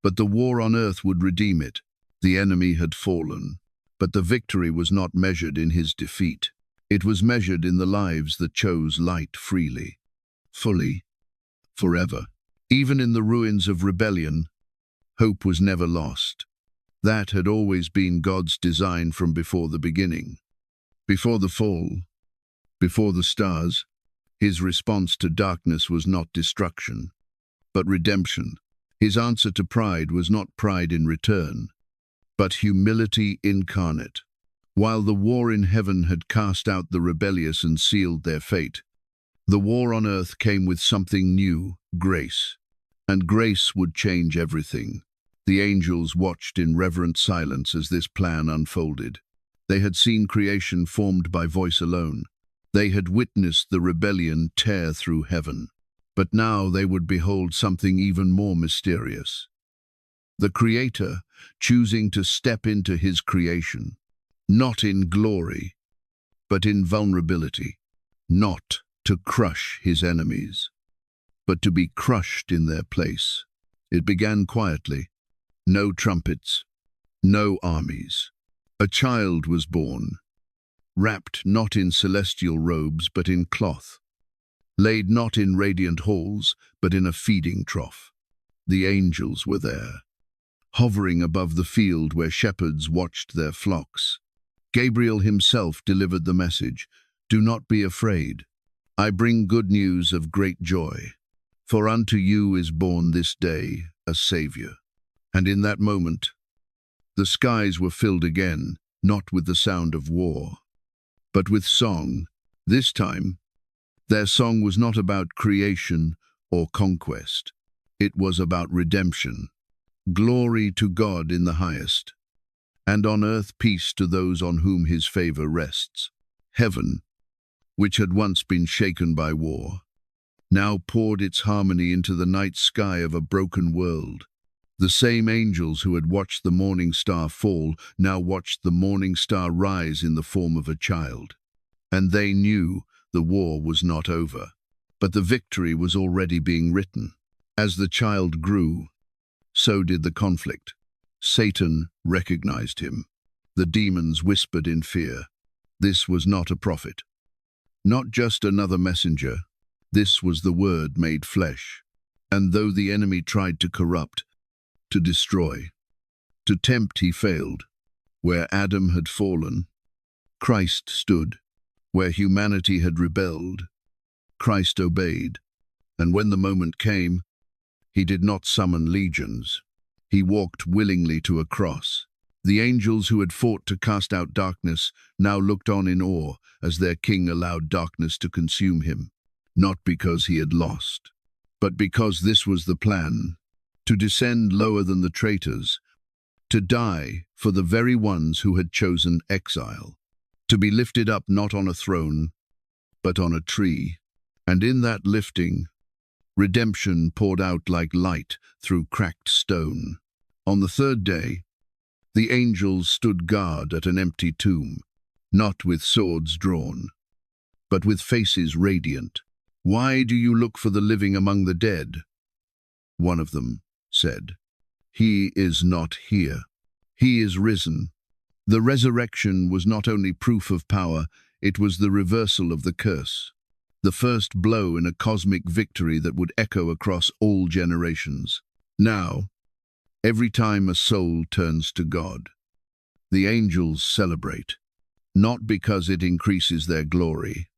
but the war on earth would redeem it. The enemy had fallen, but the victory was not measured in his defeat. It was measured in the lives that chose light freely, fully, forever. Even in the ruins of rebellion, hope was never lost. That had always been God's design from before the beginning. Before the fall, before the stars, his response to darkness was not destruction, but redemption. His answer to pride was not pride in return, but humility incarnate. While the war in heaven had cast out the rebellious and sealed their fate, the war on earth came with something new, grace. And grace would change everything. The angels watched in reverent silence as this plan unfolded. They had seen creation formed by voice alone. They had witnessed the rebellion tear through heaven. But now they would behold something even more mysterious. The Creator choosing to step into his creation, not in glory, but in vulnerability, not to crush his enemies, but to be crushed in their place. It began quietly. No trumpets, no armies. A child was born, wrapped not in celestial robes but in cloth, laid not in radiant halls but in a feeding trough. The angels were there, hovering above the field where shepherds watched their flocks. Gabriel himself delivered the message, "Do not be afraid. I bring good news of great joy. For unto you is born this day a Savior." And in that moment, the skies were filled again, not with the sound of war, but with song. This time, their song was not about creation or conquest. It was about redemption. Glory to God in the highest, and on earth peace to those on whom his favor rests. Heaven, which had once been shaken by war, now poured its harmony into the night sky of a broken world. The same angels who had watched the morning star fall now watched the morning star rise in the form of a child. And they knew the war was not over, but the victory was already being written. As the child grew, so did the conflict. Satan recognized him. The demons whispered in fear. This was not a prophet, not just another messenger. This was the Word made flesh. And though the enemy tried to corrupt, to destroy, to tempt, he failed. Where Adam had fallen, Christ stood. Where humanity had rebelled, Christ obeyed. And when the moment came, he did not summon legions. He walked willingly to a cross. The angels who had fought to cast out darkness now looked on in awe as their king allowed darkness to consume him, not because he had lost, but because this was the plan, to descend lower than the traitors, to die for the very ones who had chosen exile, to be lifted up not on a throne, but on a tree. And in that lifting, redemption poured out like light through cracked stone. On the third day, the angels stood guard at an empty tomb, not with swords drawn, but with faces radiant. "Why do you look for the living among the dead?" one of them said. "He is not here. He is risen." The resurrection was not only proof of power, it was the reversal of the curse, the first blow in a cosmic victory that would echo across all generations. Now, every time a soul turns to God, the angels celebrate, not because it increases their glory,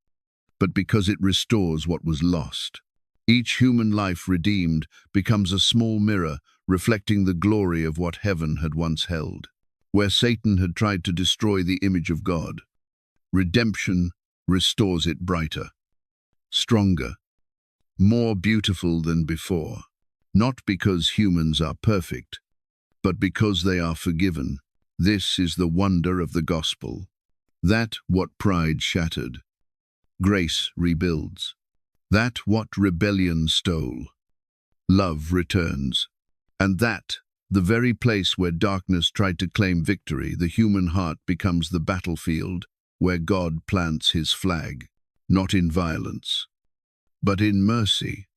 but because it restores what was lost. Each human life redeemed becomes a small mirror reflecting the glory of what heaven had once held. Where Satan had tried to destroy the image of God, redemption restores it brighter, stronger, more beautiful than before. Not because humans are perfect, but because they are forgiven. This is the wonder of the gospel. That what pride shattered, grace rebuilds. That what rebellion stole, love returns. And that, the very place where darkness tried to claim victory, the human heart becomes the battlefield where God plants his flag, not in violence, but in mercy,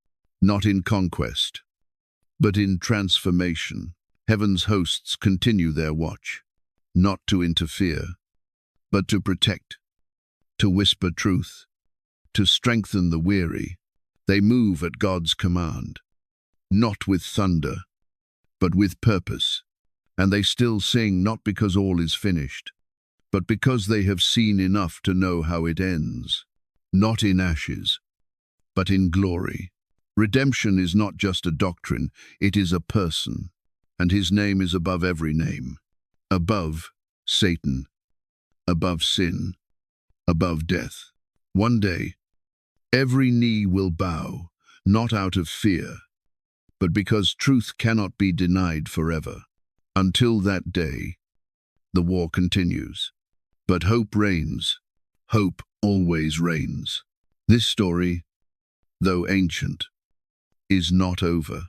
not in conquest, but in transformation. Heaven's hosts continue their watch, not to interfere, but to protect, to whisper truth, to strengthen the weary. They move at God's command, not with thunder, but with purpose. And they still sing not because all is finished, but because they have seen enough to know how it ends, not in ashes, but in glory. Redemption is not just a doctrine, it is a person, and his name is above every name, above Satan, above sin, above death. One day, every knee will bow, not out of fear, but because truth cannot be denied forever. Until that day, the war continues. But hope reigns. Hope always reigns. This story, though ancient, is not over.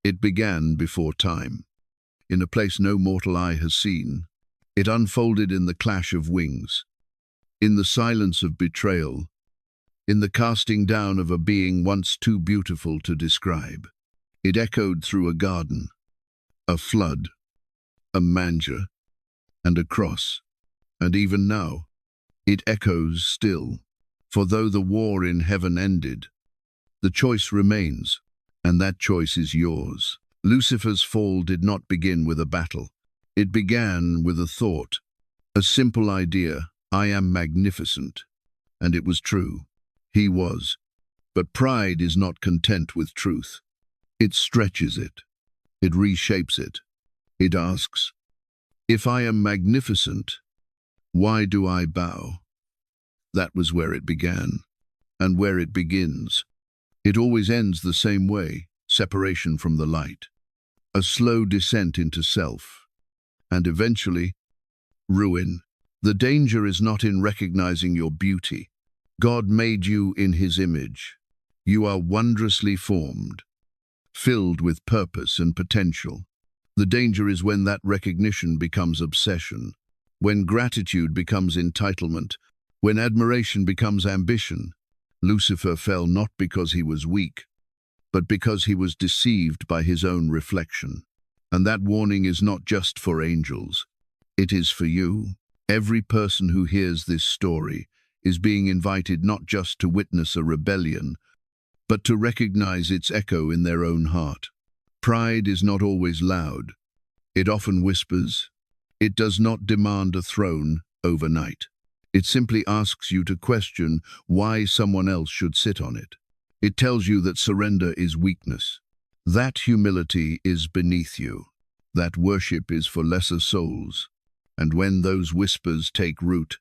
It began before time. In a place no mortal eye has seen, it unfolded in the clash of wings, in the silence of betrayal, in the casting down of a being once too beautiful to describe. It echoed through a garden, a flood, a manger, and a cross. And even now, it echoes still. For though the war in heaven ended, the choice remains, and that choice is yours. Lucifer's fall did not begin with a battle. It began with a thought, a simple idea: I am magnificent. And it was true. He was. But pride is not content with truth. It stretches it. It reshapes it. It asks, if I am magnificent, why do I bow? That was where it began, and where it begins. It always ends the same way: separation from the light, a slow descent into self, and eventually, ruin. The danger is not in recognizing your beauty. God made you in his image. You are wondrously formed, filled with purpose and potential. The danger is when that recognition becomes obsession, when gratitude becomes entitlement, when admiration becomes ambition. Lucifer fell not because he was weak, but because he was deceived by his own reflection. And that warning is not just for angels. It is for you. Every person who hears this story is being invited not just to witness a rebellion, but to recognize its echo in their own heart. Pride is not always loud. It often whispers. It does not demand a throne overnight. It simply asks you to question why someone else should sit on it. It tells you that surrender is weakness, that humility is beneath you, that worship is for lesser souls. And when those whispers take root,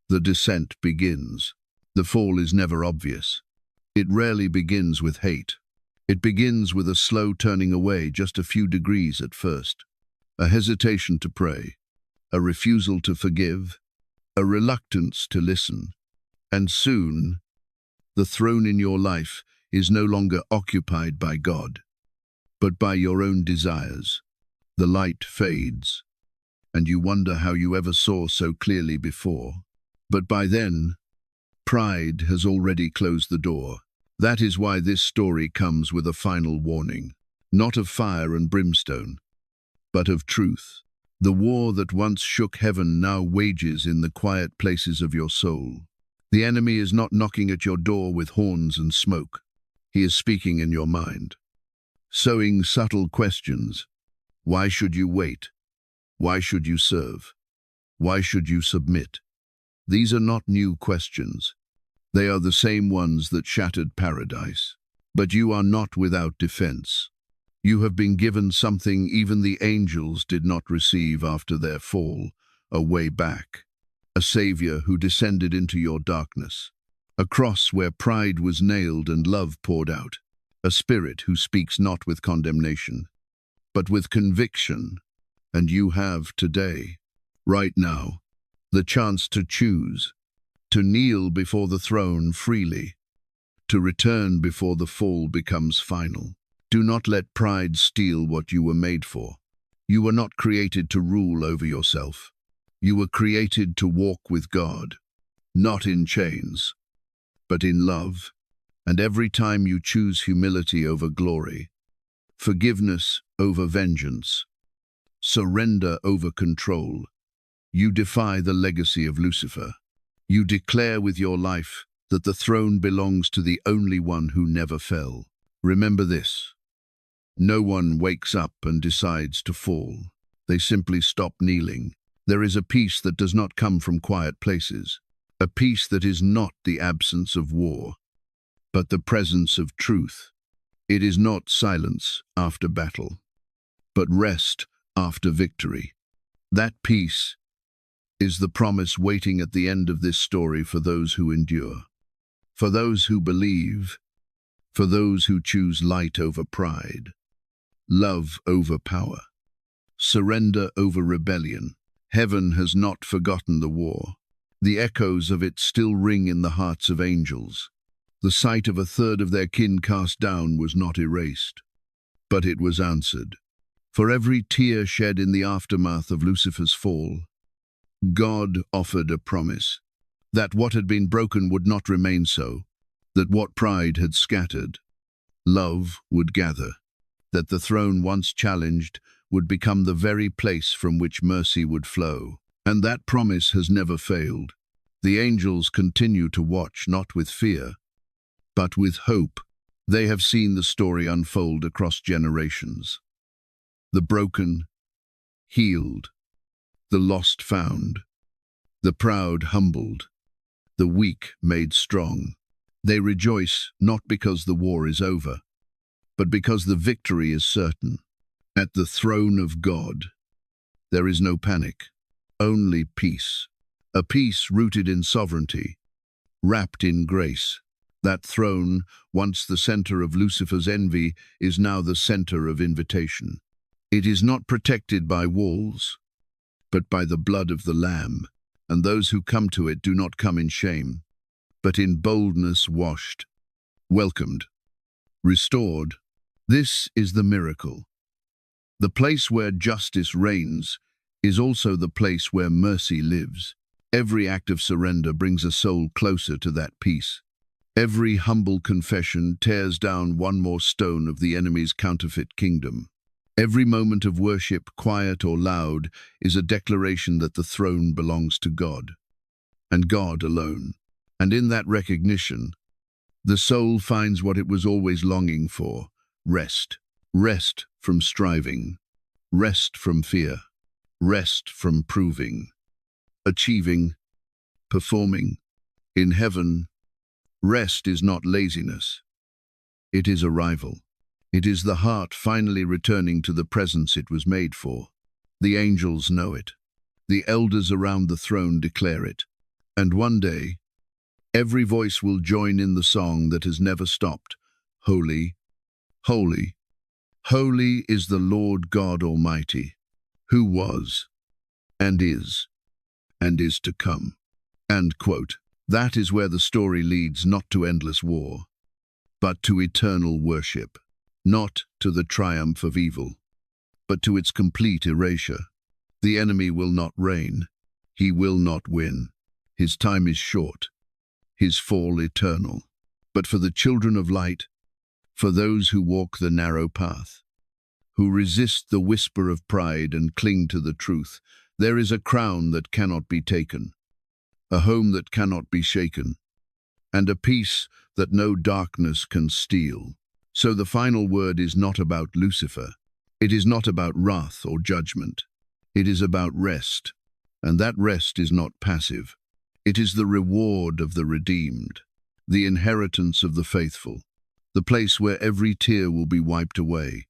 the descent begins. The fall is never obvious. It rarely begins with hate. It begins with a slow turning away, just a few degrees at first. A hesitation to pray, a refusal to forgive, a reluctance to listen. And soon, the throne in your life is no longer occupied by God, but by your own desires. The light fades, and you wonder how you ever saw so clearly before. But by then, pride has already closed the door. That is why this story comes with a final warning, not of fire and brimstone, but of truth. The war that once shook heaven now wages in the quiet places of your soul. The enemy is not knocking at your door with horns and smoke. He is speaking in your mind, sowing subtle questions. Why should you wait? Why should you serve? Why should you submit? These are not new questions. They are the same ones that shattered paradise. But you are not without defense. You have been given something even the angels did not receive after their fall, a way back. A Savior who descended into your darkness. A cross where pride was nailed and love poured out. A Spirit who speaks not with condemnation, but with conviction. And you have today, right now, the chance to choose, to kneel before the throne freely, to return before the fall becomes final. Do not let pride steal what you were made for. You were not created to rule over yourself. You were created to walk with God, not in chains, but in love. And every time you choose humility over glory, forgiveness over vengeance, surrender over control, you defy the legacy of Lucifer. You declare with your life that the throne belongs to the only one who never fell. Remember this: No one wakes up and decides to fall. They simply stop kneeling. There is a peace that does not come from quiet places, a peace that is not the absence of war, but the presence of truth. It is not silence after battle, but rest after victory. That peace is the promise waiting at the end of this story for those who endure, for those who believe, for those who choose light over pride, love over power, surrender over rebellion. Heaven has not forgotten the war. The echoes of it still ring in the hearts of angels. The sight of a third of their kin cast down was not erased, but it was answered. For every tear shed in the aftermath of Lucifer's fall, God offered a promise that what had been broken would not remain so, that what pride had scattered, love would gather, that the throne once challenged would become the very place from which mercy would flow. And that promise has never failed. The angels continue to watch, not with fear, but with hope. They have seen the story unfold across generations. The broken, healed, the lost found, the proud humbled, the weak made strong. They rejoice not because the war is over, but because the victory is certain. At the throne of God, there is no panic, only peace. A peace rooted in sovereignty, wrapped in grace. That throne, once the center of Lucifer's envy, is now the center of invitation. It is not protected by walls, but by the blood of the Lamb, and those who come to it do not come in shame, but in boldness washed, welcomed, restored. This is the miracle. The place where justice reigns is also the place where mercy lives. Every act of surrender brings a soul closer to that peace. Every humble confession tears down one more stone of the enemy's counterfeit kingdom. Every moment of worship, quiet or loud, is a declaration that the throne belongs to God, and God alone. And in that recognition, the soul finds what it was always longing for: rest. Rest from striving, rest from fear, rest from proving, achieving, performing. In heaven, rest is not laziness. It is arrival. It is the heart finally returning to the presence it was made for. The angels know it. The elders around the throne declare it. And one day, every voice will join in the song that has never stopped. Holy, holy, holy is the Lord God Almighty, who was, and is to come. End quote. That is where the story leads, not to endless war, but to eternal worship. Not to the triumph of evil, but to its complete erasure. The enemy will not reign. He will not win. His time is short, his fall eternal. But for the children of light, for those who walk the narrow path, who resist the whisper of pride and cling to the truth, there is a crown that cannot be taken, a home that cannot be shaken, and a peace that no darkness can steal. So the final word is not about Lucifer. It is not about wrath or judgment. It is about rest, and that rest is not passive. It is the reward of the redeemed, the inheritance of the faithful, the place where every tear will be wiped away,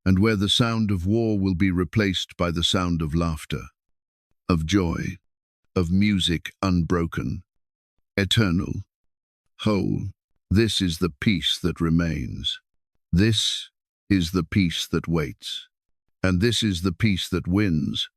and where the sound of war will be replaced by the sound of laughter, of joy, of music unbroken, eternal, whole. This is the peace that remains. This is the peace that waits. And this is the peace that wins.